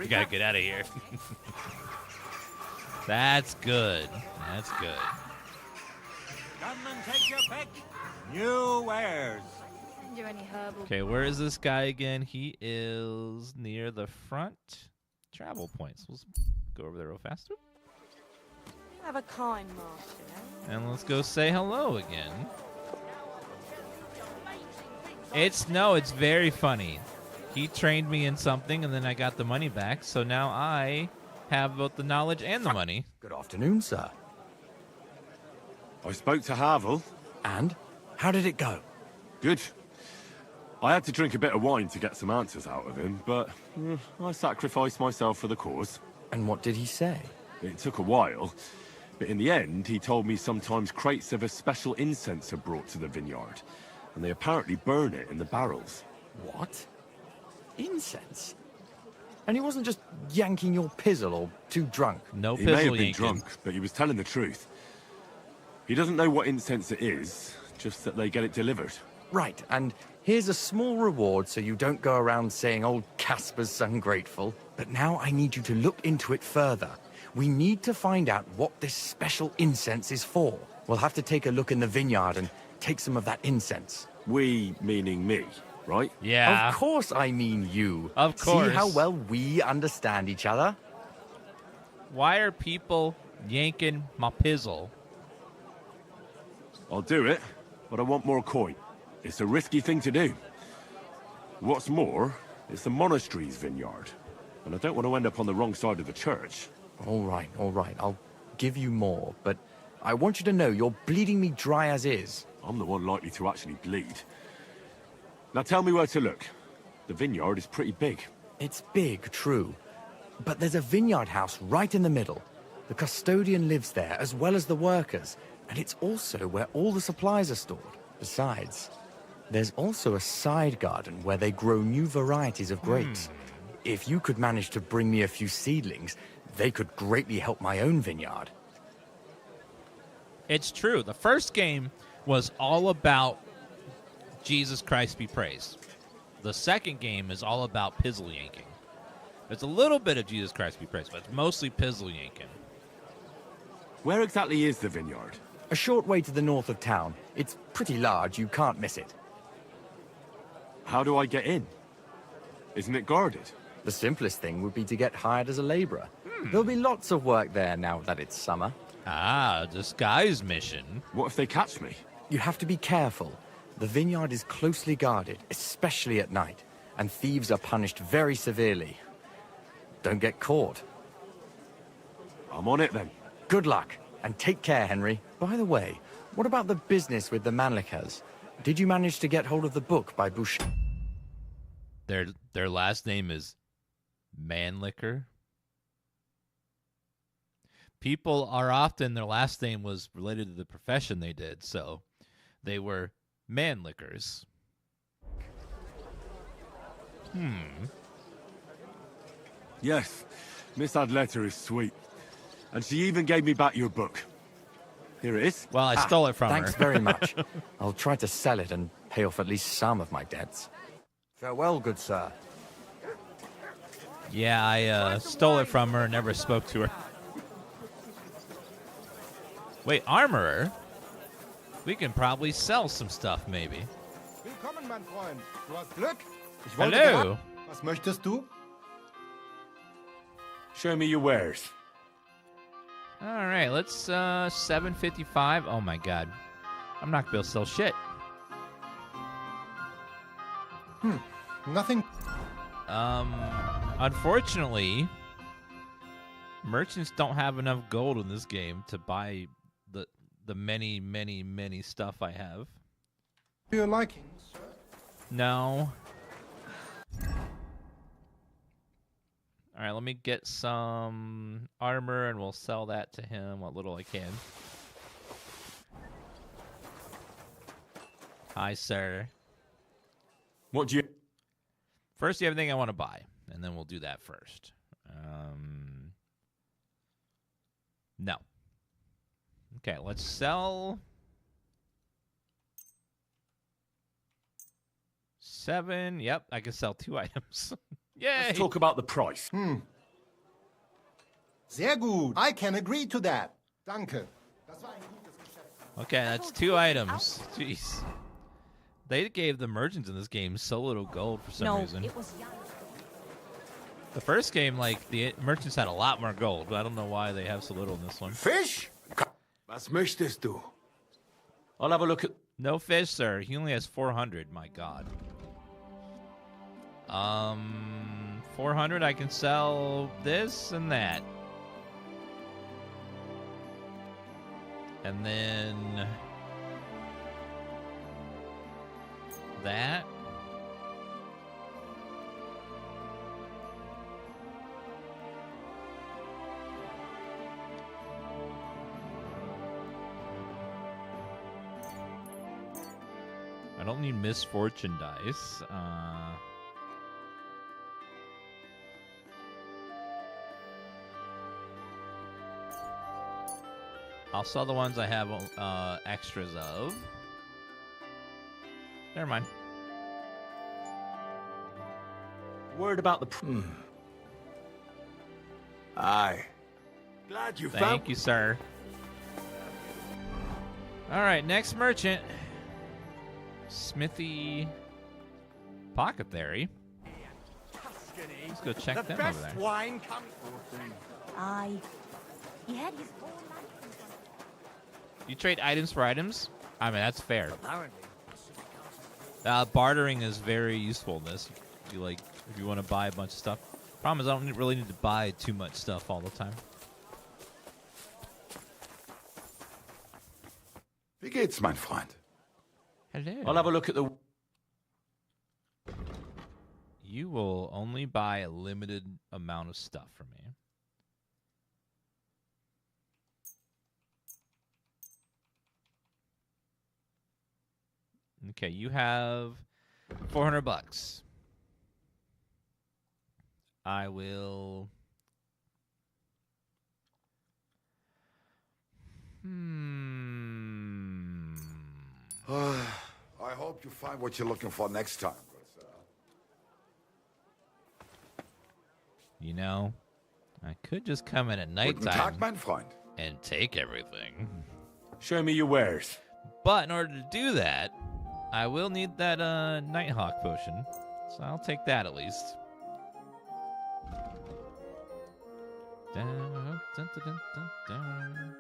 Speaker 1: gotta get out of here. That's good. That's good.
Speaker 11: Gunman, take your pick. New wares.
Speaker 13: Didn't do any herbal.
Speaker 1: Okay, where is this guy again? He is near the front travel points. Let's go over there real fast.
Speaker 6: You have a kind master, eh?
Speaker 1: And let's go say hello again. It's very funny. He trained me in something, and then I got the money back, so now I have both the knowledge and the money.
Speaker 16: Good afternoon, sir.
Speaker 5: I spoke to Havel.
Speaker 16: And? How did it go?
Speaker 5: Good. I had to drink a bit of wine to get some answers out of him, but I sacrificed myself for the cause.
Speaker 16: And what did he say?
Speaker 5: It took a while, but in the end, he told me sometimes crates of a special incense are brought to the vineyard, and they apparently burn it in the barrels.
Speaker 16: What? Incense? And he wasn't just yanking your pizzle or too drunk?
Speaker 1: No
Speaker 5: He may have been drunk, but he was telling the truth. He doesn't know what incense it is, just that they get it delivered.
Speaker 16: Right, and here's a small reward so you don't go around saying old Casper's ungrateful. But now I need you to look into it further. We need to find out what this special incense is for. We'll have to take a look in the vineyard and take some of that incense.
Speaker 5: We, meaning me, right?
Speaker 1: Yeah.
Speaker 16: Of course I mean you.
Speaker 1: Of course.
Speaker 16: See how well we understand each other?
Speaker 1: Why are people yanking my pizzle?
Speaker 5: I'll do it, but I want more coin. It's a risky thing to do. What's more, it's the monastery's vineyard, and I don't want to end up on the wrong side of the church.
Speaker 16: All right. I'll give you more, but I want you to know you're bleeding me dry as is.
Speaker 5: I'm the one likely to actually bleed. Now tell me where to look. The vineyard is pretty big.
Speaker 16: It's big, true. But there's a vineyard house right in the middle. The custodian lives there, as well as the workers. And it's also where all the supplies are stored. Besides, there's also a side garden where they grow new varieties of grapes. If you could manage to bring me a few seedlings, they could greatly help my own vineyard.
Speaker 1: It's true. The first game was all about Jesus Christ be praised. The second game is all about pizzle yanking. There's a little bit of Jesus Christ be praised, but it's mostly pizzle yanking.
Speaker 5: Where exactly is the vineyard?
Speaker 16: A short way to the north of town. It's pretty large, you can't miss it.
Speaker 5: How do I get in? Isn't it guarded?
Speaker 16: The simplest thing would be to get hired as a laborer. There'll be lots of work there now that it's summer.
Speaker 1: Ah, disguise mission.
Speaker 5: What if they catch me?
Speaker 16: You have to be careful. The vineyard is closely guarded, especially at night, and thieves are punished very severely. Don't get caught.
Speaker 5: I'm on it then.
Speaker 16: Good luck, and take care, Henry. By the way, what about the business with the Manlicas? Did you manage to get hold of the book by Boucher?
Speaker 1: Their last name is Manlicker. People are often, their last name was related to the profession they did, so they were Manlickers.
Speaker 5: Yes, Miss Adletta is sweet. And she even gave me back your book. Here it is.
Speaker 1: Well, I stole it from
Speaker 16: Thanks
Speaker 1: her.
Speaker 16: very much. I'll try to sell it and pay off at least some of my debts.
Speaker 9: Farewell, good sir.
Speaker 1: Yeah, I stole it from her and never spoke to her. Wait, armorer? We can probably sell some stuff, maybe.
Speaker 18: Willkommen, mein Freund. Du hast Glück. Ich
Speaker 1: wollte
Speaker 18: Hello. Was möchtest du?
Speaker 5: Show me your wares.
Speaker 1: All right, let's 755. Oh my god, I'm not gonna be able to sell shit.
Speaker 18: Nothing.
Speaker 1: Unfortunately, merchants don't have enough gold in this game to buy the many stuff I have.
Speaker 18: Do you like?
Speaker 1: No. All right, let me get some armor, and we'll sell that to him, what little I can. Hi, sir.
Speaker 5: What do you...
Speaker 1: First, you have everything I want to buy, and then we'll do that first. No. Okay, let's sell 7. Yep, I can sell 2 items. Yay!
Speaker 5: Let's talk about the price.
Speaker 18: Sehr gut. I can agree to that. Danke. Das war ein gutes Geschäft.
Speaker 1: Okay, that's 2 items. Jeez. They gave the merchants in this game so little gold for some reason.
Speaker 13: It was
Speaker 1: The first game, like, the merchants had a lot more gold, but I don't know why they have so little in this one.
Speaker 9: Fish? Was möchtest du?
Speaker 5: I'll have a look at...
Speaker 1: No fish, sir. He only has 400. My God. 400. I can sell this and that, and then that. I don't need misfortune dice. I'll sell the ones I have extras of. Never mind.
Speaker 5: Word about the...
Speaker 9: Aye. Glad you found...
Speaker 1: Thank you, sir. All right, next merchant. Smithy Apothecary. Let's go check them over there.
Speaker 18: Wine
Speaker 13: Aye. He had his whole life.
Speaker 1: You trade items for items? I mean, that's fair.
Speaker 3: Apparently.
Speaker 1: Bartering is very useful in this. You like, if you want to buy a bunch of stuff. Problem is, I don't really need to buy too much stuff all the time.
Speaker 14: Wie geht's, mein Freund?
Speaker 1: Hello.
Speaker 5: I'll have a look at the...
Speaker 1: You will only buy a limited amount of stuff from me. Okay, you have $400. I will...
Speaker 14: I hope you find what you're looking for next time.
Speaker 1: You know, I could just come in at
Speaker 14: Guten
Speaker 1: nighttime
Speaker 14: Tag, mein Freund.
Speaker 1: and take everything.
Speaker 5: Show me your wares.
Speaker 1: But in order to do that, I will need that Nighthawk potion. So I'll take that at least. Dun, dun, dun, dun, dun, dun.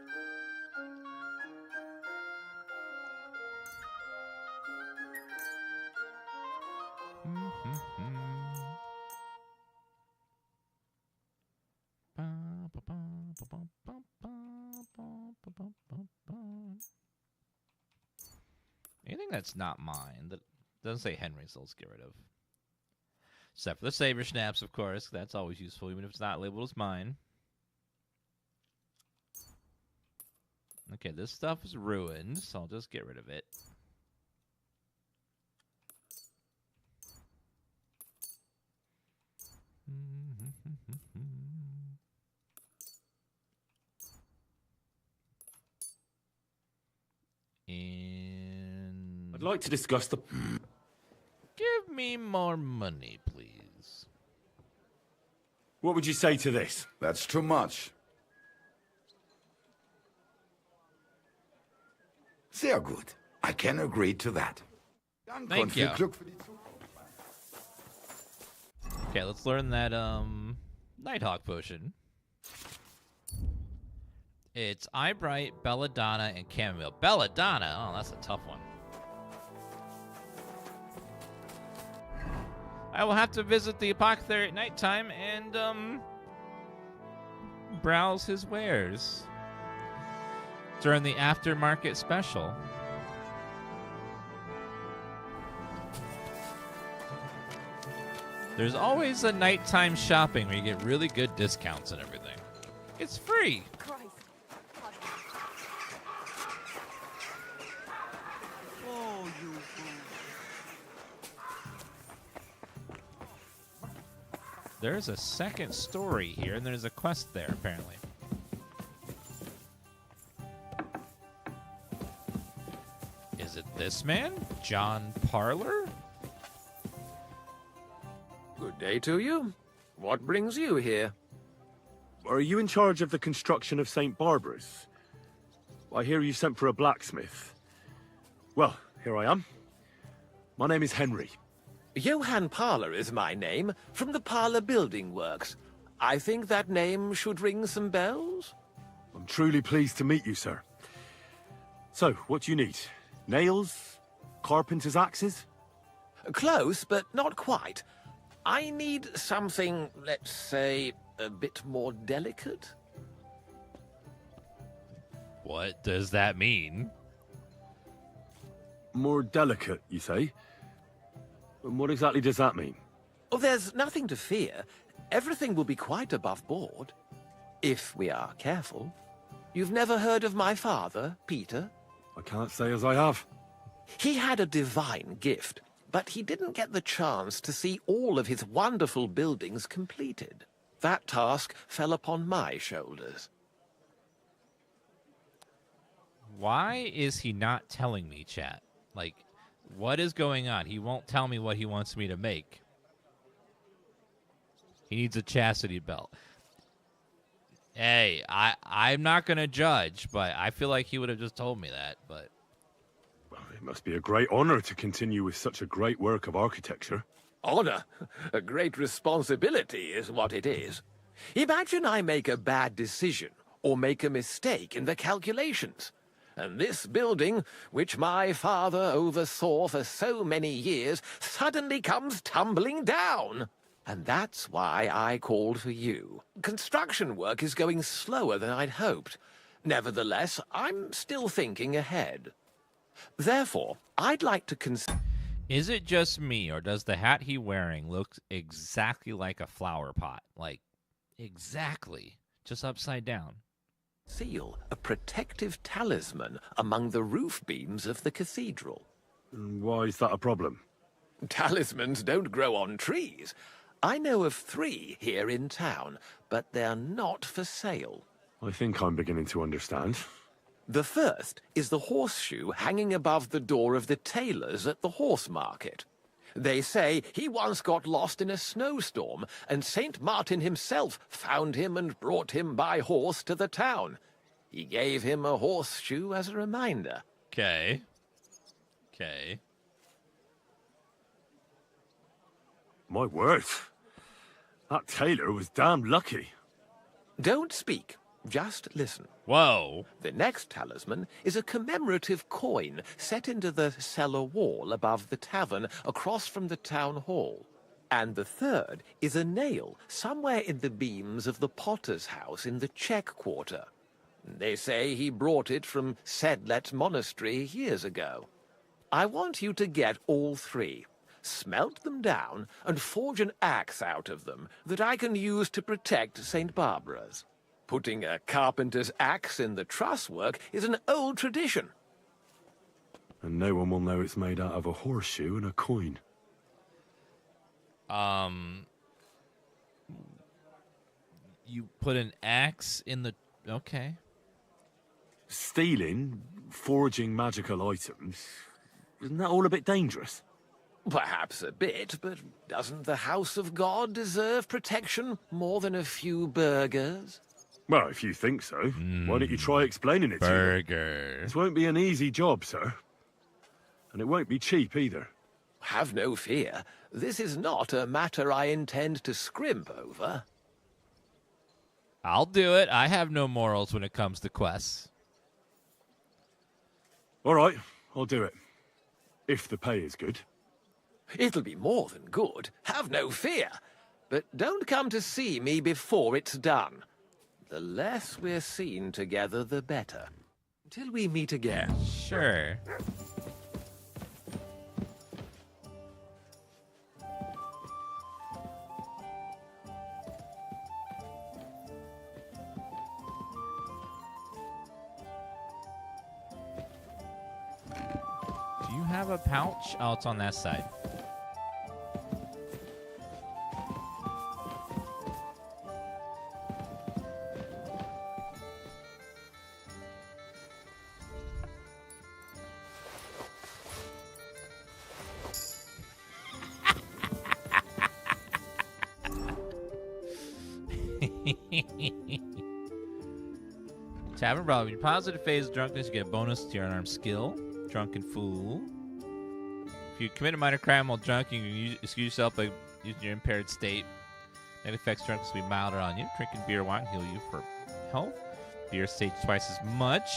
Speaker 1: Anything that's not mine, that doesn't say Henry's, let's get rid of. Except for the saber snaps, of course. That's always useful, even if it's not labeled as mine. Okay, this stuff is ruined, so I'll just get rid of it. And
Speaker 5: I'd like to discuss the...
Speaker 1: give me more money, please.
Speaker 5: What would you say to this?
Speaker 19: That's too much. Sehr gut. I can agree to that.
Speaker 1: Thank you. Okay, let's learn that Nighthawk potion. It's Eyebright, Belladonna, and Chamomile. Belladonna? Oh, that's a tough one. I will have to visit the apothecary at nighttime and browse his wares during the aftermarket special. There's always a nighttime shopping where you get really good discounts and everything. It's free. There's a second story here, and there's a quest there, apparently. Is it this man? John Parlor?
Speaker 20: Good day to you. What brings you here?
Speaker 5: Are you in charge of the construction of St. Barbara's? I hear you sent for a blacksmith. Well, here I am. My name is Henry.
Speaker 20: Johann Parler is my name, from the Parler Building Works. I think that name should ring some bells?
Speaker 5: I'm truly pleased to meet you, sir. So, what do you need? Nails? Carpenter's axes?
Speaker 20: Close, but not quite. I need something, let's say, a bit more delicate.
Speaker 1: What does that mean?
Speaker 5: More delicate, you say? And what exactly does that mean?
Speaker 20: Oh, there's nothing to fear. Everything will be quite above board. If we are careful. You've never heard of my father, Peter?
Speaker 5: I can't say as I have.
Speaker 20: He had a divine gift, but he didn't get the chance to see all of his wonderful buildings completed. That task fell upon my shoulders.
Speaker 1: Why is he not telling me, chat? Like, what is going on? He won't tell me what he wants me to make. He needs a chastity belt. Hey, I'm not going to judge, but I feel like he would have just told me that. But
Speaker 5: well, it must be a great honor to continue with such a great work of architecture.
Speaker 20: Honor? A great responsibility is what it is. Imagine I make a bad decision or make a mistake in the calculations. And this building, which my father oversaw for so many years, suddenly comes tumbling down. And that's why I called for you. Construction work is going slower than I'd hoped. Nevertheless, I'm still thinking ahead. Therefore, I'd like to
Speaker 1: is it just me, or does the hat he's wearing look exactly like a flower pot? Like, exactly. Just upside down.
Speaker 20: Seal a protective talisman among the roof beams of the cathedral.
Speaker 5: Why is that a problem?
Speaker 20: Talismans don't grow on trees. I know of 3 here in town, but they're not for sale.
Speaker 5: I think I'm beginning to understand.
Speaker 20: The first is the horseshoe hanging above the door of the tailors at the horse market. They say he once got lost in a snowstorm, and St. Martin himself found him and brought him by horse to the town. He gave him a horseshoe as a reminder.
Speaker 1: Okay. Okay.
Speaker 5: My word. That tailor was damn lucky.
Speaker 20: Don't speak. Just listen.
Speaker 1: Whoa.
Speaker 20: The next talisman is a commemorative coin set into the cellar wall above the tavern across from the town hall. And the third is a nail somewhere in the beams of the potter's house in the Czech quarter. They say he brought it from Sedlet Monastery years ago. I want you to get all 3, smelt them down, and forge an axe out of them that I can use to protect St. Barbara's. Putting a carpenter's axe in the truss work is an old tradition.
Speaker 5: And no one will know it's made out of a horseshoe and a coin.
Speaker 1: You put an axe in the... Okay.
Speaker 5: Stealing, forging magical items, isn't that all a bit dangerous?
Speaker 20: Perhaps a bit, but doesn't the House of God deserve protection more than a few burgers?
Speaker 5: Well, if you think so, why don't you try explaining it to me?
Speaker 1: Burger.
Speaker 5: This won't be an easy job, sir. And it won't be cheap either.
Speaker 20: Have no fear. This is not a matter I intend to scrimp over.
Speaker 1: I'll do it. I have no morals when it comes to quests.
Speaker 5: All right, I'll do it. If the pay is good.
Speaker 20: It'll be more than good. Have no fear. But don't come to see me before it's done. The less we're seen together, the better. Till we meet again.
Speaker 1: Sure. Do you have a pouch? Oh, it's on that side. Tavern Brawl. When you positive phase of drunkenness, you get a bonus to your unarmed skill. Drunken Fool. If you commit a minor crime while drunk, you can excuse yourself by using your impaired state. That affects drunkenness will be milder on you. Drinking beer or wine heal you for health. Beer stage twice as much.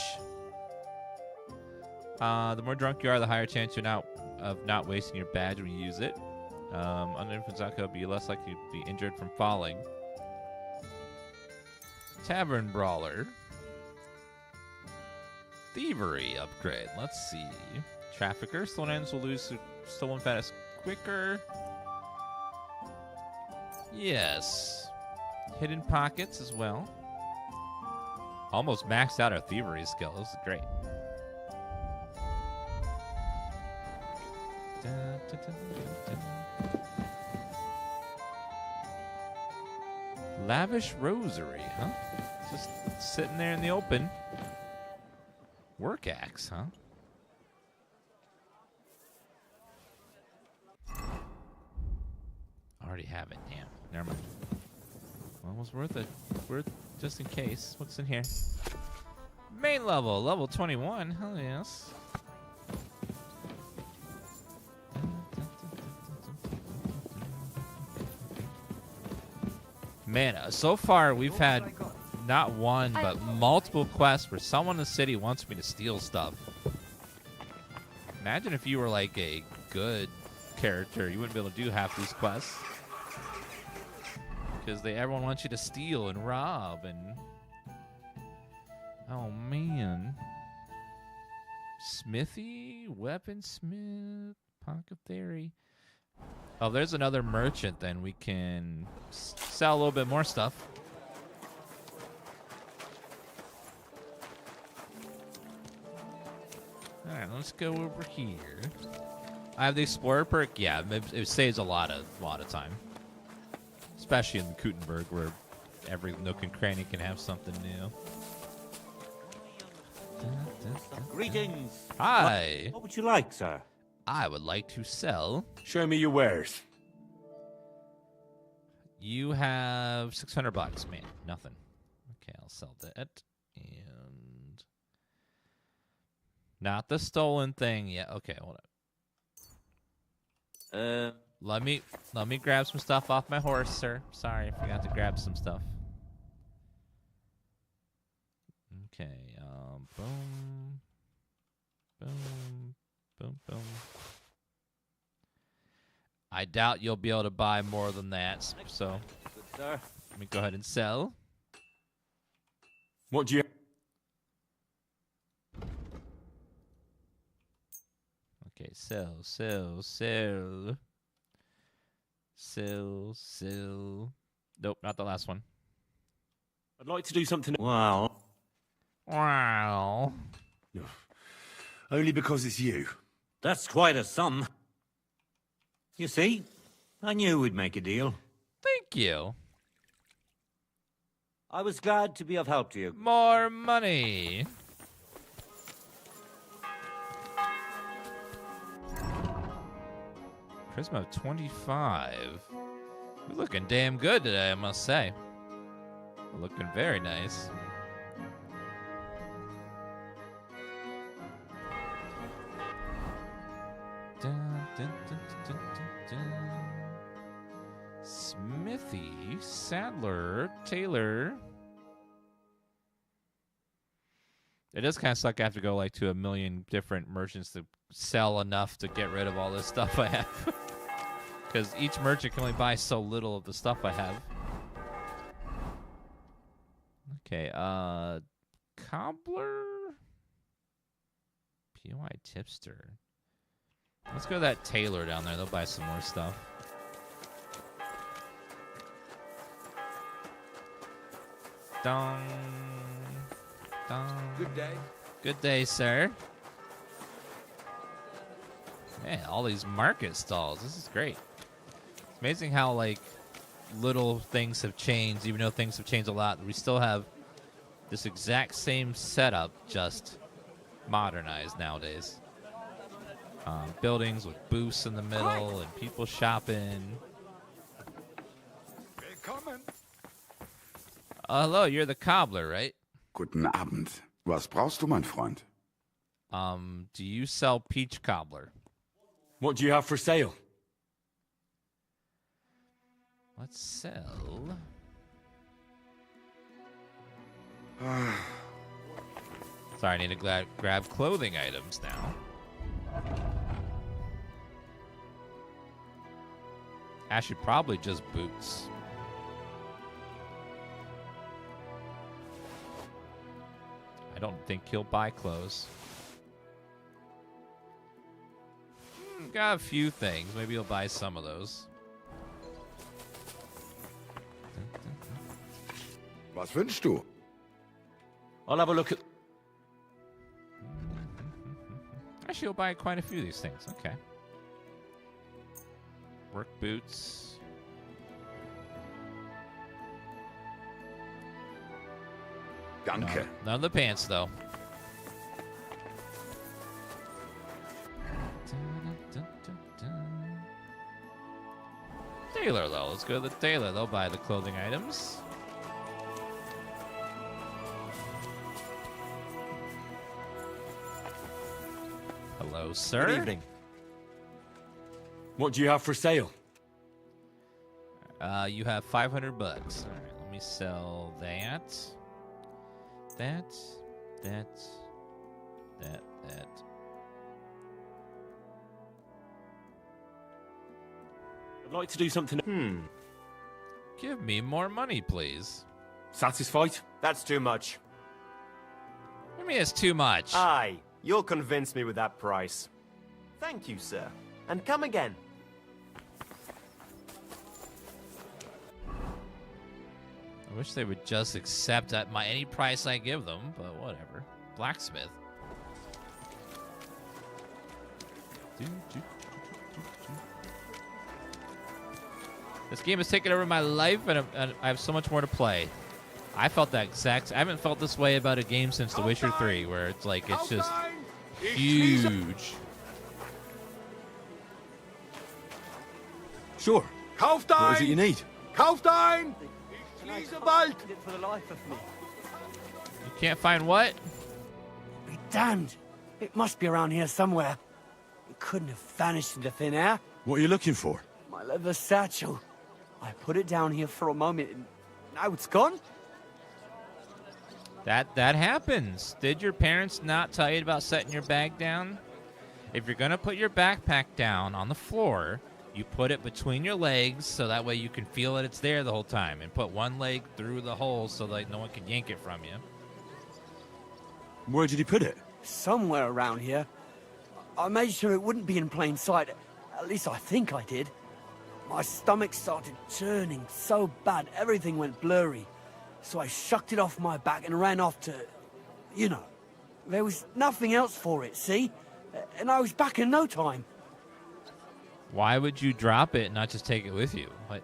Speaker 1: The more drunk you are, the higher chance you're not wasting your badge when you use it. Under influence alcohol, be less likely to be injured from falling. Tavern Brawler. Thievery upgrade. Let's see. Trafficker. Stolen items will lose stolen fast quicker. Yes. Hidden pockets as well. Almost maxed out our thievery skill. This is great. Lavish rosary, huh? Just sitting there in the open. Work axe, huh? Already have it. Damn. Never mind. Well, it was worth it. Worth just in case. What's in here? Main level. Level 21. Hell yes. Man, so far we've had not one, but multiple quests where someone in the city wants me to steal stuff. Imagine if you were like a good character, you wouldn't be able to do half these quests. Because everyone wants you to steal and rob and... Oh, man. Smithy, weaponsmith, apothecary. Oh, there's another merchant, then we can sell a little bit more stuff. All right, let's go over here. I have the Explorer perk. Yeah, it saves a lot of time, especially in Kuttenberg, where every nook and cranny can have something new.
Speaker 21: Greetings.
Speaker 1: Hi.
Speaker 21: What would you like, sir?
Speaker 1: I would like to sell.
Speaker 5: Show me your wares.
Speaker 1: You have 600 bucks, man. Nothing. Okay, I'll sell that. And not the stolen thing yet. Okay, hold up. Let me grab some stuff off my horse, sir. Sorry, I forgot to grab some stuff. Okay, boom. Boom. Boom, boom. I doubt you'll be able to buy more than that, so let me go ahead and sell.
Speaker 5: What do you...
Speaker 1: Okay, sell. Nope, not the last one.
Speaker 5: I'd like to do something...
Speaker 21: Wow.
Speaker 5: Only because it's you.
Speaker 21: That's quite a sum. You see, I knew we'd make a deal.
Speaker 1: Thank you.
Speaker 21: I was glad to be of help to you.
Speaker 1: More money. Charisma of 25. We're looking damn good today, I must say. We're looking very nice. Dun, dun, dun, dun, dun, dun. Smithy, Sadler, Taylor. It does kind of suck. I have to go like to a million different merchants to sell enough to get rid of all this stuff I have. Because each merchant can only buy so little of the stuff I have. Okay, Cobbler? POI Tipster. Let's go to that Taylor down there. They'll buy some more stuff. Dong. Dong.
Speaker 5: Good day.
Speaker 1: Good day, sir. Man, all these market stalls. This is great. It's amazing how, like, little things have changed, even though things have changed a lot. We still have this exact same setup, just modernized nowadays. Buildings with booths in the middle and people shopping. Hello, you're the cobbler, right?
Speaker 19: Guten Abend. Was brauchst du, mein Freund?
Speaker 1: Do you sell peach cobbler?
Speaker 5: What do you have for sale?
Speaker 1: Let's sell. Sorry, I need to grab clothing items now. Actually, probably just boots. I don't think he'll buy clothes. Got a few things. Maybe he'll buy some of those.
Speaker 19: Was wünschst du?
Speaker 5: I'll have a look at...
Speaker 1: Actually, he'll buy quite a few of these things. Okay. Work boots.
Speaker 19: Danke.
Speaker 1: No, none of the pants, though. Taylor, though. Let's go to the tailor. They'll buy the clothing items. Hello, sir.
Speaker 5: Good evening. What do you have for sale?
Speaker 1: You have 500 bucks. All right, let me sell that. That.
Speaker 5: I'd like to do something...
Speaker 1: Give me more money, please.
Speaker 5: Satisfied?
Speaker 7: That's too much.
Speaker 1: What do you mean it's too much?
Speaker 7: Aye, you'll convince me with that price. Thank you, sir. And come again.
Speaker 1: I wish they would just accept at any price I give them, but whatever. Blacksmith. This game has taken over my life, and I have so much more to play. I felt that exact... I haven't felt this way about a game since The Witcher 3, where it's like, it's just huge.
Speaker 5: Sure.
Speaker 9: Kaufstein!
Speaker 5: What is it you need?
Speaker 9: Kaufstein! Ich schließe bald!
Speaker 7: For the life of me.
Speaker 1: You can't find what?
Speaker 22: Be damned. It must be around here somewhere. It couldn't have vanished into thin air.
Speaker 5: What are you looking for?
Speaker 22: My leather satchel. I put it down here for a moment, and now it's gone?
Speaker 1: That happens. Did your parents not tell you about setting your bag down? If you're going to put your backpack down on the floor, you put it between your legs so that way you can feel that it's there the whole time, and put one leg through the hole so that no one can yank it from you.
Speaker 5: Where did you put it?
Speaker 22: Somewhere around here. I made sure it wouldn't be in plain sight. At least I think I did. My stomach started churning so bad, everything went blurry. So I shucked it off my back and ran off to... You know. There was nothing else for it, see? And I was back in no time.
Speaker 1: Why would you drop it and not just take it with you? What?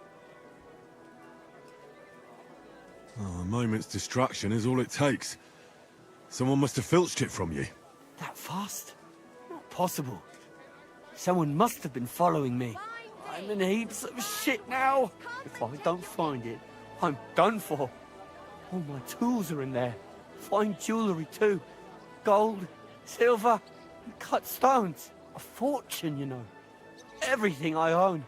Speaker 5: Oh, a moment's distraction is all it takes. Someone must have filched it from you.
Speaker 22: That fast? Not possible. Someone must have been following me. I'm in heaps of shit now. If I don't find it, I'm done for. All my tools are in there. Fine jewellery too. Gold, silver, and cut stones. A fortune, you know. Everything I own.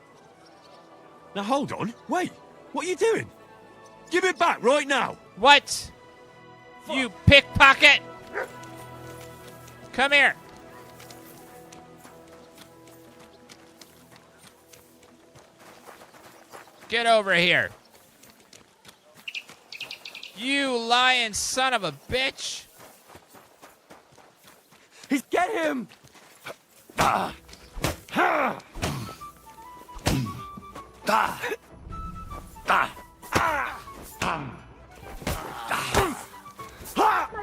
Speaker 5: Now hold on, wait. What are you doing? Give it back right now.
Speaker 1: What? You pickpocket! Come here. Get over here. You lying son of a bitch.
Speaker 22: Get him!
Speaker 13: My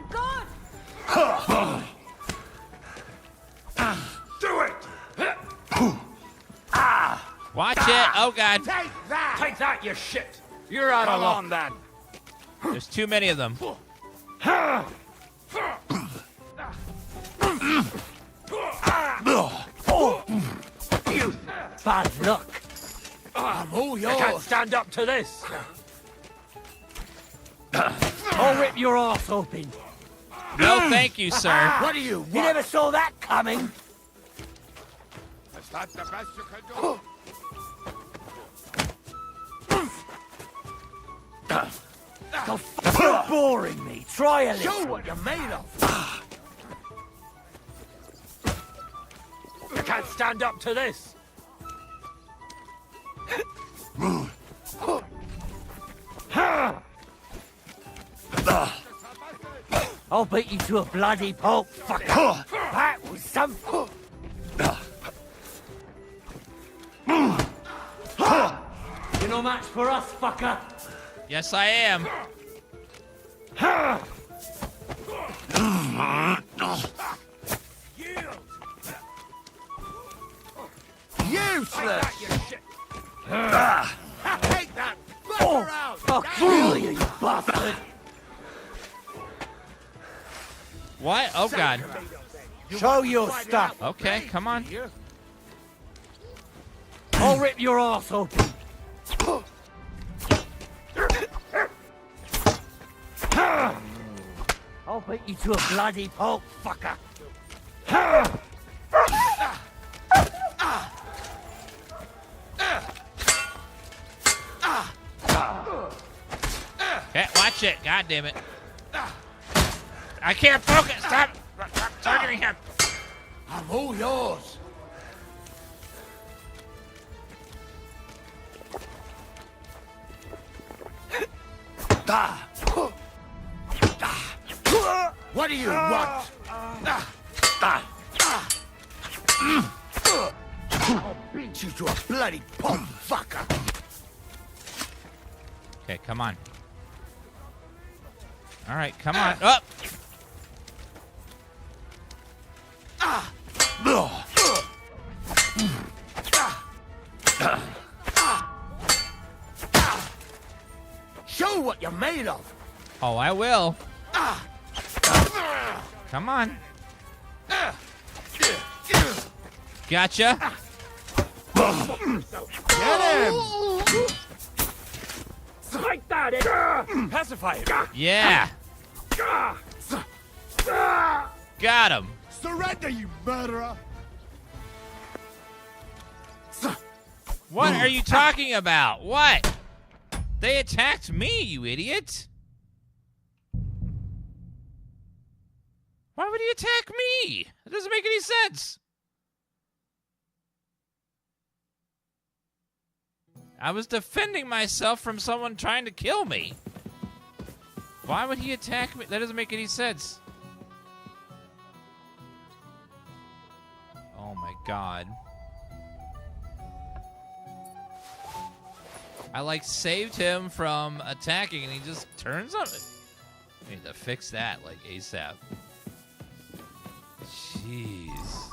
Speaker 13: God!
Speaker 14: Do it!
Speaker 1: Watch it. Oh, God.
Speaker 14: Take that!
Speaker 11: Take that, you shit! You're out of luck.
Speaker 14: Come on, then.
Speaker 1: There's too many of them.
Speaker 22: You bad luck.
Speaker 11: I'm
Speaker 22: all
Speaker 11: You can't
Speaker 22: yours.
Speaker 11: stand up to this. I'll rip your ass open.
Speaker 1: No, thank you, sir.
Speaker 22: What do you want? You never saw that coming.
Speaker 14: Is that the best you can do?
Speaker 22: You're boring me. Try a little. Show what you're made of.
Speaker 11: You can't stand up to this.
Speaker 22: I'll beat you to a bloody pulp, fucker. That was some... You're no match for us, fucker.
Speaker 1: Yes, I am.
Speaker 22: Useless.
Speaker 14: Take that!
Speaker 22: I'll kill you, you bastard.
Speaker 1: What? Oh, God.
Speaker 22: Show your stuff.
Speaker 1: Okay, come on.
Speaker 22: I'll rip your ass open. I'll beat you to a bloody pulp, fucker.
Speaker 1: Okay, watch it. God damn it. I can't focus. Stop targeting him.
Speaker 22: I'm all yours. What do you want? I'll beat you to a bloody pulp, fucker.
Speaker 1: Okay, come on. All right, come on. Up.
Speaker 22: Show what you're made of.
Speaker 1: Oh, I will. Come on. Gotcha.
Speaker 22: Get him!
Speaker 11: Like that, pacify him.
Speaker 1: Yeah. Got him.
Speaker 18: Surrender, you murderer!
Speaker 1: What are you talking about? What? They attacked me, you idiot. Why would he attack me? It doesn't make any sense. I was defending myself from someone trying to kill me. Why would he attack me? That doesn't make any sense. Oh my God. I like saved him from attacking and he just turns on it. I need to fix that like ASAP. Jeez.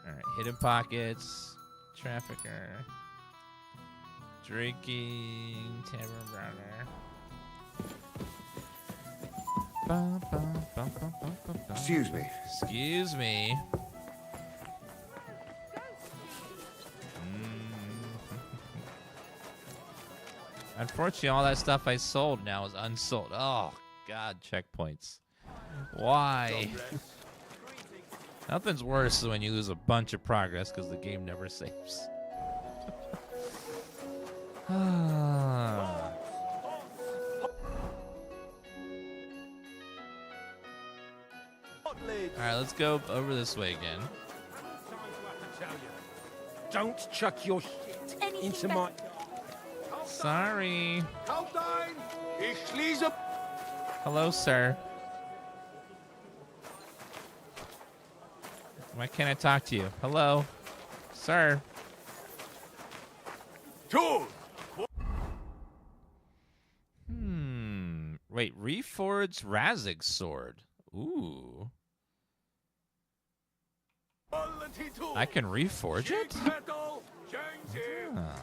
Speaker 1: Alright, hidden pockets, trafficker. Drinking tavern browner.
Speaker 2: Excuse me.
Speaker 1: Excuse me. Unfortunately, all that stuff I sold now is unsold. Oh, God, checkpoints. Why? Nothing's worse than when you lose a bunch of progress because the game never saves. Alright, let's go over this way again.
Speaker 4: Don't chuck your shit into my...
Speaker 1: Sorry.
Speaker 14: Ich schließe...
Speaker 1: Hello, sir. Why can't I talk to you? Hello? Sir? Wait, reforged Razig's sword. Ooh. I can reforge it? Ah.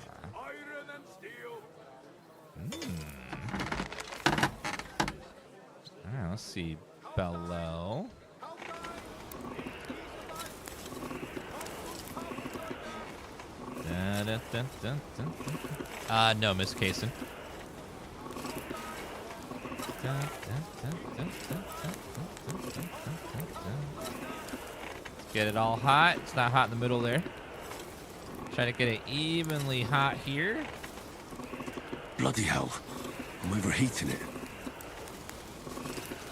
Speaker 1: Alright, let's see. Bellow. No, Miss Kaysen. Get it all hot. It's not hot in the middle there. Try to get it evenly hot here.
Speaker 2: Bloody hell. I'm overheating it.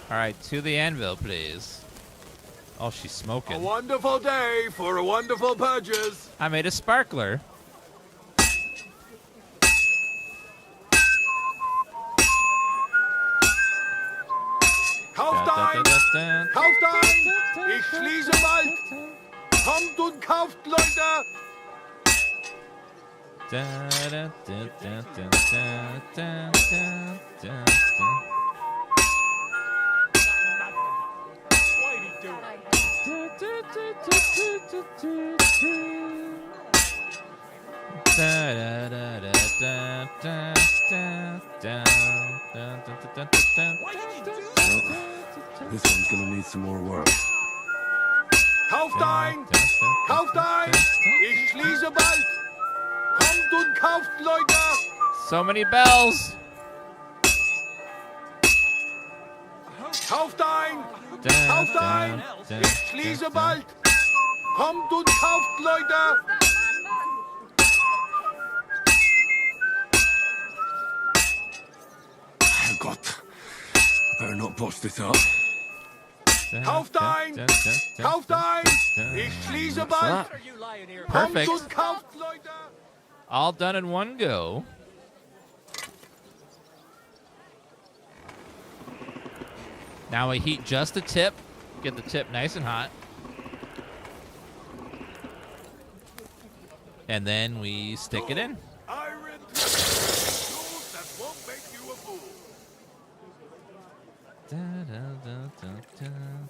Speaker 1: Alright, to the anvil, please. Oh, she's smoking.
Speaker 9: A wonderful day for a wonderful purchase.
Speaker 1: I made a sparkler.
Speaker 9: Kauft ein! Kauft ein! Ich schließe bald! Kommt und kauft, Leute!
Speaker 2: This one's gonna need some more work.
Speaker 9: Kauft ein! Kauft ein! Ich schließe bald! Kommt und kauft, Leute!
Speaker 1: So many bells!
Speaker 9: Kauft ein! Kauft ein! Ich schließe bald! Kommt und kauft, Leute!
Speaker 2: Herrgott. I better not bust this up.
Speaker 9: Kauft ein! Kauft ein! Ich schließe bald!
Speaker 1: Perfect.
Speaker 9: Kommt und kauft, Leute!
Speaker 1: All done in one go. Now we heat just the tip. Get the tip nice and hot. And then we stick it in.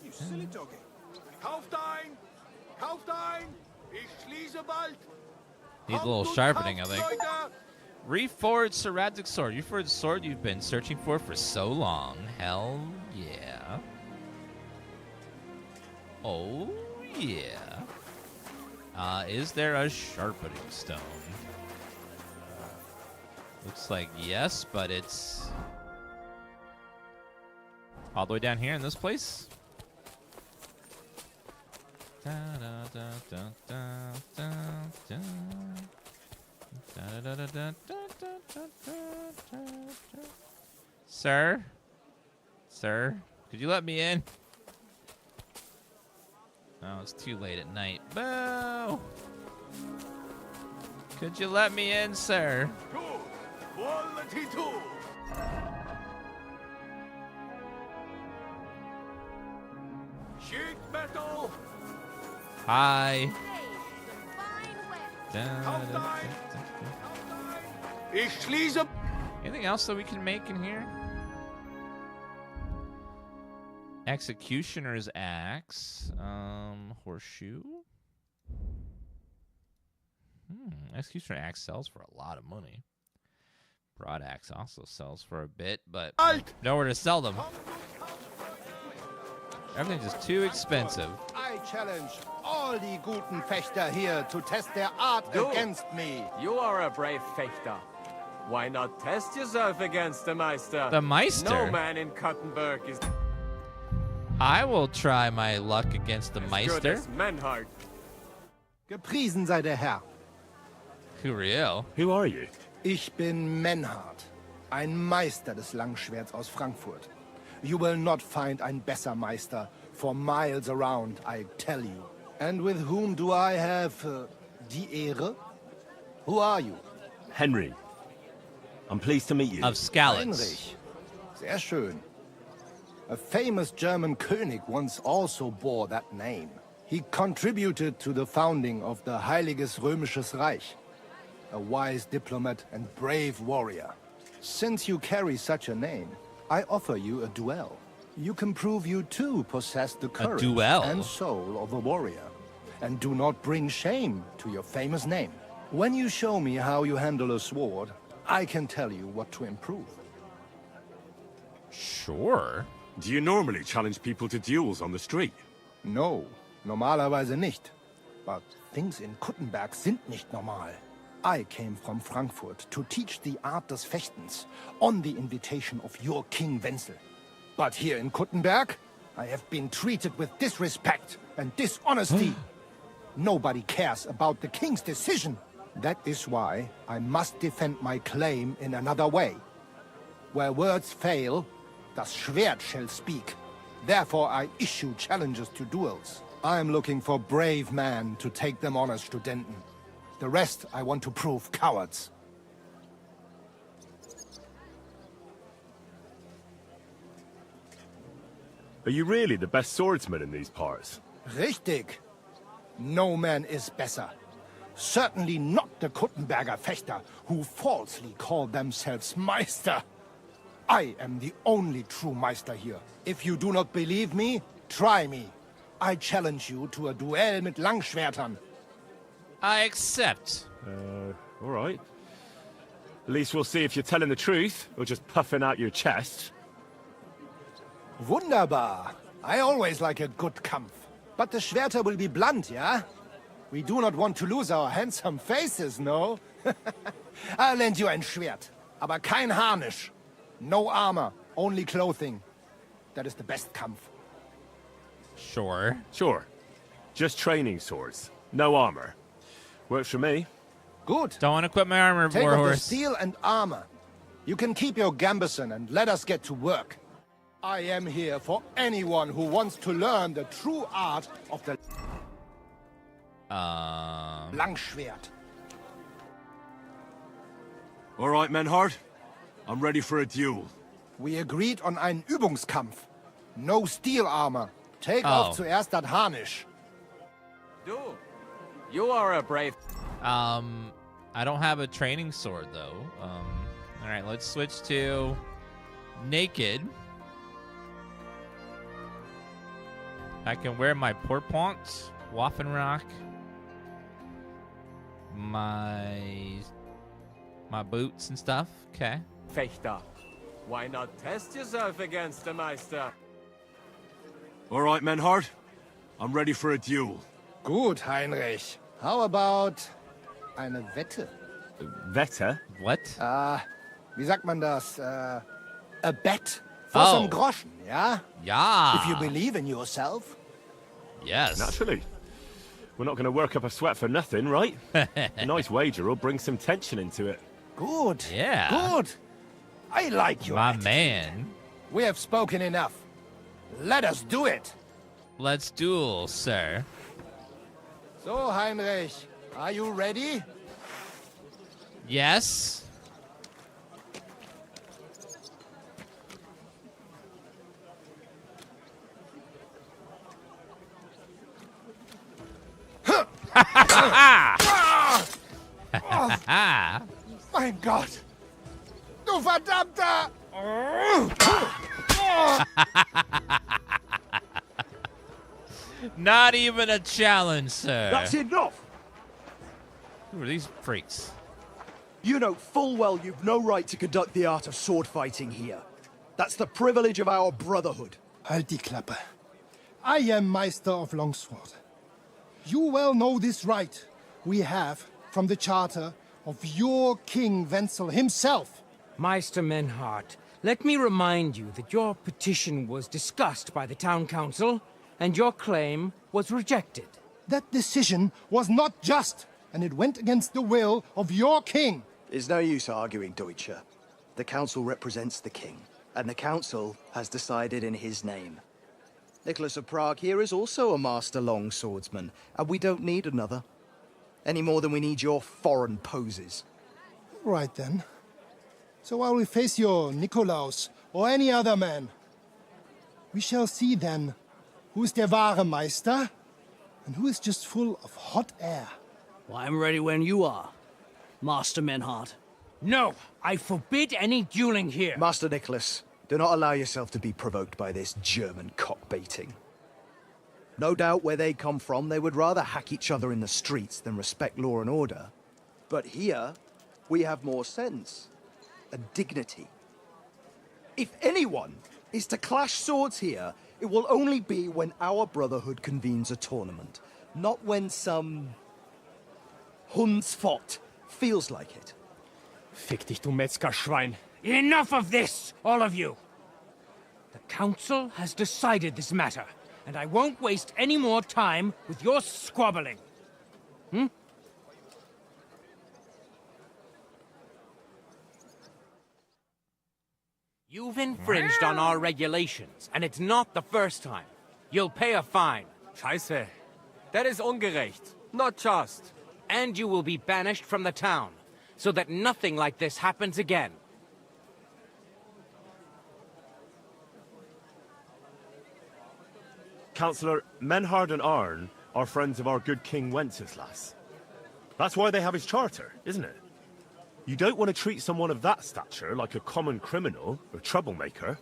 Speaker 9: You silly doggy. Kauft ein! Kauft ein! Ich schließe bald!
Speaker 1: Needs a little sharpening, I think. Reforged Seradic sword. Reforged sword you've been searching for so long. Hell yeah. Oh yeah. Is there a sharpening stone? Looks like yes, but it's all the way down here in this place. Sir? Sir? Could you let me in? Oh, it's too late at night. Boo! Could you let me in, sir?
Speaker 9: Quality tool! Sheet metal!
Speaker 1: Hi.
Speaker 9: Ich schließe...
Speaker 1: Anything else that we can make in here? Executioner's axe. Horseshoe. Executioner axe sells for a lot of money. Broad axe also sells for a bit, but nowhere to sell them. Everything's just too expensive.
Speaker 18: I challenge all the guten Fechter here to test their art against me.
Speaker 7: You are a brave Fechter. Why not test yourself against the Meister?
Speaker 1: The Meister?
Speaker 7: No man in Kuttenberg is
Speaker 1: I will try my luck against the
Speaker 7: as
Speaker 1: Meister.
Speaker 7: good as Menhard.
Speaker 18: Gepriesen sei der Herr.
Speaker 1: Curiel.
Speaker 5: Who are you?
Speaker 18: Ich bin Menhard, ein Meister des Langschwerts aus Frankfurt. You will not find ein besser Meister for miles around, I tell you. And with whom do I have die Ehre? Who are you?
Speaker 5: Henry. I'm pleased to meet you.
Speaker 1: Of Skalitz.
Speaker 18: Heinrich. Sehr schön. A famous German König once also bore that name. He contributed to the founding of the Heiliges Römisches Reich. A wise diplomat and brave warrior. Since you carry such a name, I offer you a duel. You can prove you too possess the courage and soul of a warrior. And do not bring shame to your famous name. When you show me how you handle a sword, I can tell you what to improve.
Speaker 1: Sure.
Speaker 5: Do you normally challenge people to duels on the street?
Speaker 18: No, normalerweise nicht. But things in Kuttenberg sind nicht normal. I came from Frankfurt to teach the art des Fechtens on the invitation of your King Wenzel. But here in Kuttenberg, I have been treated with disrespect and dishonesty. Nobody cares about the king's decision. That is why I must defend my claim in another way. Where words fail, das Schwert shall speak. Therefore I issue challenges to duels. I am looking for brave men to take them on as Studenten. The rest I want to prove cowards.
Speaker 5: Are you really the best swordsman in these parts?
Speaker 18: Richtig. No man is better. Certainly not the Kuttenberger Fechter, who falsely call themselves Meister. I am the only true Meister here. If you do not believe me, try me. I challenge you to a duel mit Langschwertern.
Speaker 1: I accept.
Speaker 5: All right. At least we'll see if you're telling the truth or just puffing out your chest.
Speaker 18: Wunderbar. I always like a good Kampf. But the Schwerter will be blunt, yeah? We do not want to lose our handsome faces, no? I'll lend you ein Schwert, aber kein Harnisch. No armor, only clothing. That is the best Kampf.
Speaker 1: Sure.
Speaker 5: Sure. Just training swords. No armor. Works for me.
Speaker 18: Good.
Speaker 1: Don't want to quit my armor,
Speaker 18: Take off the
Speaker 1: warhorse.
Speaker 18: steel and armor. You can keep your gambeson and let us get to work. I am here for anyone who wants to learn the true art of the Langschwert.
Speaker 5: All right, Menhard. I'm ready for a duel.
Speaker 18: We agreed on einen Übungskampf. No steel armor. Take off zuerst das Harnisch.
Speaker 7: Duel. You are a brave...
Speaker 1: I don't have a training sword, though. All right, let's switch to naked. I can wear my Pourpoint, Waffenrock, my boots and stuff. Okay.
Speaker 7: Fechter. Why not test yourself against the Meister?
Speaker 5: All right, Menhard. I'm ready for a duel.
Speaker 18: Gut, Heinrich. How about eine Wette?
Speaker 5: Wette?
Speaker 1: What?
Speaker 18: Wie sagt man das? A bet for some Groschen, yeah?
Speaker 1: Yeah.
Speaker 18: If you believe in yourself.
Speaker 1: Yes.
Speaker 5: Naturally. We're not going to work up a sweat for nothing, right? A nice wager will bring some tension into it.
Speaker 18: Good.
Speaker 1: Yeah.
Speaker 18: Good. I like your
Speaker 1: My
Speaker 18: attitude.
Speaker 1: man.
Speaker 18: We have spoken enough. Let us do it.
Speaker 1: Let's duel, sir.
Speaker 18: So, Heinrich, are you ready?
Speaker 1: Yes.
Speaker 18: Mein Gott! Du verdammter!
Speaker 1: Not even a challenge, sir.
Speaker 5: That's enough!
Speaker 1: Who are these freaks?
Speaker 8: You know full well you've no right to conduct the art of sword fighting here. That's the privilege of our brotherhood.
Speaker 18: Halt die Klappe. I am Meister of Longsword. You well know this right we have from the charter of your King Wenzel himself.
Speaker 4: Meister Menhart, let me remind you that your petition was discussed by the town council, and your claim was rejected.
Speaker 18: That decision was not just, and it went against the will of your king.
Speaker 8: There's no use arguing, Deutscher. The council represents the king, and the council has decided in his name. Nicholas of Prague here is also a master longswordsman, and we don't need another. Any more than we need your foreign poses.
Speaker 18: Right then. So while we face your Nikolaus or any other man, we shall see then who is der wahre Meister and who is just full of hot air.
Speaker 3: Well, I'm ready when you are, Master Menhart.
Speaker 4: No, I forbid any dueling here.
Speaker 8: Master Nicholas, do not allow yourself to be provoked by this German cock-baiting. No doubt where they come from, they would rather hack each other in the streets than respect law and order. But here, we have more sense and dignity. If anyone is to clash swords here, it will only be when our brotherhood convenes a tournament, not when some Hundsfott feels like it.
Speaker 4: Fick dich, du Metzgerschwein. Enough of this, all of you! The council has decided this matter, and I won't waste any more time with your squabbling. You've infringed on our regulations, and it's not the first time. You'll pay a fine.
Speaker 7: Scheiße. That is ungerecht. Not just.
Speaker 4: And you will be banished from the town, so that nothing like this happens again.
Speaker 5: Councillor, Menhard and Arn are friends of our good King Wenceslas. That's why they have his charter, isn't it? You don't want to treat someone of that stature like a common criminal or troublemaker.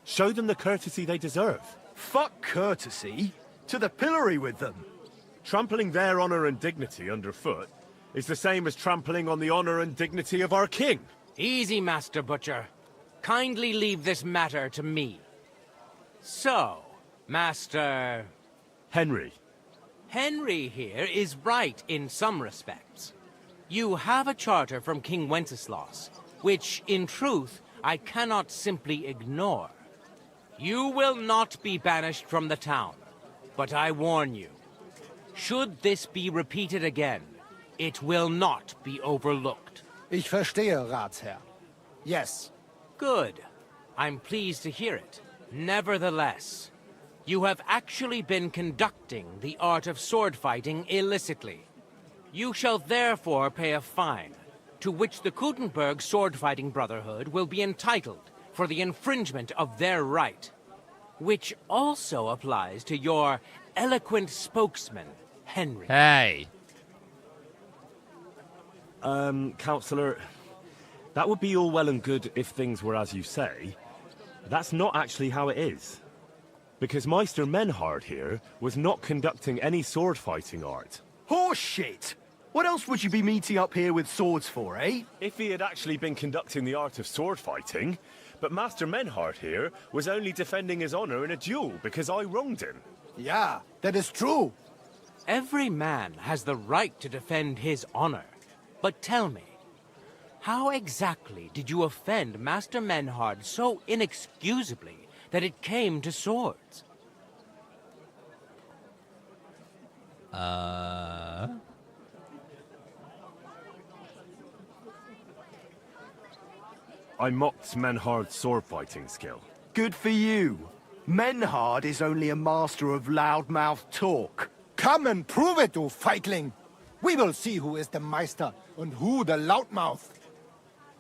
Speaker 5: Show them the courtesy they deserve.
Speaker 8: Fuck courtesy. To the pillory with them.
Speaker 5: Trampling their honor and dignity underfoot is the same as trampling on the honor and dignity of our king.
Speaker 4: Easy, Master Butcher. Kindly leave this matter to me. So, Master...
Speaker 5: Henry.
Speaker 4: Henry here is right in some respects. You have a charter from King Wenceslas, which, in truth, I cannot simply ignore. You will not be banished from the town, but I warn you, should this be repeated again, it will not be overlooked.
Speaker 18: Ich verstehe, Ratsherr. Yes.
Speaker 4: Good. I'm pleased to hear it. Nevertheless, you have actually been conducting the art of sword fighting illicitly. You shall therefore pay a fine, to which the Kuttenberg sword-fighting brotherhood will be entitled for the infringement of their right, which also applies to your eloquent spokesman, Henry.
Speaker 1: Hey.
Speaker 5: Councillor, that would be all well and good if things were as you say. That's not actually how it is. Because Meister Menhard here was not conducting any sword-fighting art.
Speaker 8: Horseshit! What else would you be meeting up here with swords for, eh?
Speaker 5: If he had actually been conducting the art of sword fighting, but Master Menhard here was only defending his honor in a duel because I wronged him.
Speaker 18: Yeah, that is true.
Speaker 4: Every man has the right to defend his honor. But tell me, how exactly did you offend Master Menhard so inexcusably that it came to swords?
Speaker 5: I mocked Menhard's sword-fighting skill.
Speaker 8: Good for you. Menhard is only a master of loudmouth talk.
Speaker 18: Come and prove it, du Feigling. We will see who is the Meister and who the loudmouth.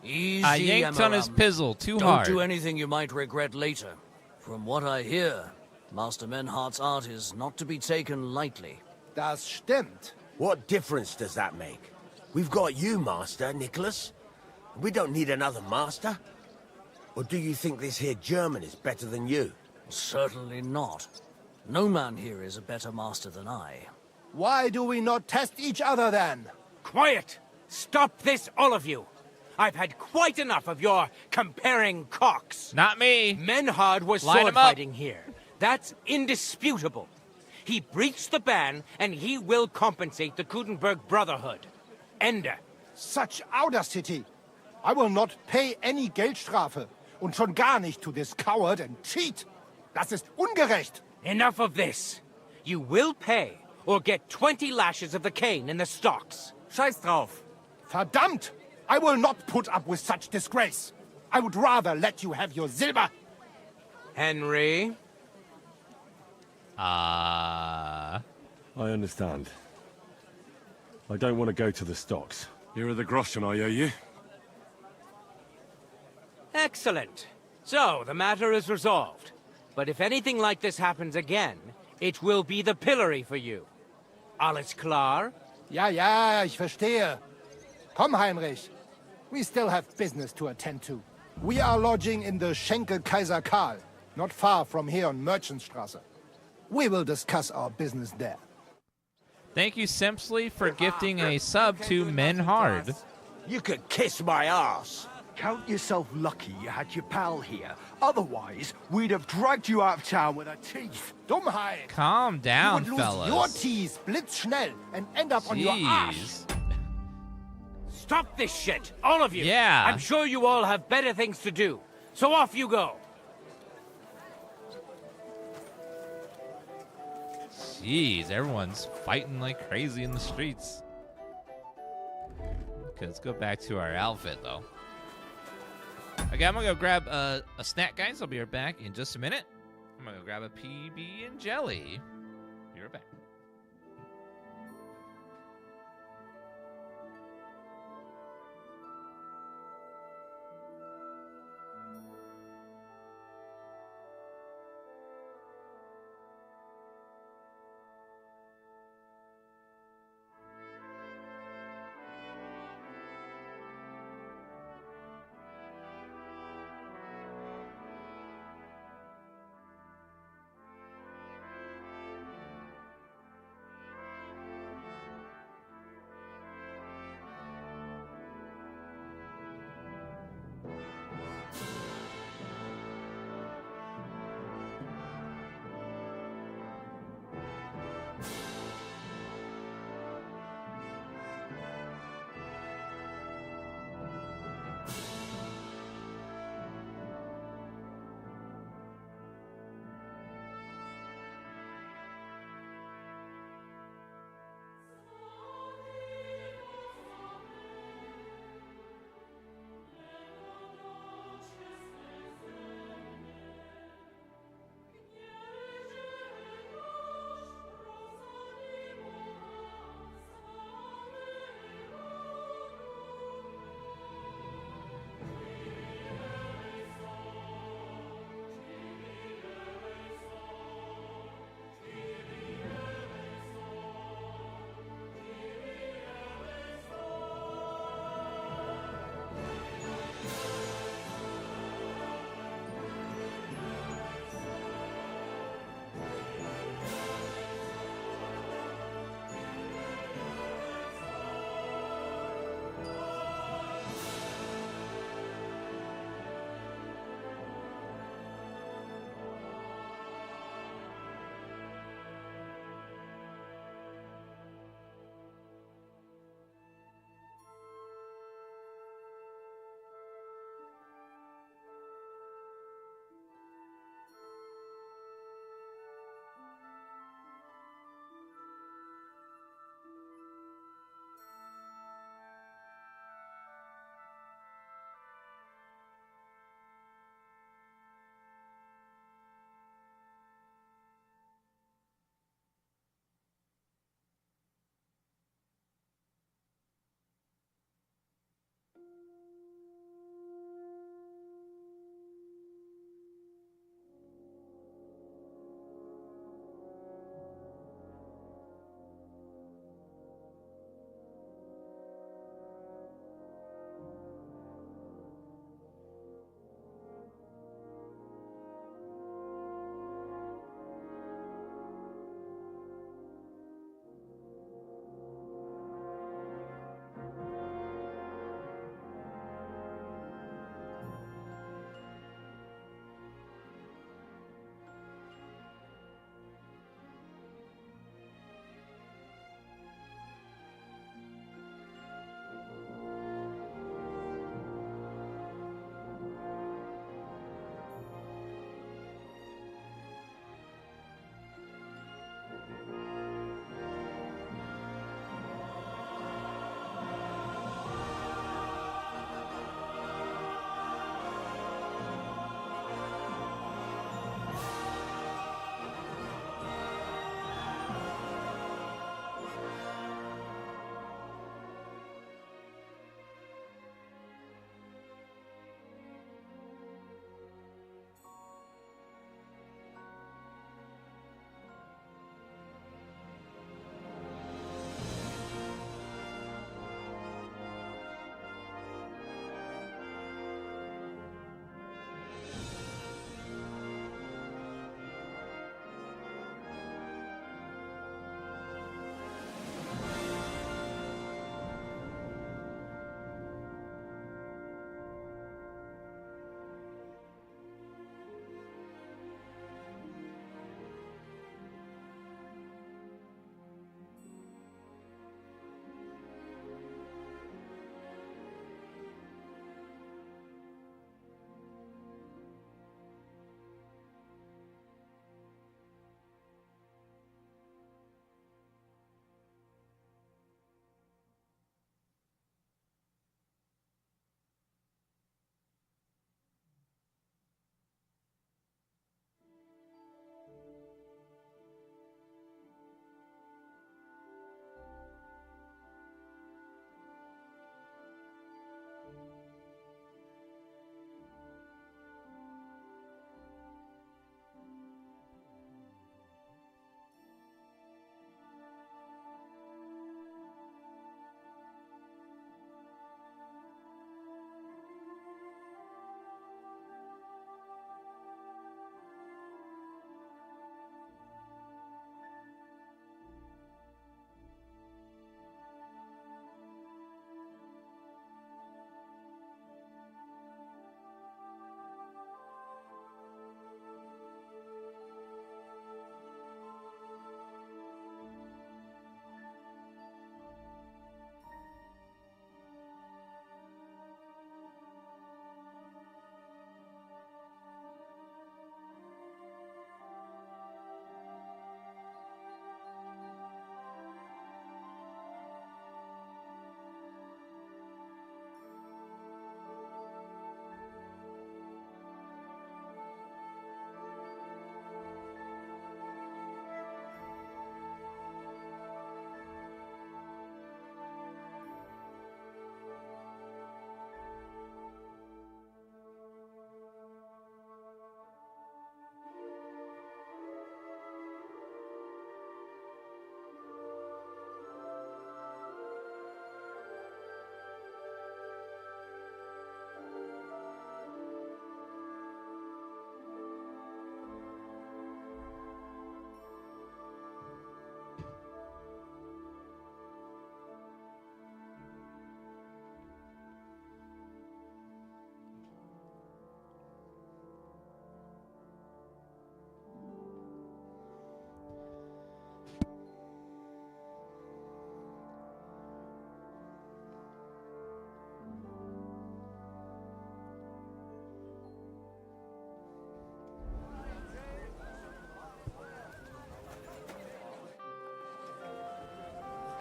Speaker 3: Easy,
Speaker 1: I yanked on his pizzle too hard.
Speaker 3: Don't do anything you might regret later. From what I hear, Master Menhard's art is not to be taken lightly.
Speaker 18: Das stimmt.
Speaker 10: What difference does that make? We've got you, Master, Nicholas. We don't need another master. Or do you think this here German is better than you?
Speaker 3: Certainly not. No man here is a better master than I.
Speaker 18: Why do we not test each other then?
Speaker 4: Quiet! Stop this, all of you! I've had quite enough of your comparing cocks.
Speaker 1: Not me.
Speaker 4: Menhard was
Speaker 1: Line
Speaker 4: sword
Speaker 1: 'em up.
Speaker 4: fighting here. That's indisputable. He breached the ban, and he will compensate the Kuttenberg Brotherhood. Ende.
Speaker 18: Such audacity! I will not pay any Geldstrafe. Und schon gar nicht to this coward and cheat. Das ist ungerecht.
Speaker 4: Enough of this. You will pay, or get 20 lashes of the cane in the stocks.
Speaker 22: Scheiß drauf.
Speaker 18: Verdammt! I will not put up with such disgrace. I would rather let you have your silver.
Speaker 4: Henry?
Speaker 5: I understand. I don't want to go to the stocks. Here are the groschen, I owe you.
Speaker 4: Excellent. So, the matter is resolved. But if anything like this happens again, it will be the pillory for you. Alles klar?
Speaker 18: Ja, ja, ich verstehe. Komm, Heinrich. We still have business to attend to. We are lodging in the Schenke Kaiser Karl, not far from here on Merchantstrasse. We will discuss our business there.
Speaker 1: Thank you, Simply, for gifting a sub to Menhard.
Speaker 10: You could kiss my ass.
Speaker 22: Count yourself lucky you had your pal here. Otherwise, we'd have dragged you out of town with our teeth.
Speaker 18: Dummheit!
Speaker 1: Calm down,
Speaker 18: you would lose
Speaker 1: fellas.
Speaker 18: your teeth blitzschnell and end up on your ass.
Speaker 4: Stop this shit, all of you!
Speaker 1: Yeah.
Speaker 4: I'm sure you all have better things to do. So off you go.
Speaker 1: Jeez, everyone's fighting like crazy in the streets. Okay, let's go back to our outfit, though. Okay, I'm gonna go grab a snack, guys. I'll be right back in just a minute. I'm gonna go grab a PB and jelly. Be right back.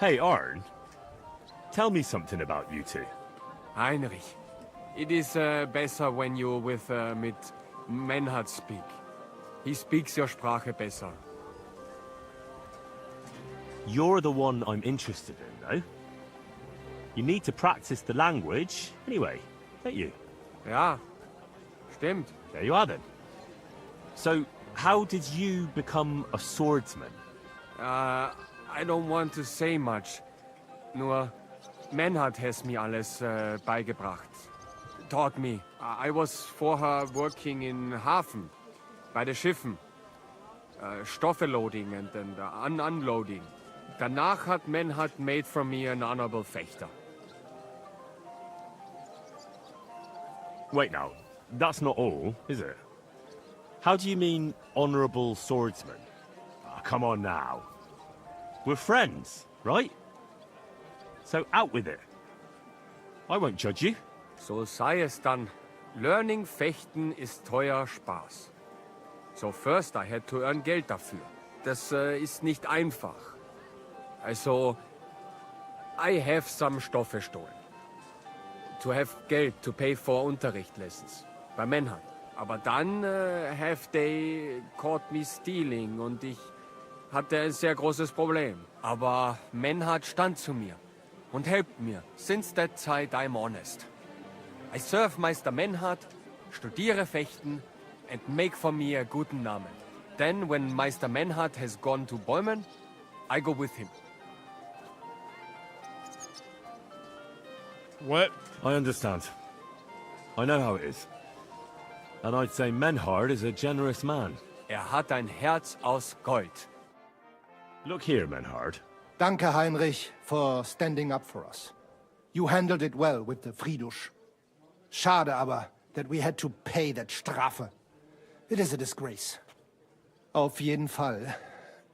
Speaker 5: Hey, Arn. Tell me something about you two.
Speaker 12: Heinrich, it is besser when you with mit Menhard speak. He speaks your Sprache besser.
Speaker 5: You're the one I'm interested in, though. You need to practice the language anyway, don't you?
Speaker 12: Ja, stimmt.
Speaker 5: There you are then. So, how did you become a swordsman?
Speaker 12: I don't want to say much. Nur, Menhard has me alles beigebracht. Taught me. I was vorher working in Hafen, bei den Schiffen. Stoffe loading and unloading. Danach hat Menhard made from me an honorable fechter.
Speaker 5: Wait now, that's not all, is it? How do you mean, honourable swordsman? Oh, come on now. We're friends, right? So out with it. I won't judge you.
Speaker 12: So sei es dann. Learning fechten ist teuer Spaß. So first I had to earn Geld dafür. Das ist nicht einfach. Also, I have some Stoffe stolen. To have Geld to pay for Unterricht lessons. Bei Menhard. Aber dann have they caught me stealing und ich hatte ein sehr großes Problem. Aber Menhard stand zu mir und helpt mir. Since that time I'm honest. I serve Meister Menhard, studiere Fechten and make for me a guten Namen. Then when Meister Menhard has gone to Bäumen, I go with him.
Speaker 5: What? I understand. I know how it is. And I'd say Menhard is a generous man.
Speaker 12: Hat ein Herz aus Gold.
Speaker 5: Look here, Menhard.
Speaker 18: Danke, Heinrich, for standing up for us. You handled it well with the Friedusch. Schade aber, that we had to pay that Strafe. It is a disgrace. Auf jeden Fall,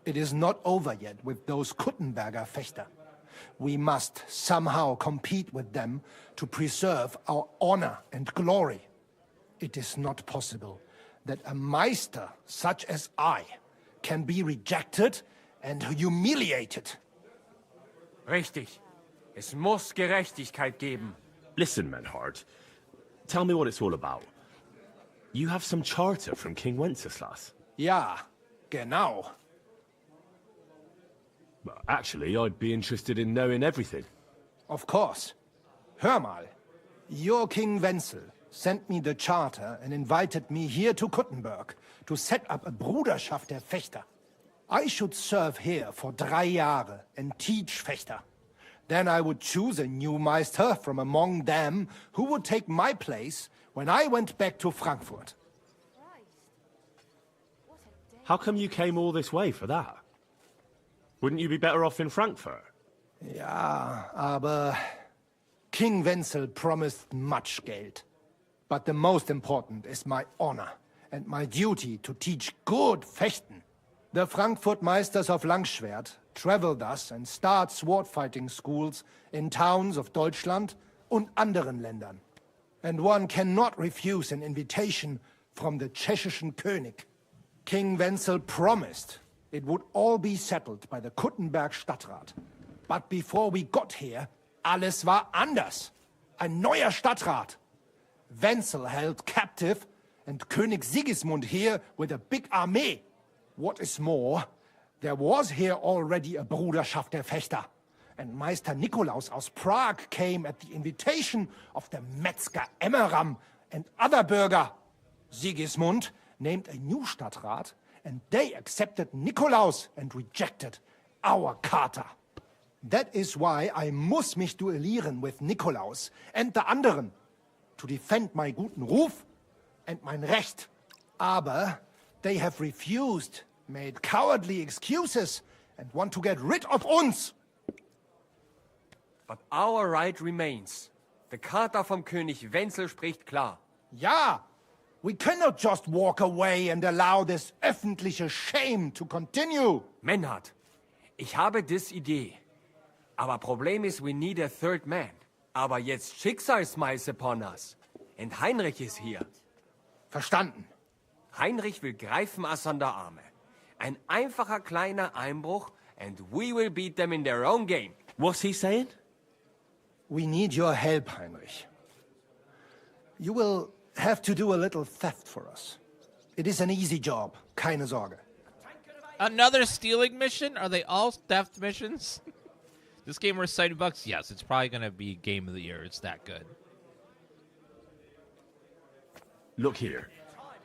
Speaker 18: it is not over yet with those Kuttenberger Fechter. We must somehow compete with them to preserve our honor and glory. It is not possible that a Meister such as I can be rejected and humiliated.
Speaker 12: Richtig. Es muss Gerechtigkeit geben.
Speaker 5: Listen, Menhard. Tell me what it's all about. You have some charter from King Wenceslas.
Speaker 18: Ja, genau.
Speaker 5: Well, actually, I'd be interested in knowing everything.
Speaker 18: Of course. Hör mal. Your King Wenzel sent me the charter and invited me here to Kuttenberg to set up a Bruderschaft der Fechter. I should serve here for 3 Jahre and teach Fechter. Then I would choose a new Meister from among them who would take my place when I went back to Frankfurt.
Speaker 5: How come you came all this way for that? Wouldn't you be better off in Frankfurt?
Speaker 18: Ja, aber King Wenzel promised much Geld. But the most important is my honor and my duty to teach good Fechten. The Frankfurt Meisters of Langschwert travel thus and start sword fighting schools in towns of Deutschland und anderen Ländern. And one cannot refuse an invitation from the Tschechischen König. King Wenzel promised it would all be settled by the Kuttenberg Stadtrat. But before we got here, alles war anders. Ein neuer Stadtrat. Wenzel held captive and König Sigismund here with a big army. What is more, there was here already a Bruderschaft der Fechter. And Meister Nikolaus aus Prague came at the invitation of the Metzger Emmeram and other Bürger. Sigismund named a new Stadtrat, and they accepted Nikolaus and rejected our Charta. That is why I muss mich duellieren with Nikolaus and the anderen, to defend my guten Ruf and mein Recht. Aber they have refused, made cowardly excuses, and want to get rid of uns.
Speaker 12: But our right remains. The Charta vom König Wenzel spricht klar.
Speaker 18: Ja, we cannot just walk away and allow this öffentliche shame to continue.
Speaker 12: Menhard, ich habe dis Idee. Aber Problem ist, we need a third man. Aber jetzt Schicksalsschmeiß upon us. And Heinrich ist hier.
Speaker 18: Verstanden.
Speaker 12: Heinrich will greifen us an der Arme. Ein einfacher kleiner Einbruch and we will beat them in their own game.
Speaker 5: What's he saying?
Speaker 18: We need your help, Heinrich. You will have to do a little theft for us. It is an easy job, keine Sorge.
Speaker 1: Another stealing mission? Are they all theft missions? This game worth $70? Yes, it's probably going to be Game of the Year. It's that good.
Speaker 5: Look here.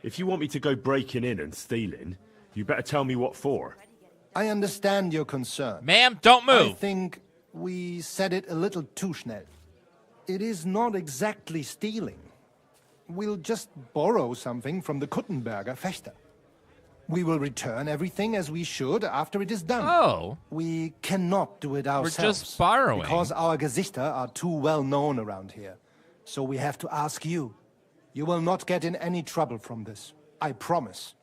Speaker 5: If you want me to go breaking in and stealing, you better tell me what for.
Speaker 18: I understand your concern.
Speaker 1: Ma'am, don't move.
Speaker 18: I think we said it a little too schnell. It is not exactly stealing. We'll just borrow something from the Kuttenberger Fechter. We will return everything as we should after it is done.
Speaker 1: Oh.
Speaker 18: We cannot do it ourselves.
Speaker 1: We're just borrowing.
Speaker 18: Because our Gesichter are too well known around here. So we have to ask you. You will not get in any trouble from this. I promise.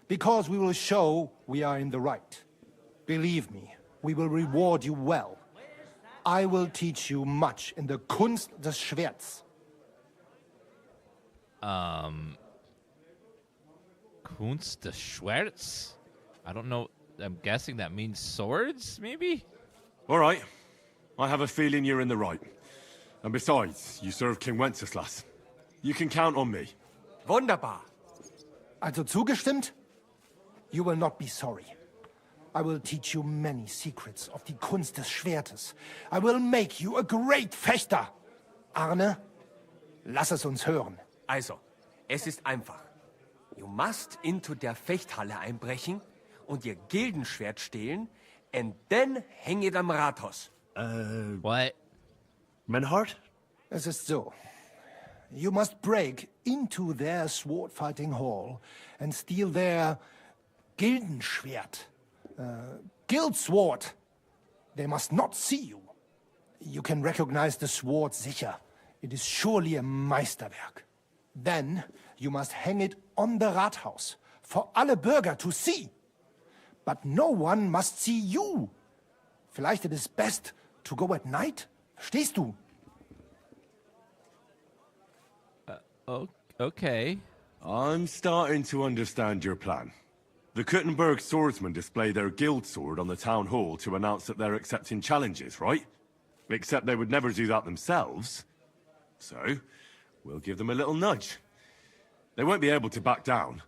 Speaker 18: Because we will show we are in the right. Believe me, we will reward you well. I will teach you much in the Kunst des Schwerts.
Speaker 1: Kunst des Schwerts? I don't know. I'm guessing that means swords, maybe?
Speaker 5: All right. I have a feeling you're in the right. And besides, you serve King Wenceslas. You can count on me.
Speaker 18: Wunderbar. Also zugestimmt? You will not be sorry. I will teach you many secrets of die Kunst des Schwertes. I will make you a great Fechter. Arne, lass es uns hören.
Speaker 12: Also, es ist einfach. You must into der Fechthalle einbrechen und ihr Gildenschwert stehlen and then hang it am Rathaus.
Speaker 1: What?
Speaker 5: Menhard?
Speaker 18: Es ist so. You must break into their sword fighting hall and steal their Gildenschwert. Guild sword. They must not see you. You can recognize the sword sicher. It is surely a Meisterwerk. Then you must hang it on the Rathaus for alle Bürger to see. But no one must see you. Vielleicht it is best to go at night? Verstehst du?
Speaker 1: Okay.
Speaker 5: I'm starting to understand your plan. The Kuttenberg swordsmen display their guild sword on the town hall to announce that they're accepting challenges, right? Except they would never do that themselves. So, we'll give them a little nudge. They won't be able to back down,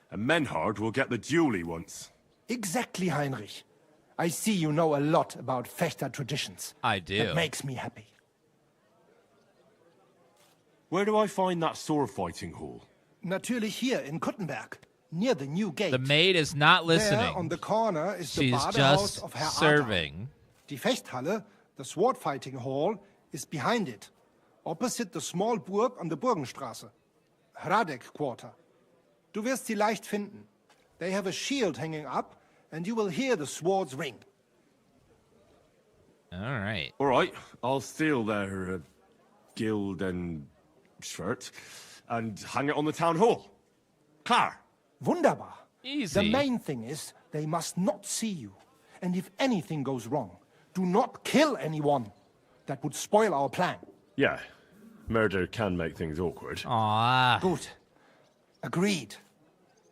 Speaker 5: and Menhard will get the duel he wants.
Speaker 18: Exactly, Heinrich. I see you know a lot about Fechter traditions.
Speaker 1: I do.
Speaker 18: That makes me happy.
Speaker 5: Where do I find that sword fighting hall?
Speaker 18: Natürlich hier in Kuttenberg, near the new gate.
Speaker 1: The maid is not listening.
Speaker 18: There on the corner is the
Speaker 1: She's
Speaker 18: Bathhouse
Speaker 1: just
Speaker 18: of Herr
Speaker 1: serving.
Speaker 18: Die Fechthalle, the sword fighting hall, is behind it, opposite the small burg on the Burgenstraße. Hradek Quarter. Du wirst sie leicht finden. They have a shield hanging up, and you will hear the swords ring.
Speaker 1: All right.
Speaker 5: All right, I'll steal their guild and shirt and hang it on the town hall. Klar.
Speaker 18: Wunderbar.
Speaker 1: Easy.
Speaker 18: The main thing is they must not see you. And if anything goes wrong, do not kill anyone. That would spoil our plan.
Speaker 5: Yeah, murder can make things awkward.
Speaker 1: Aww.
Speaker 18: Gut. Agreed.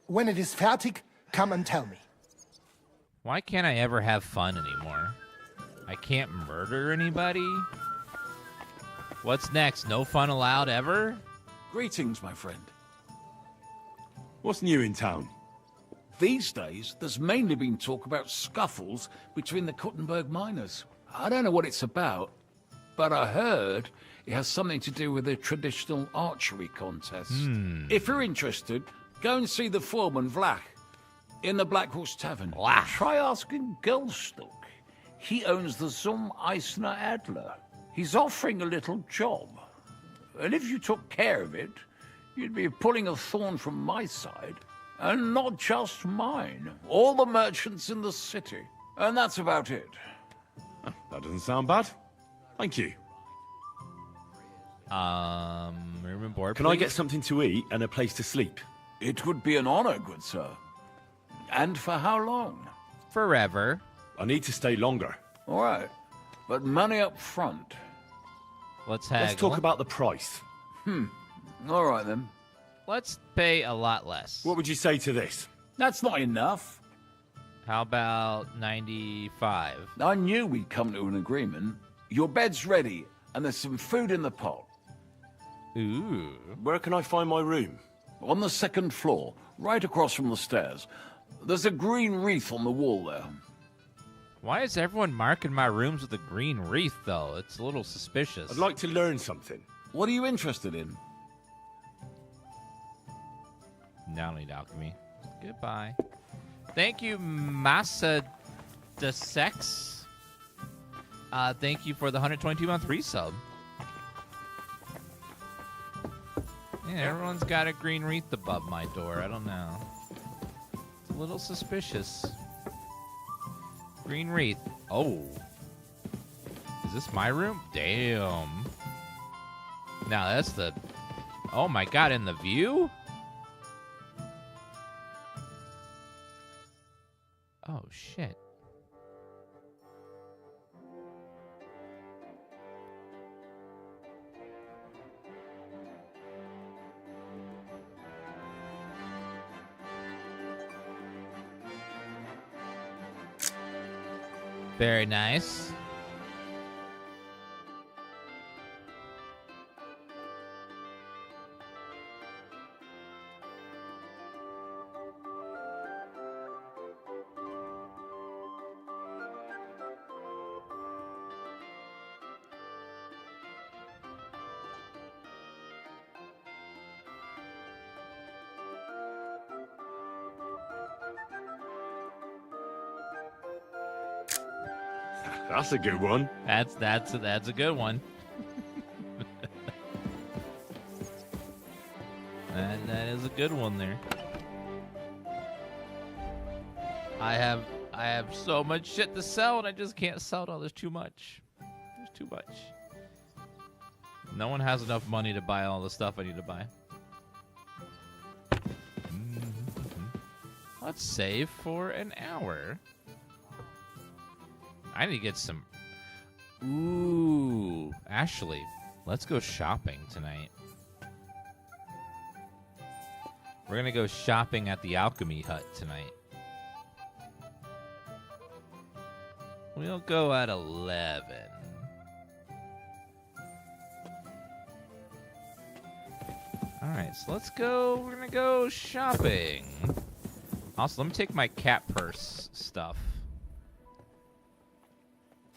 Speaker 18: When it is fertig, come and tell me.
Speaker 1: Why can't I ever have fun anymore? I can't murder anybody? What's next? No fun allowed ever?
Speaker 15: Greetings, my friend.
Speaker 5: What's new in town?
Speaker 15: These days, there's mainly been talk about scuffles between the Kuttenberg miners. I don't know what it's about, but I heard it has something to do with the traditional archery contest. If you're interested, go and see the foreman, Vlach, in the Black Horse Tavern. Try asking Gelstock. He owns the Zum Eisner Adler. He's offering a little job. And if you took care of it, you'd be pulling a thorn from my side. And not just mine. All the merchants in the city. And that's about it.
Speaker 5: That doesn't sound bad. Thank you.
Speaker 1: Room and board,
Speaker 5: Can I get something to eat and a place to sleep?
Speaker 15: It would be an honor, good sir. And for how long?
Speaker 1: Forever.
Speaker 5: I need to stay longer.
Speaker 15: All right. But money up front.
Speaker 1: Let's haggle.
Speaker 5: Let's talk about the price.
Speaker 15: All right, then.
Speaker 1: Let's pay a lot less.
Speaker 5: What would you say to this?
Speaker 15: That's not enough.
Speaker 1: How about 95?
Speaker 15: I knew we'd come to an agreement. Your bed's ready, and there's some food in the pot.
Speaker 1: Ooh.
Speaker 5: Where can I find my room?
Speaker 15: On the second floor, right across from the stairs. There's a green wreath on the wall there.
Speaker 1: Why is everyone marking my rooms with a green wreath, though? It's a little suspicious.
Speaker 5: I'd like to learn something.
Speaker 15: What are you interested in?
Speaker 1: Now I need alchemy. Goodbye. Thank you, Massa de Sex. Thank you for the 122-month resub. Yeah, everyone's got a green wreath above my door. I don't know. It's a little suspicious. Green wreath. Oh. Is this my room? Damn. Now that's the... Oh my god, in the view? Oh, shit. Very nice.
Speaker 5: That's a good one.
Speaker 1: That's a good one. that is a good one there. I have so much shit to sell and I just can't sell it all. There's too much. There's too much. No one has enough money to buy all the stuff I need to buy. Let's save for an hour. I need to get some... Ooh. Ashley, let's go shopping tonight. We're going to go shopping at the Alchemy hut tonight. We'll go at 11. Alright, so let's go. We're going to go shopping. Also, let me take my cat purse stuff.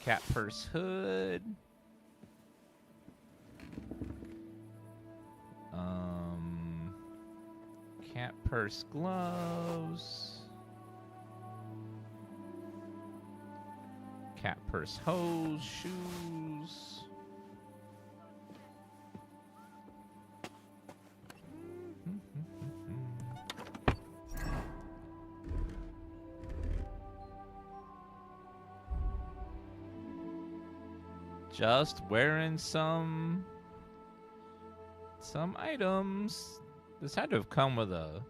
Speaker 1: Cat purse hood. Cat purse gloves. Cat purse hose, shoes. Just wearing some items. This had to have come with a...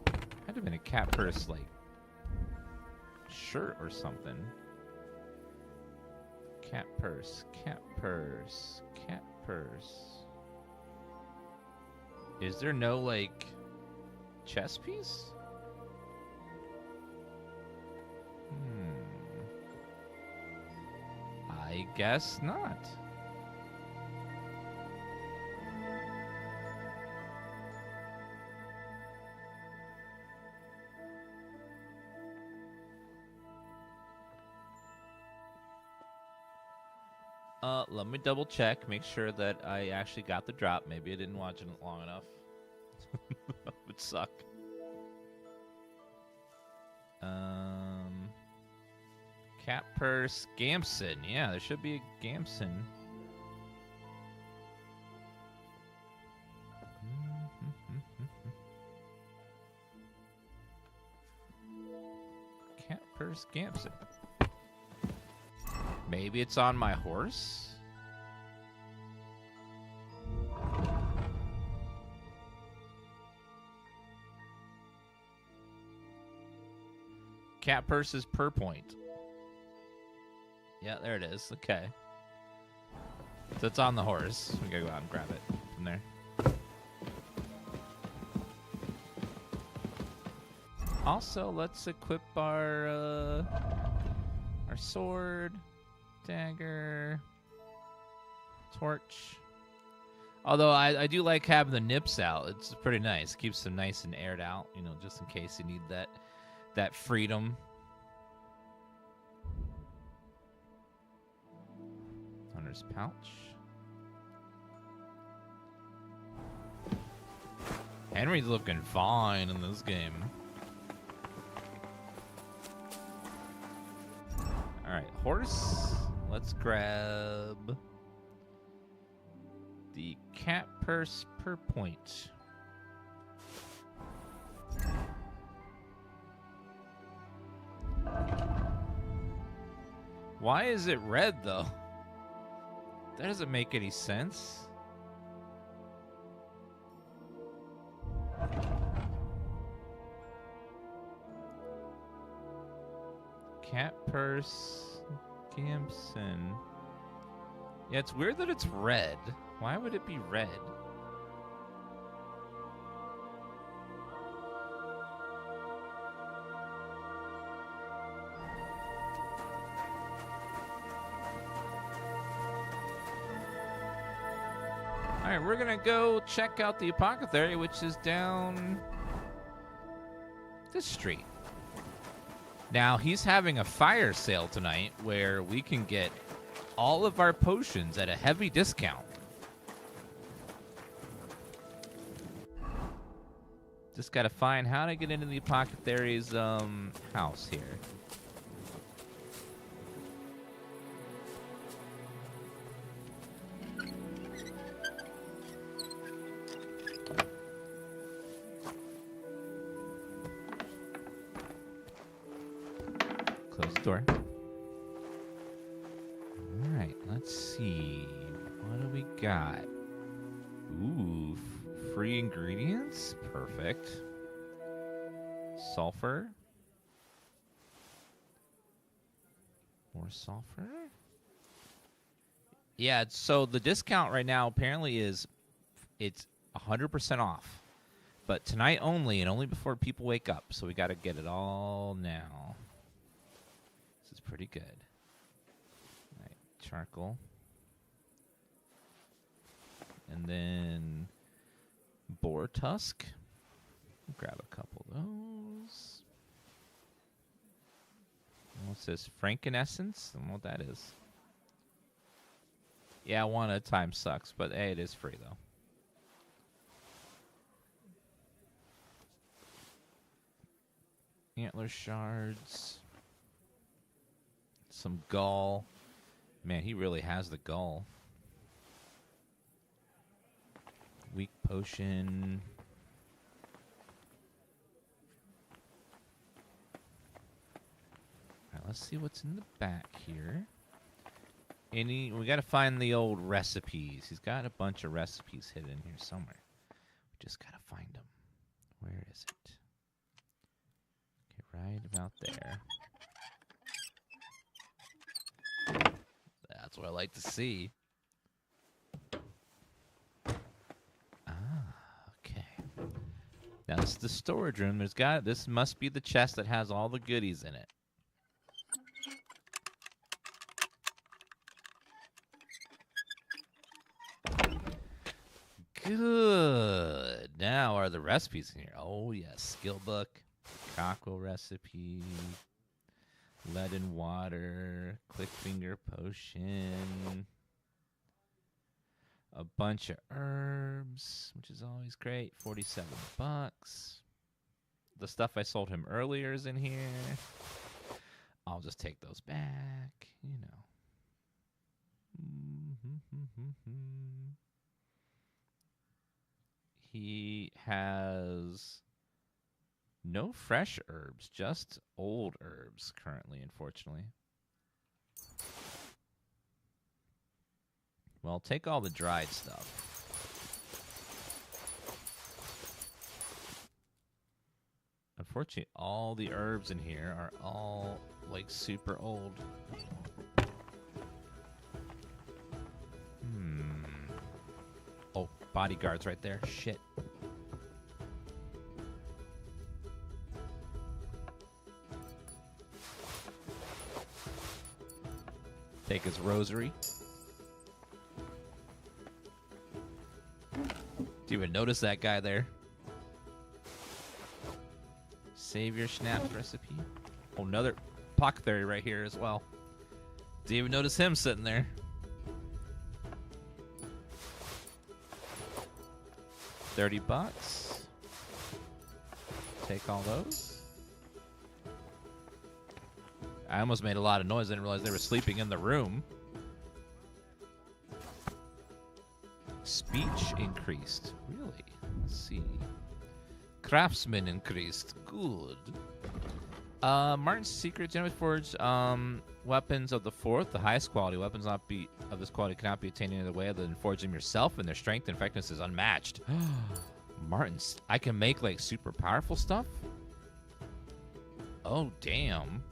Speaker 1: Had to have been a cat purse, like, shirt or something. Cat purse, cat purse, cat purse. Is there no, like, chest piece? I guess not. Let me double check, make sure that I actually got the drop. Maybe I didn't watch it long enough. That would suck. Cat purse, Gamson. Yeah, there should be a Gamson. Cat purse, Gamson. Maybe it's on my horse? Cat purses per point. Yeah, there it is. Okay. So it's on the horse. We gotta go out and grab it from there. Also, let's equip our sword, dagger, torch. Although I do like having the nips out. It's pretty nice. Keeps them nice and aired out, you know, just in case you need that freedom. Hunter's pouch. Henry's looking fine in this game. All right, horse. Let's grab the cat purse per point. Why is it red, though? That doesn't make any sense. Cat purse, Gamson. Yeah, it's weird that it's red. Why would it be red? All right, we're gonna go check out the apothecary, which is down this street. Now, he's having a fire sale tonight where we can get all of our potions at a heavy discount. Just gotta find how to get into the apothecary's house here. Close the door. All right, let's see. What do we got? Ooh, free ingredients? Perfect. Sulfur. More sulfur. Yeah, so the discount right now apparently is it's 100% off. But tonight only, and only before people wake up. So we got to get it all now. This is pretty good. All right, charcoal. And then boar tusk. Grab a couple of those. What's this? Frankinessence? I don't know what that is. Yeah, one at a time sucks, but hey, it is free though. Antler shards. Some gall. Man, he really has the gall. Weak potion. Alright, let's see what's in the back here. We gotta find the old recipes. He's got a bunch of recipes hidden here somewhere. We just gotta find them. Where is it? Okay, right about there. That's what I like to see. Okay. Now this is the storage room. This must be the chest that has all the goodies in it. Good. Now are the recipes in here? Oh yes, skill book, cockerel recipe, lead and water, click finger potion. A bunch of herbs, which is always great. $47. The stuff I sold him earlier is in here. I'll just take those back, you know. He has no fresh herbs, just old herbs currently, unfortunately. Well, take all the dried stuff. Unfortunately, all the herbs in here are all, like, super old. Oh, bodyguards right there. Shit. Take his rosary. Do you even notice that guy there? Savior Schnaps recipe. Oh, another apothecary right here as well. Do you even notice him sitting there? $30. Take all those. I almost made a lot of noise. I didn't realize they were sleeping in the room. Speech increased. Really? Let's see. Craftsman increased. Good. Martin's secret generally forged weapons of the fourth, the highest quality. Weapons not be of this quality cannot be attained any other way other than forging them yourself, and their strength and effectiveness is unmatched. Martin's, I can make like super powerful stuff? Oh, damn.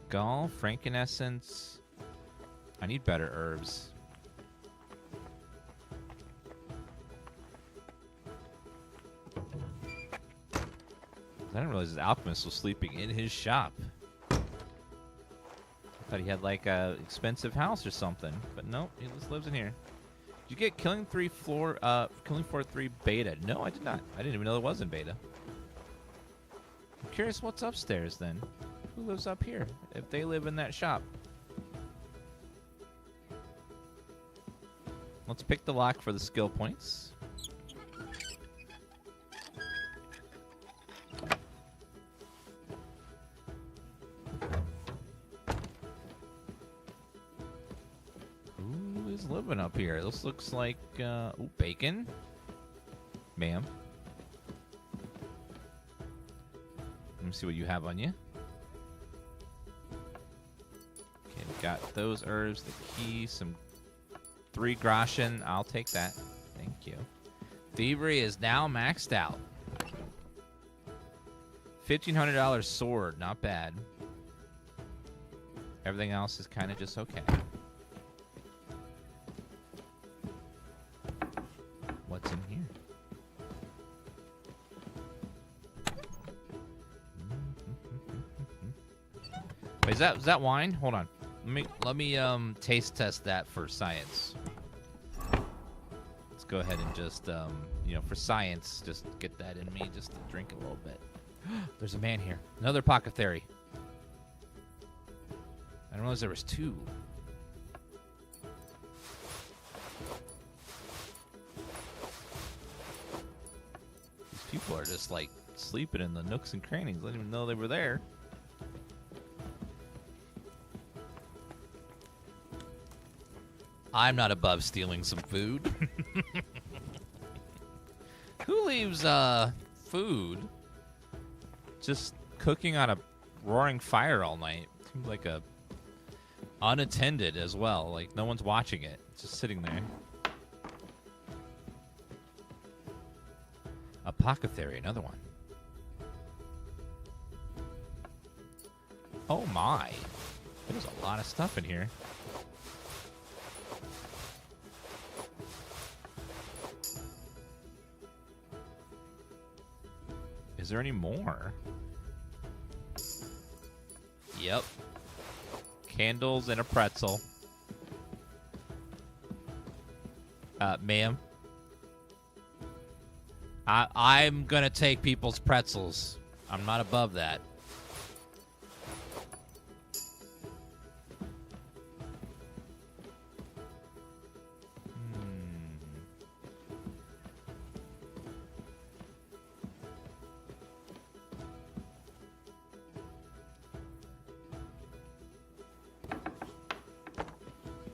Speaker 1: Gall, frankincense. I need better herbs. I didn't realize the alchemist was sleeping in his shop. I thought he had like a expensive house or something, but no, he just lives in here. Did you get Killing Floor 3 beta? No, I did not. I didn't even know it was in beta. I'm curious what's upstairs then. Who lives up here? If they live in that shop. Let's pick the lock for the skill points. Who is living up here? This looks like, ooh, bacon. Ma'am. Let me see what you have on you. Okay, we got those herbs, the key, some 3 groschen. I'll take that. Thank you. Thievery is now maxed out. $1,500 sword. Not bad. Everything else is kind of just okay. What's in here? Wait, is that wine? Hold on. Let me taste test that for science. Let's go ahead and just you know, for science, just get that in me just to drink a little bit. There's a man here. Another apothecary. I didn't realize there was 2. These people are just like sleeping in the nooks and crannies. I didn't even know they were there. I'm not above stealing some food. Who leaves food just cooking on a roaring fire all night? Seems like a unattended as well. Like no one's watching it. It's just sitting there. Apothecary, another one. Oh my. There's a lot of stuff in here. Is there any more? Yep. Candles and a pretzel. Ma'am. I'm gonna take people's pretzels. I'm not above that.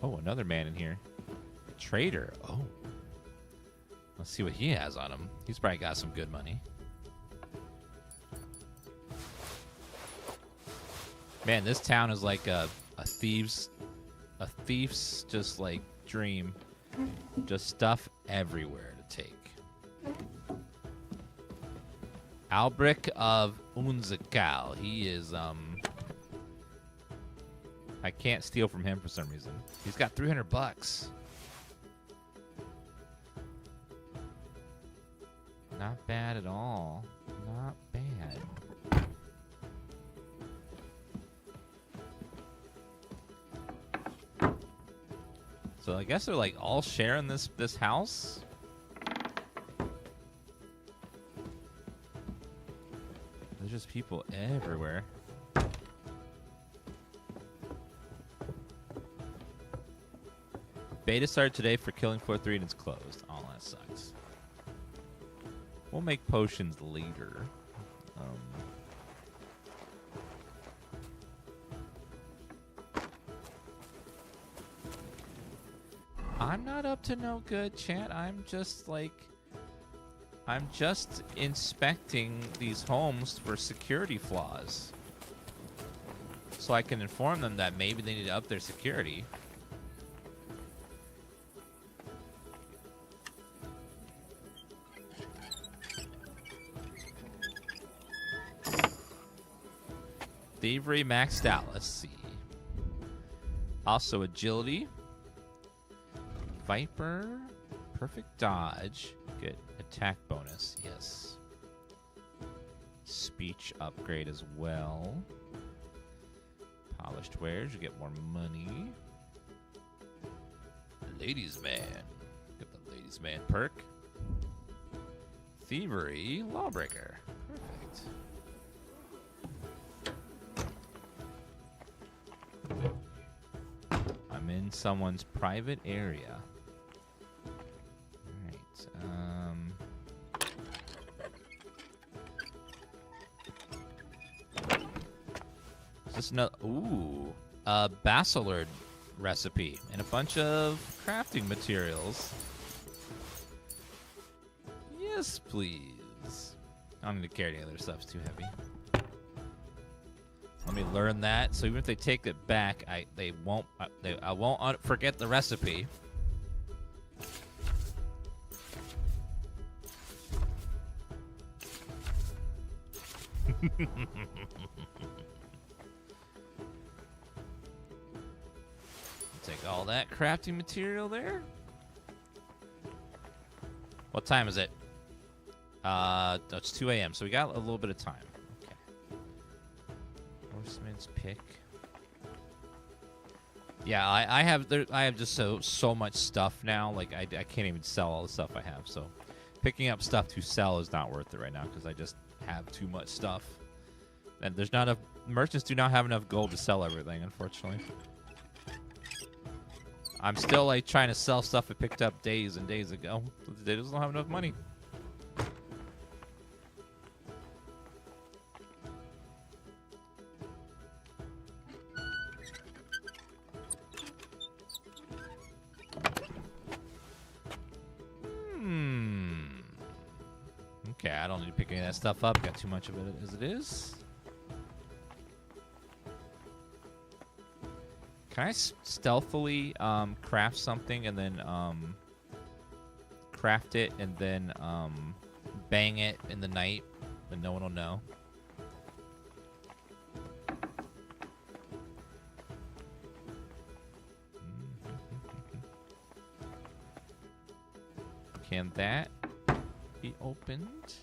Speaker 1: Oh, another man in here. Trader. Oh. Let's see what he has on him. He's probably got some good money. Man, this town is like a thief's just like dream. Just stuff everywhere to take. Albric of Unzikal. He is I can't steal from him for some reason. He's got $300. Not bad at all. Not bad. So I guess they're like all sharing this house. There's just people everywhere. Beta started today for Killing Floor 3 and it's closed. Oh, that sucks. We'll make potions later. I'm not up to no good, chat. I'm just inspecting these homes for security flaws. So I can inform them that maybe they need to up their security. Thievery maxed out. Let's see. Also agility. Viper. Perfect dodge. Get attack bonus. Yes. Speech upgrade as well. Polished wares. You get more money. Ladies man. Get the ladies man perk. Thievery. Lawbreaker. Perfect. I'm in someone's private area. Just no. Ooh, a Basilard recipe and a bunch of crafting materials. Yes, please. I don't need to carry any other stuff. It's too heavy. Let me learn that. So even if they take it back, I won't forget the recipe. Take all that crafting material there. What time is it? It's 2 a.m. So we got a little bit of time. Okay. Horseman's pick. Yeah, I have just so much stuff now. Like I can't even sell all the stuff I have. So picking up stuff to sell is not worth it right now because I just have too much stuff. And there's not enough. Merchants do not have enough gold to sell everything, unfortunately. I'm still like trying to sell stuff I picked up days and days ago. They just don't have enough money. Okay, I don't need to pick any of that stuff up. Got too much of it as it is. Can I stealthily craft something and then craft it and then bang it in the night and no one will know? Can that be opened?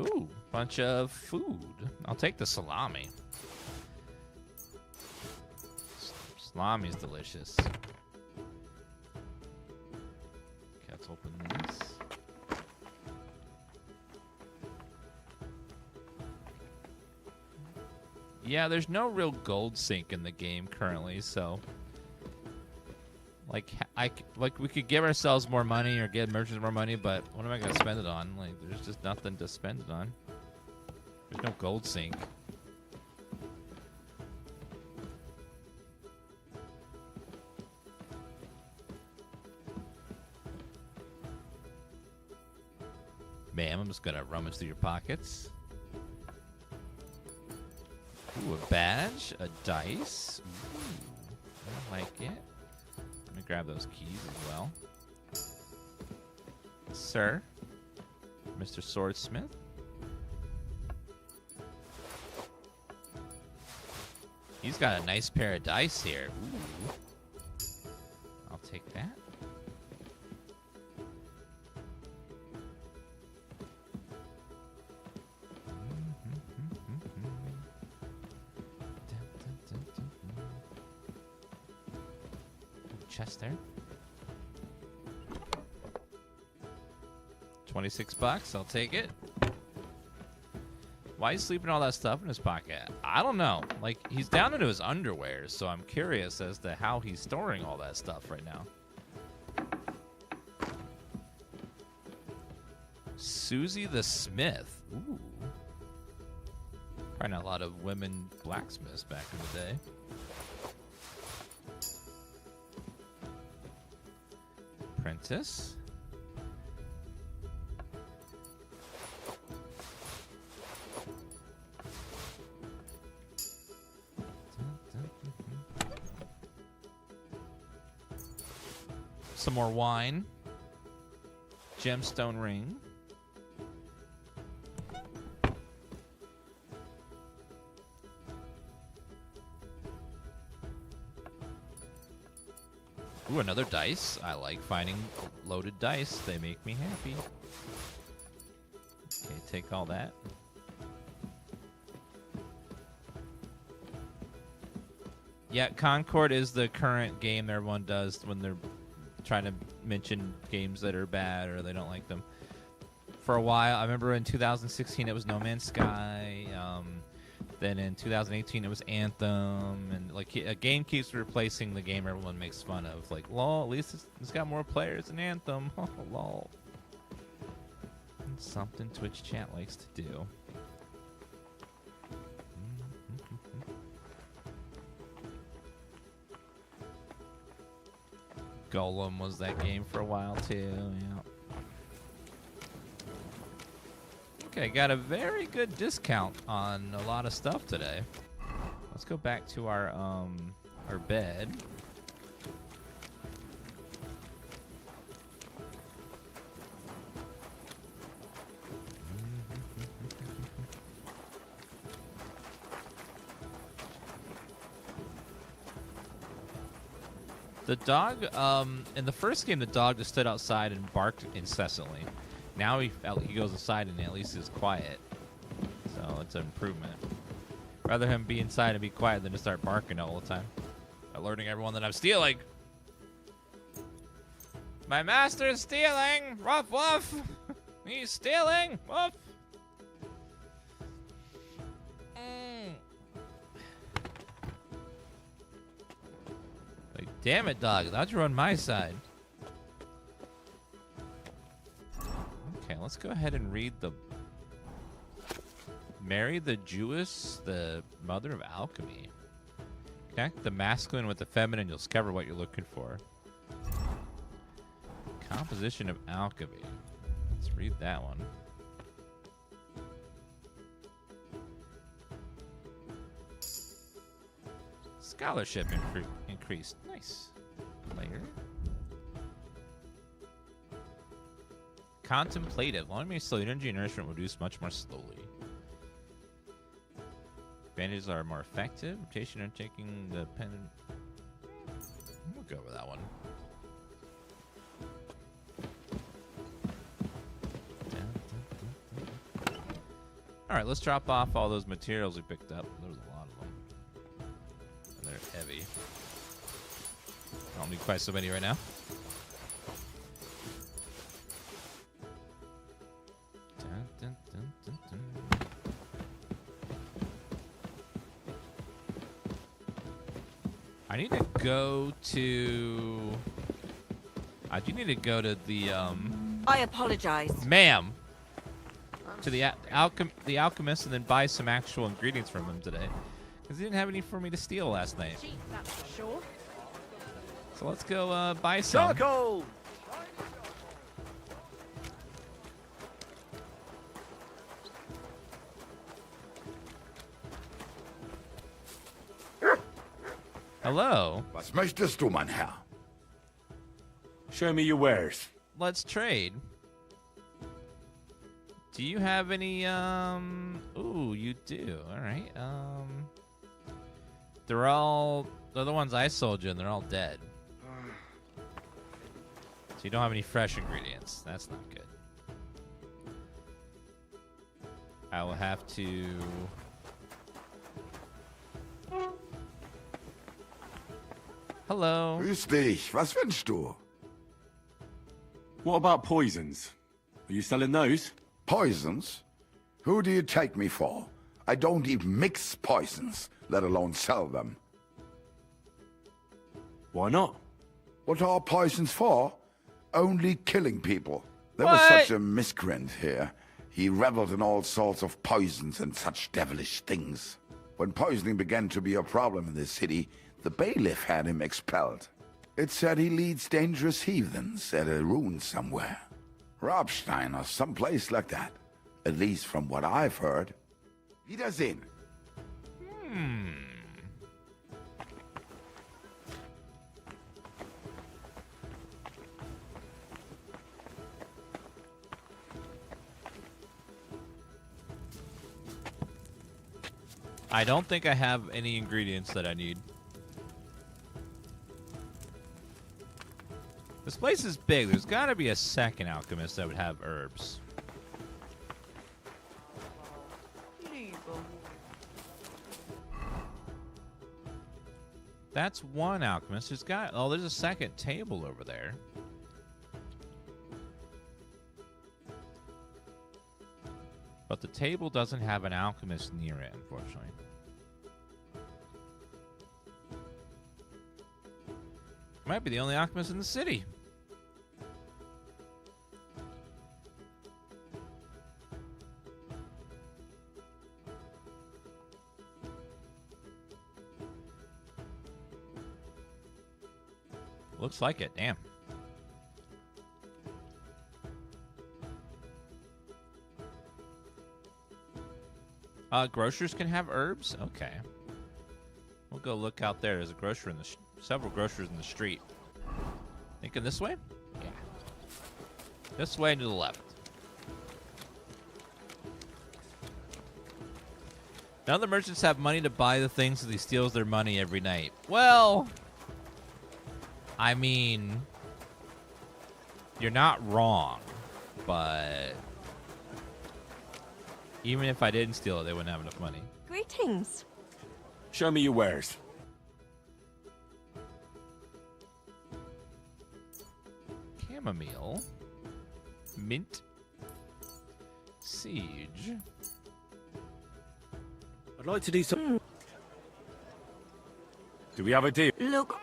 Speaker 1: Ooh, bunch of food. I'll take the salami. Salami's delicious. Okay, let's open this. Yeah, there's no real gold sink in the game currently, so like we could give ourselves more money or get merchants more money, but what am I gonna spend it on? Like, there's just nothing to spend it on. There's no gold sink. Ma'am, I'm just gonna rummage through your pockets. Ooh, a badge, a dice. Ooh, I like it. Let me grab those keys as well. Sir, Mr. Swordsmith. He's got a nice pair of dice here. Ooh. I'll take that. Chest there. 26 bucks. I'll take it. Why is he sleeping all that stuff in his pocket? I don't know. Like, he's down into his underwear, so I'm curious as to how he's storing all that stuff right now. Susie the Smith. Ooh. Probably not a lot of women blacksmiths back in the day. Apprentice. Some more wine. Gemstone ring. Ooh, another dice. I like finding loaded dice. They make me happy. Okay, take all that. Yeah, Concord is the current game that everyone does when they're trying to mention games that are bad or they don't like them. For a while, I remember in 2016 it was No Man's Sky. Then in 2018 it was Anthem, and like a game keeps replacing the game everyone makes fun of. Like, lol, at least it's got more players than Anthem. Lol. It's something Twitch chat likes to do. Golem was that game for a while too. Yeah. Okay, got a very good discount on a lot of stuff today. Let's go back to our bed. The dog, in the first game, the dog just stood outside and barked incessantly. Now he goes inside and at least is quiet. So it's an improvement. Rather him be inside and be quiet than to start barking all the time. Alerting everyone that I'm stealing. My master is stealing! Woof woof! He's stealing! Woof! Like, damn it, dog. I thought you were on my side. Okay, let's go ahead and read the... Mary the Jewess, the mother of alchemy. Connect the masculine with the feminine, you'll discover what you're looking for. Composition of alchemy. Let's read that one. Scholarship increased. Nice. Player. Contemplative. Long may slow energy and nourishment will reduce much more slowly. Bandages are more effective. Rotation and taking the pen. We'll go with that one. All right, let's drop off all those materials we picked up. There was a lot of them. And they're heavy. I don't need quite so many right now. I need to go to... I do need to go to the,
Speaker 13: I apologize.
Speaker 1: Ma'am. To the alchemist and then buy some actual ingredients from him today. Because he didn't have any for me to steal last night.
Speaker 13: Cheap, that's for sure.
Speaker 1: So let's go buy some.
Speaker 22: Charcoal!
Speaker 1: Hello.
Speaker 19: Was möchtest du, mein Herr?
Speaker 5: Show me your wares.
Speaker 1: Let's trade. Do you have any, Ooh, you do. All right. They're the ones I sold you, and they're all dead. So you don't have any fresh ingredients. That's not good. I will have to... Hello.
Speaker 19: Grüß dich. Was wünschst du?
Speaker 5: What about poisons? Are you selling those?
Speaker 19: Poisons? Who do you take me for? I don't even mix poisons, let alone sell them.
Speaker 5: Why not?
Speaker 19: What are poisons for? Only killing people. There was
Speaker 1: What?
Speaker 19: such a miscreant here. He reveled in all sorts of poisons and such devilish things. When poisoning began to be a problem in the city, the bailiff had him expelled. It said he leads dangerous heathens at a ruin somewhere. Robstein or someplace like that. At least from what I've heard. Wiedersehen.
Speaker 1: I don't think I have any ingredients that I need. This place is big. There's got to be a second alchemist that would have herbs. That's one alchemist. There's a second table over there. But the table doesn't have an alchemist near it, unfortunately. Might be the only alchemist in the city. Looks like it, damn. Grocers can have herbs? Okay. We'll go look out there. There's a grocer in the several grocers in the street. Thinking this way? Yeah. This way and to the left. None of the merchants have money to buy the things, so he steals their money every night. Well, I mean, you're not wrong, but even if I didn't steal it, they wouldn't have enough money.
Speaker 6: Greetings.
Speaker 5: Show me your wares.
Speaker 1: Chamomile, mint, sage.
Speaker 5: I'd like to do some. Do we have a deal?
Speaker 6: Look.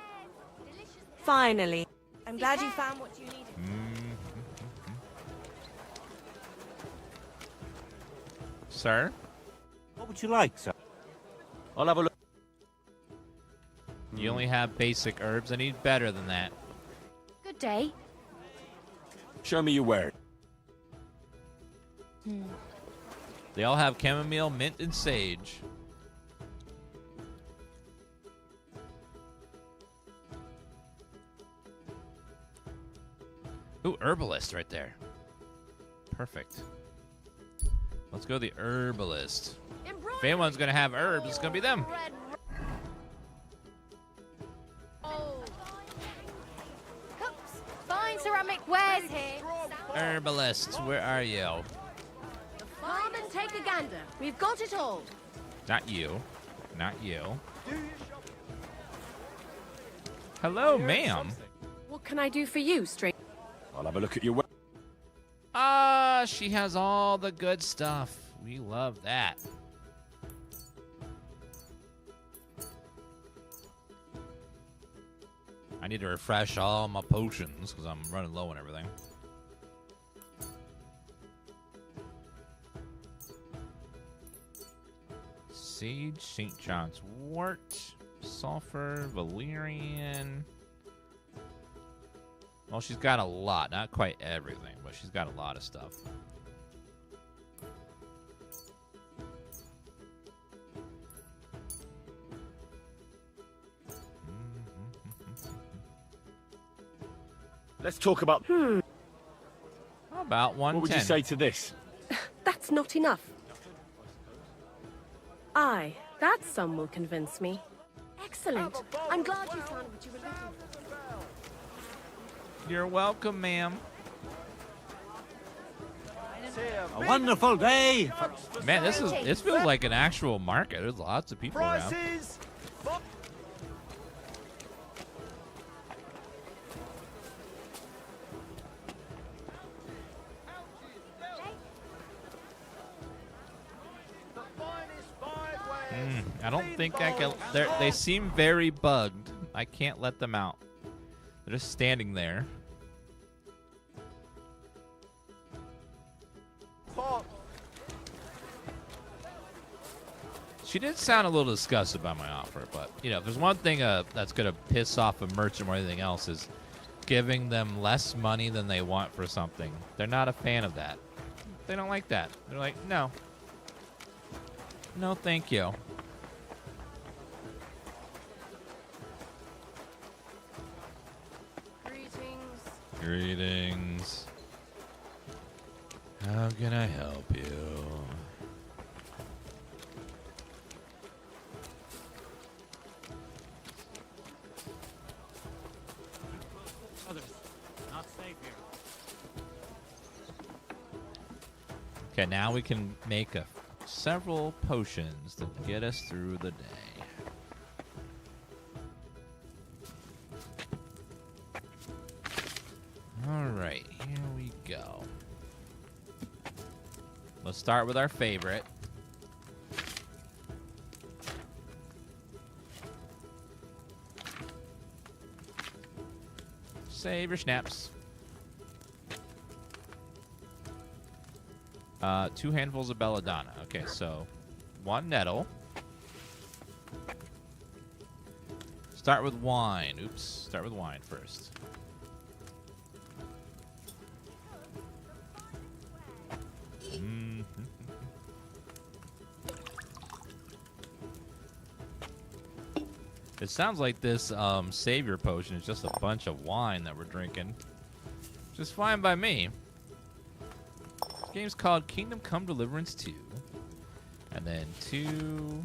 Speaker 6: Finally. I'm glad you found what you needed.
Speaker 1: Sir?
Speaker 21: What would you like, sir? I'll have a look.
Speaker 1: You only have basic herbs. I need better than that.
Speaker 17: Good day.
Speaker 5: Show me your wares.
Speaker 1: They all have chamomile, mint, and sage. Ooh, herbalist right there. Perfect. Let's go to the herbalist. If anyone's going to have herbs, it's going to be them.
Speaker 17: Fine ceramic wares here.
Speaker 1: Herbalist, where are you?
Speaker 17: Come and take a gander. We've got it all.
Speaker 1: Not you. Not you. Hello, ma'am.
Speaker 17: What can I do for you, stranger?
Speaker 5: I'll have a look at your wares.
Speaker 1: Ah, she has all the good stuff. We love that. I need to refresh all my potions because I'm running low on everything. Sage, St. John's wort, sulfur, valerian. Well, she's got a lot. Not quite everything, but she's got a lot of stuff.
Speaker 5: Let's talk about.
Speaker 1: How about 110?
Speaker 5: What would you say to this?
Speaker 17: That's not enough. Aye, that sum will convince me. Excellent. I'm glad you found what you were looking
Speaker 1: You're welcome, ma'am.
Speaker 21: A wonderful day.
Speaker 1: Man, this feels like an actual market. There's lots of people around. I don't think I can. They seem very bugged. I can't let them out. They're just standing there. She did sound a little disgusted by my offer, but you know, if there's one thing that's gonna piss off a merchant more than anything else is giving them less money than they want for something. They're not a fan of that. They don't like that. They're like, no, no, thank you. Greetings. How can I help you?
Speaker 21: Others, not safe here.
Speaker 1: Okay, now we can make several potions to get us through the day. Alright, here we go. Let's start with our favorite. Save your snaps. 2 handfuls of belladonna. Okay, so 1 nettle. Start with wine. Oops, start with wine first. It sounds like this savior potion is just a bunch of wine that we're drinking. Just fine by me. This game's called Kingdom Come Deliverance 2. And then 2...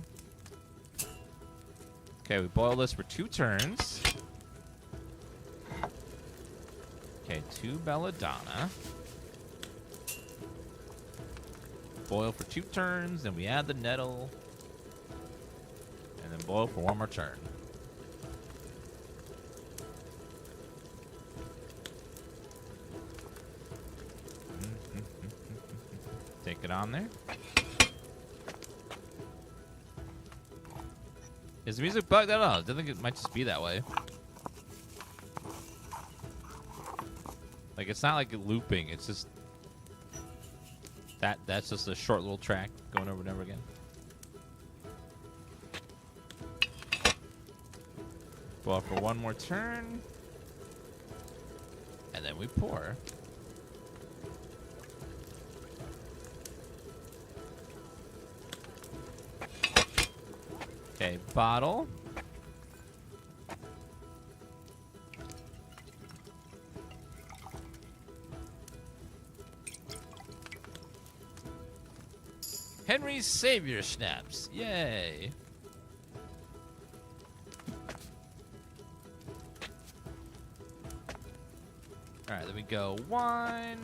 Speaker 1: Okay, we boil this for 2 turns. Okay, 2 belladonna. Boil for 2 turns, then we add the nettle. And then boil for 1 more turn. Take it on there. Is the music bugged? I don't know. I think it might just be that way. Like, it's not like looping. It's just... That's just a short little track going over and over again. Boil for 1 more turn. And then we pour. Okay, bottle. Henry's Savior Snaps. Yay. Alright, there we go. Wine.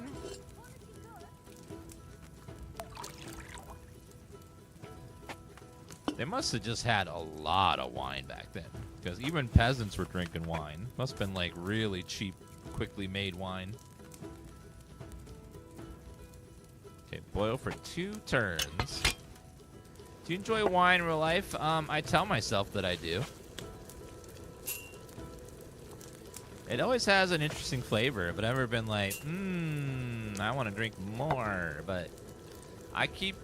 Speaker 1: They must have just had a lot of wine back then. Because even peasants were drinking wine. Must have been like really cheap, quickly made wine. Okay, boil for 2 turns. Do you enjoy wine in real life? I tell myself that I do. It always has an interesting flavor, but I've never been like, I want to drink more. But I keep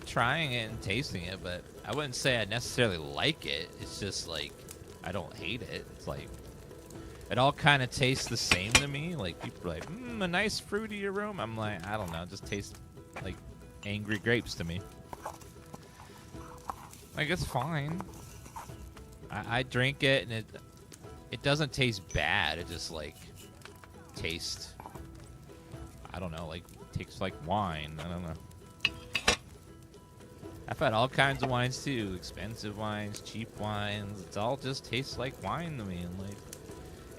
Speaker 1: trying it and tasting it, but I wouldn't say I necessarily like it. It's just like, I don't hate it. It's like, it all kind of tastes the same to me. Like, people are like, a nice fruity aroma. I'm like, I don't know, it just tastes like angry grapes to me. Like, it's fine. I drink it, and it doesn't taste bad. It just, like, tastes, I don't know, like, tastes like wine. I don't know. I've had all kinds of wines too, expensive wines, cheap wines. It all just tastes like wine to me. And like,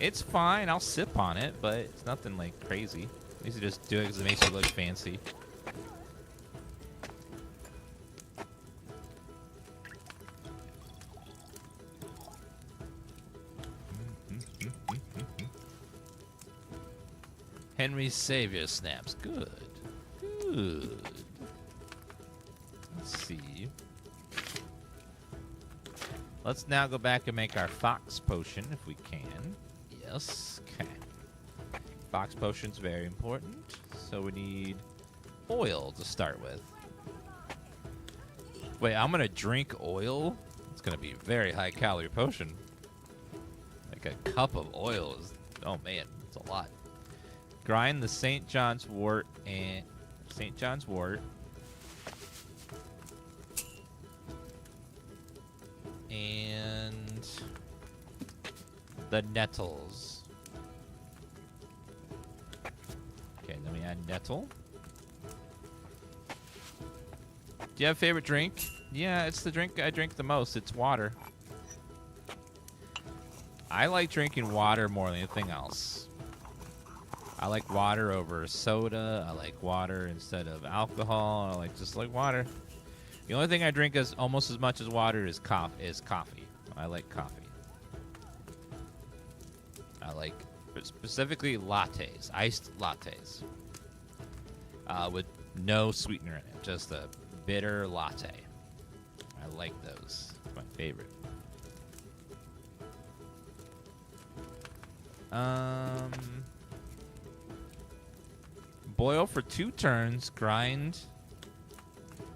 Speaker 1: It's fine. I'll sip on it, but it's nothing like crazy. I used to just do it because it makes it look fancy. Henry's Savior snaps. Good. Good. Let's see. Let's now go back and make our fox potion if we can. Yes. Okay. Fox potion's very important. So we need oil to start with. Wait, I'm going to drink oil? It's going to be a very high calorie potion. Like a cup of oil is... Oh, man. It's a lot. Grind the St. John's wort and... St. John's wort. And... the nettles. Okay, then we add nettle. Do you have a favorite drink? Yeah, it's the drink I drink the most. It's water. I like drinking water more than anything else. I like water over soda. I like water instead of alcohol. I like just like water. The only thing I drink as almost as much as water is coffee. I like coffee. I like specifically lattes, iced lattes, with no sweetener in it, just a bitter latte. I like those. It's my favorite. Boil for 2 turns, grind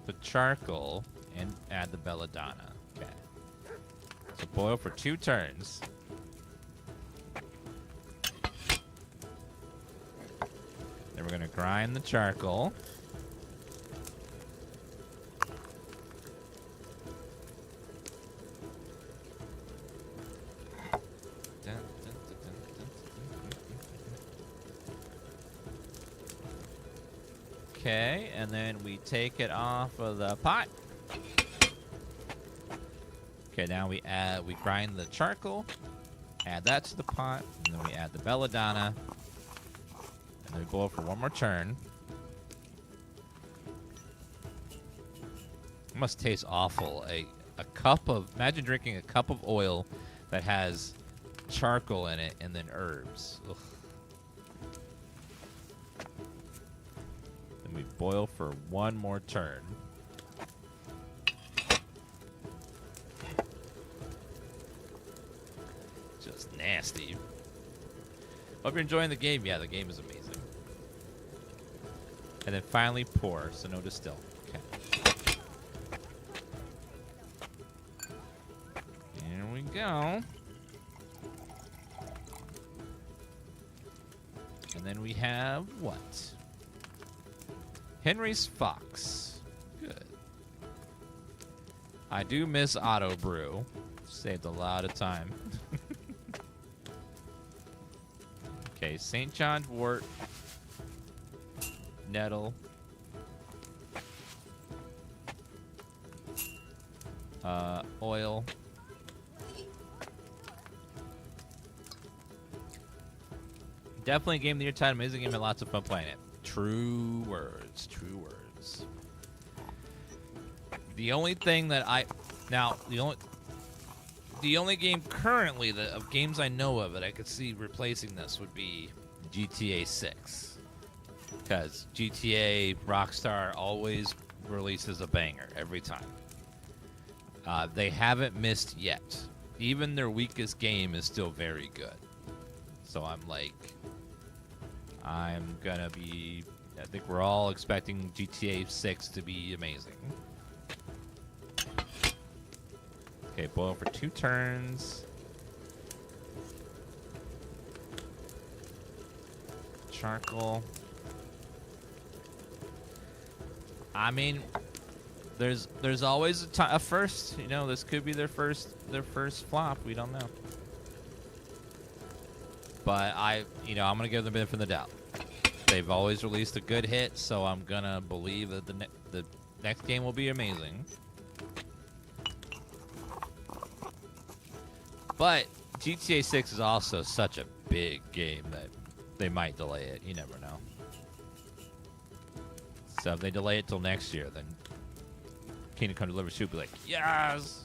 Speaker 1: the charcoal, and add the belladonna. Okay. So boil for 2 turns. Then we're going to grind the charcoal. Okay, and then we take it off of the pot. Okay, now we grind the charcoal, add that to the pot, and then we add the belladonna, and then we boil for 1 more turn. It must taste awful. A cup of, imagine drinking a cup of oil that has charcoal in it and then herbs. Ugh. We boil for 1 more turn. Just nasty. Hope you're enjoying the game. Yeah, the game is amazing. And then finally pour, so no distill. Okay. Here we go. And then we have what? Henry's Fox. Good. I do miss auto brew. Saved a lot of time. Okay, St. John's wort. Nettle. Oil. Definitely a game of the year title. Amazing game and lots of fun playing it. True words. True words. The only thing that the only game currently of games I know of that I could see replacing this would be GTA 6. Because GTA Rockstar always releases a banger every time. They haven't missed yet. Even their weakest game is still very good. So I'm gonna be... I think we're all expecting GTA 6 to be amazing. Okay, boil for 2 turns. Charcoal. I mean, there's always a first. You know, this could be their first flop. We don't know. But I'm gonna give them the benefit of the doubt. They've always released a good hit, so I'm gonna believe that the next game will be amazing. But GTA 6 is also such a big game that they might delay it. You never know. So if they delay it till next year, then Kingdom Come Deliverance will be like, yes!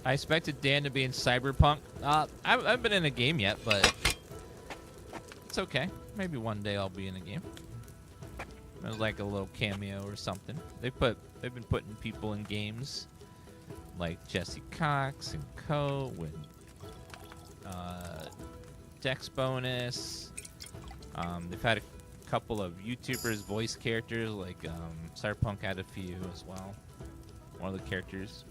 Speaker 1: I expected Dan to be in Cyberpunk. I haven't been in a game yet, but it's okay. Maybe one day I'll be in a game. It was like a little cameo or something. They've been putting people in games like Jesse Cox and Co. with Dex bonus. They've had a couple of YouTubers voice characters, like Cyberpunk had a few as well. One of the characters.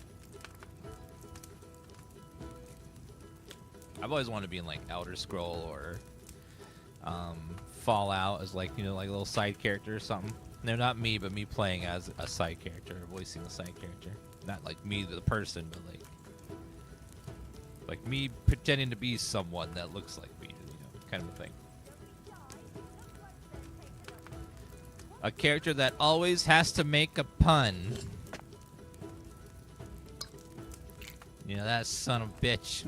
Speaker 1: I've always wanted to be in like Elder Scroll or Fallout as like, you know, like a little side character or something. No, not me, but me playing as a side character, voicing a side character. Not like me, the person, but like me pretending to be someone that looks like me, you know, kind of a thing. A character that always has to make a pun. You know, that son of a bitch.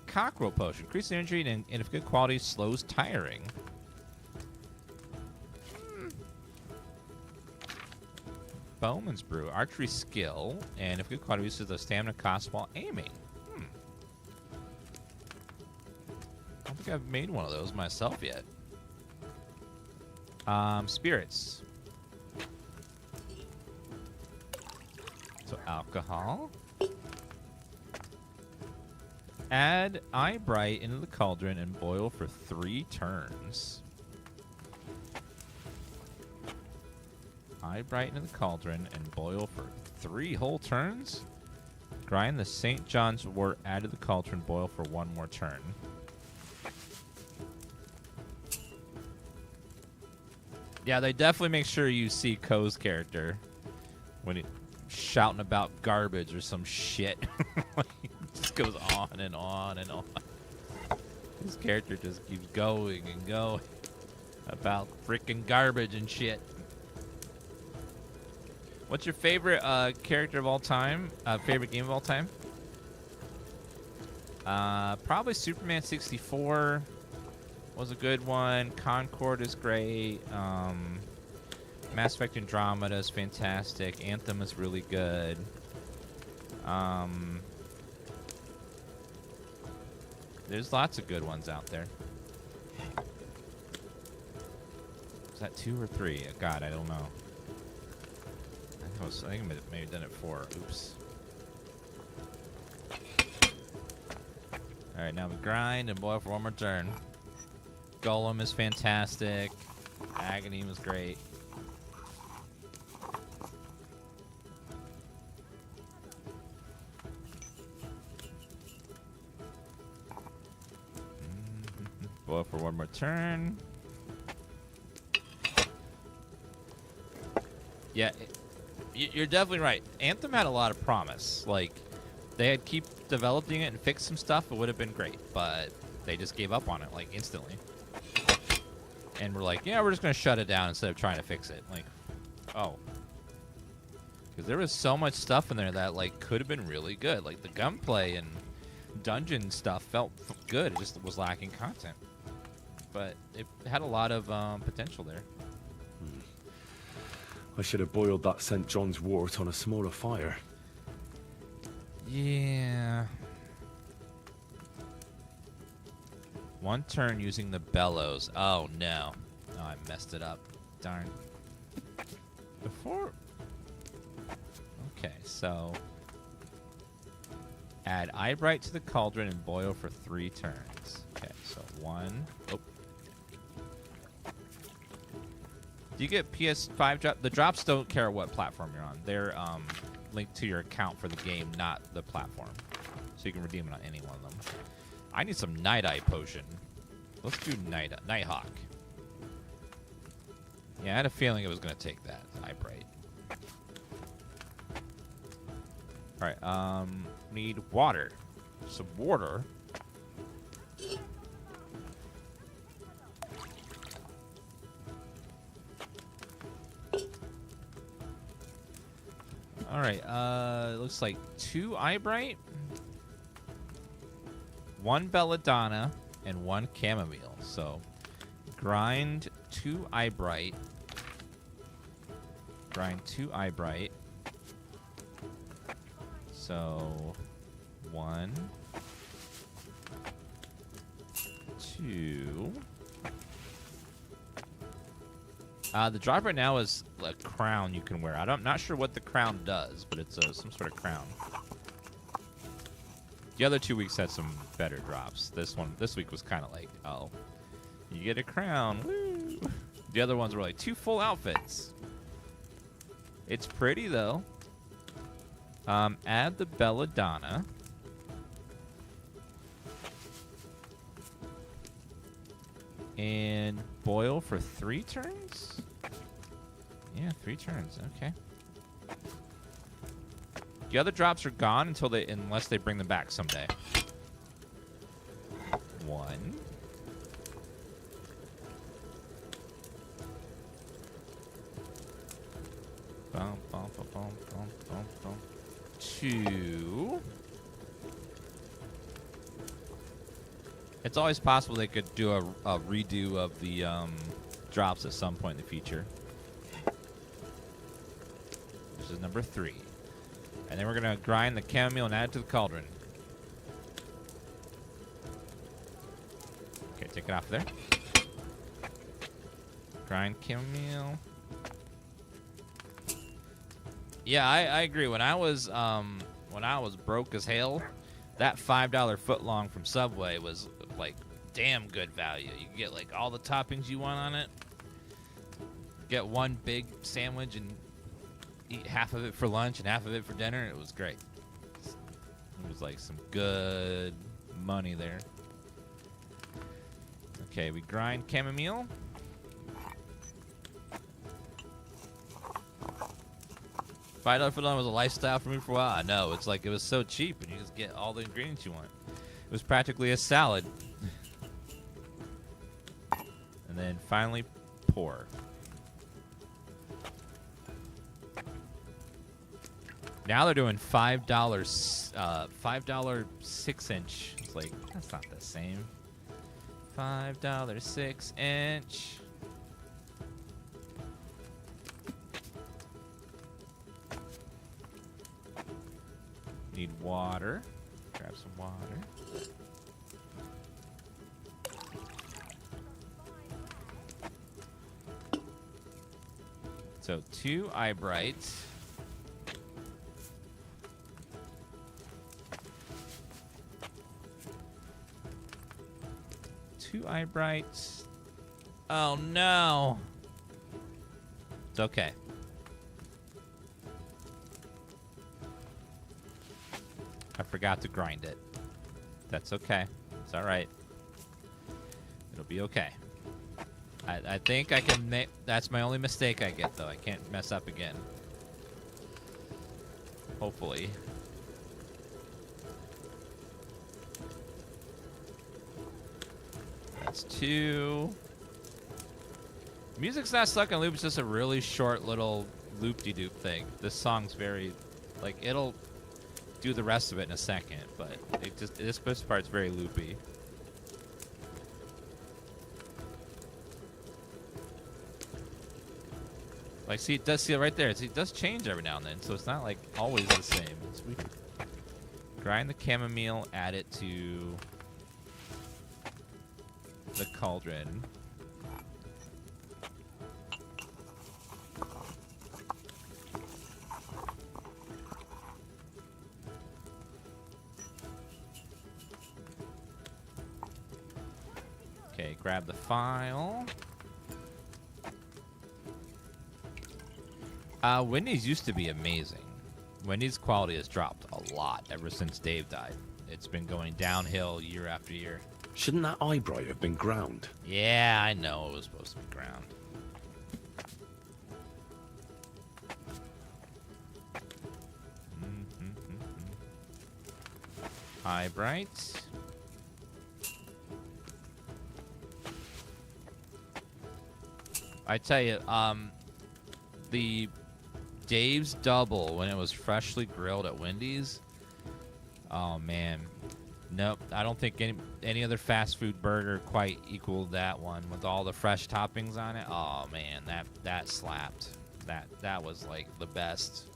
Speaker 1: Cockerel potion. Increases energy and if good quality, slows tiring. Bowman's brew. Archery skill. And if good quality, reduces the stamina cost while aiming. I don't think I've made one of those myself yet. Spirits. So alcohol. Add eye bright into the cauldron and boil for 3 turns. Eye bright into the cauldron and boil for 3 whole turns. Grind the St. John's wort, add to the cauldron, boil for 1 more turn. Yeah, they definitely make sure you see Ko's character when he's shouting about garbage or some shit. Just goes on and on and on. His character just keeps going and going about freaking garbage and shit. What's your favorite character of all time? Favorite game of all time? Probably Superman 64 was a good one. Concord is great. Mass Effect Andromeda is fantastic. Anthem is really good. There's lots of good ones out there. Is that 2 or 3? God, I don't know. I think I may have done it 4. Oops. Alright, now we grind and boil for 1 more turn. Golem is fantastic. Agony was great. Boil for 1 more turn. Yeah, you're definitely right. Anthem had a lot of promise. Like, they had keep developing it and fix some stuff, it would have been great. But they just gave up on it, like, instantly. And we're like, yeah, we're just going to shut it down instead of trying to fix it. Like, oh. Because there was so much stuff in there that, like, could have been really good. Like, the gunplay and dungeon stuff felt good. It just was lacking content. But it had a lot of potential there.
Speaker 5: I should have boiled that St. John's wort on a smaller fire.
Speaker 1: Yeah. 1 turn using the bellows. Oh, no. Oh, I messed it up. Darn. Before... Okay, so... Add Eyebright to the cauldron and boil for 3 turns. Okay, so 1... Oh. Do you get PS5 drop? The drops don't care what platform you're on. They're linked to your account for the game, not the platform. So you can redeem it on any one of them. I need some Night Eye potion. Let's do Nighthawk. Yeah, I had a feeling it was going to take that. Eyebright. All right. Need water. Some water. All right. It looks like 2 eyebright, 1 belladonna, and 1 chamomile. So, grind 2 eyebright. Grind 2 eyebright. So, 1, 2. The drop right now is a crown you can wear. I'm not sure what the crown does, but it's some sort of crown. The other 2 weeks had some better drops. This week was kind of like, oh, you get a crown. Woo! The other ones were like 2 full outfits. It's pretty though. Add the belladonna. And boil for 3 turns? Yeah, 3 turns. Okay. The other drops are gone unless they bring them back someday. 1. Bum, bum, bum, bum, bum, bum, bum. 2. It's always possible they could do a redo of the drops at some point in the future. This is number 3. And then we're going to grind the chamomile and add it to the cauldron. Okay, take it off there. Grind chamomile. Yeah, I agree. When I was broke as hell, that $5 footlong from Subway was like damn good value. You can get like all the toppings you want on it. Get one big sandwich and eat half of it for lunch and half of it for dinner. It was great. It was like some good money there. Okay, we grind chamomile. $5 footlong was a lifestyle for me for a while. I know. It's like it was so cheap and you just get all the ingredients you want. It was practically a salad. And then finally pour. Now they're doing $5 6-inch. It's like, that's not the same. $5 6-inch. Need water. Grab some water. So 2 eyebright. Two eyebrights. Oh no. It's okay. I forgot to grind it. That's okay. It's all right. It'll be okay. I think I can make... That's my only mistake I get, though. I can't mess up again. Hopefully. That's 2. Music's not stuck on loop. It's just a really short little loop-de-doop thing. This song's very... Like, it'll do the rest of it in a second, but this part's very loopy. Like, see, it does see it right there. It does change every now and then, so it's not like always the same. It's weird. Grind the chamomile, add it to the cauldron. Okay, grab the file. Wendy's used to be amazing. Wendy's quality has dropped a lot ever since Dave died. It's been going downhill year after year.
Speaker 16: Shouldn't that eyebright have been ground?
Speaker 1: Yeah, I know it was supposed to be ground. eye bright. I tell you, the Dave's Double when it was freshly grilled at Wendy's. Oh man, nope. I don't think any other fast food burger quite equaled that one with all the fresh toppings on it. Oh man, that slapped. That was like the best.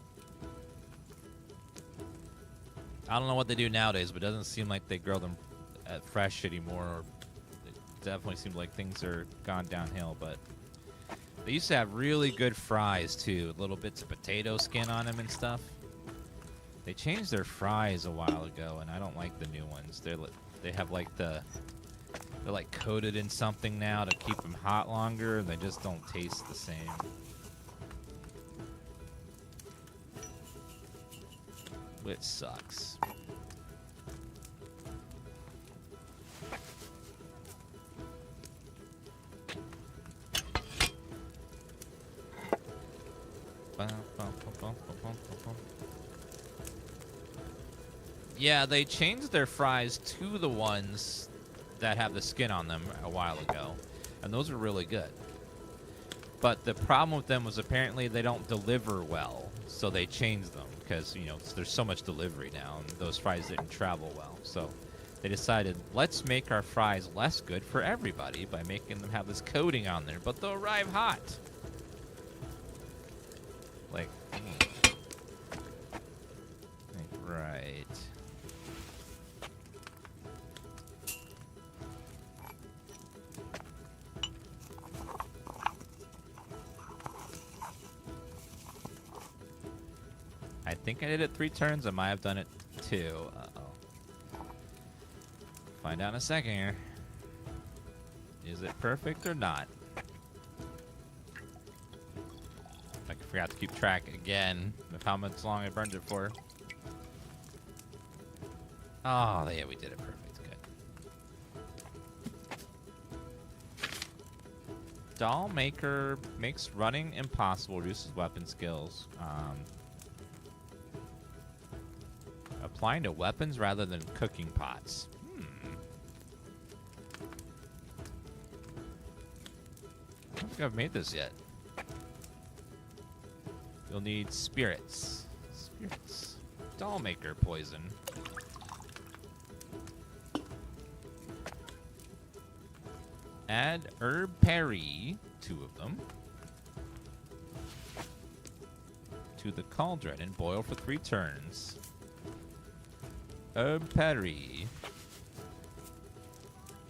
Speaker 1: I don't know what they do nowadays, but it doesn't seem like they grill them fresh anymore. It definitely seems like things are gone downhill, but they used to have really good fries too, little bits of potato skin on them and stuff. They changed their fries a while ago, and I don't like the new ones. They have like they're like coated in something now to keep them hot longer, and they just don't taste the same. Which sucks. Yeah, they changed their fries to the ones that have the skin on them a while ago, and those are really good. But the problem with them was apparently they don't deliver well, so they changed them because, you know, there's so much delivery now, and those fries didn't travel well. So they decided, let's make our fries less good for everybody by making them have this coating on there, but they'll arrive hot. Like, right. I think I did it 3 turns. I might have done it 2. Uh-oh. Find out in a second here. Is it perfect or not? I forgot to keep track again of how much long I burned it for. Oh, yeah, we did it perfect. Good. Doll Maker makes running impossible, reduces weapon skills. Applying to weapons rather than cooking pots. I don't think I've made this yet. You'll need spirits. Spirits. Doll Maker poison. Add herb parry, 2 of them, to the cauldron and boil for 3 turns. Herb parry.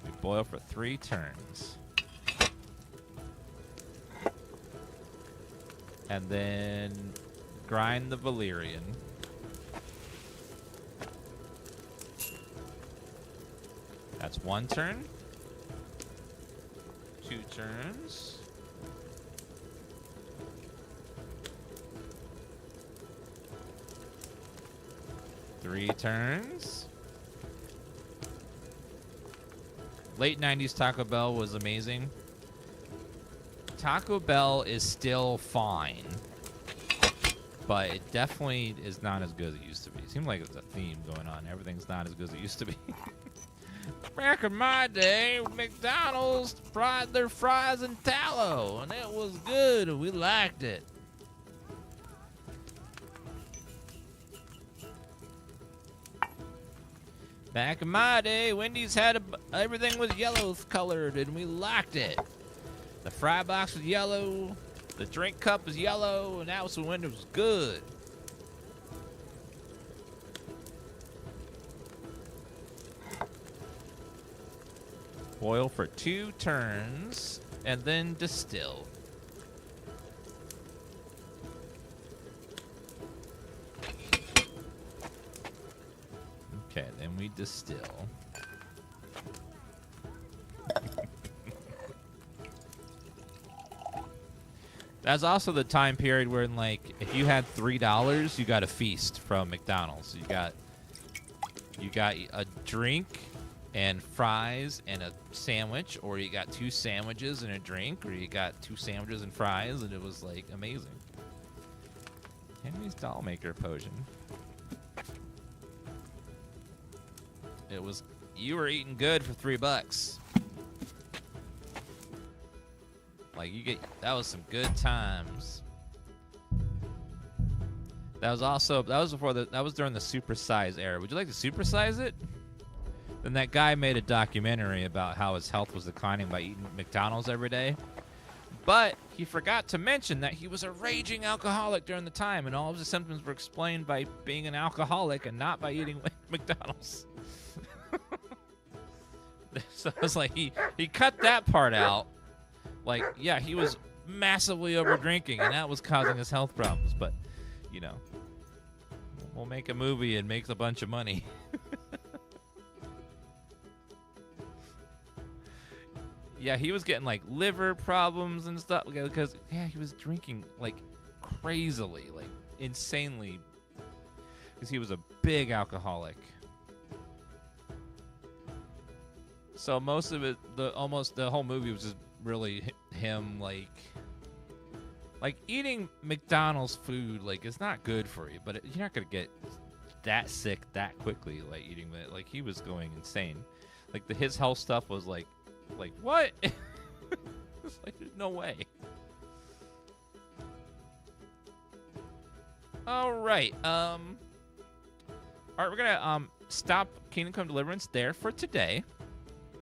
Speaker 1: We boil for 3 turns. And then grind the valerian. That's 1 turn. 2 turns. 3 turns. Late 90s Taco Bell was amazing. Taco Bell is still fine, but it definitely is not as good as it used to be. It seems like there's a theme going on. Everything's not as good as it used to be. Back in my day, McDonald's fried their fries in tallow, and it was good, and we liked it. Back in my day, Wendy's had everything was yellow colored, and we liked it. The fry box was yellow, the drink cup was yellow, and that was when it was good. Boil for 2 turns, and then distill. Okay, then we distill. That's also the time period where, like, if you had $3, you got a feast from McDonald's. You got a drink and fries and a sandwich, or you got 2 sandwiches and a drink, or you got 2 sandwiches and fries, and it was like amazing. Henry's Doll Maker potion. you were eating good for $3. Like that was some good times. That was during the supersize era. Would you like to supersize it? Then that guy made a documentary about how his health was declining by eating McDonald's every day. But he forgot to mention that he was a raging alcoholic during the time, and all of his symptoms were explained by being an alcoholic and not by eating McDonald's. So it's like he cut that part out. Like, yeah, he was massively over drinking, and that was causing his health problems. But, you know, we'll make a movie and make a bunch of money. Yeah, he was getting, like, liver problems and stuff because, yeah, he was drinking, like, crazily, like, insanely, because he was a big alcoholic. So most of it, almost the whole movie was just really him, like eating McDonald's food, like, it's not good for you, but you're not going to get that sick that quickly, like, eating that. Like, he was going insane. Like, his health stuff was, like, what? It's like, there's no way. All right. All right, we're gonna stop Kingdom Come Deliverance there for today.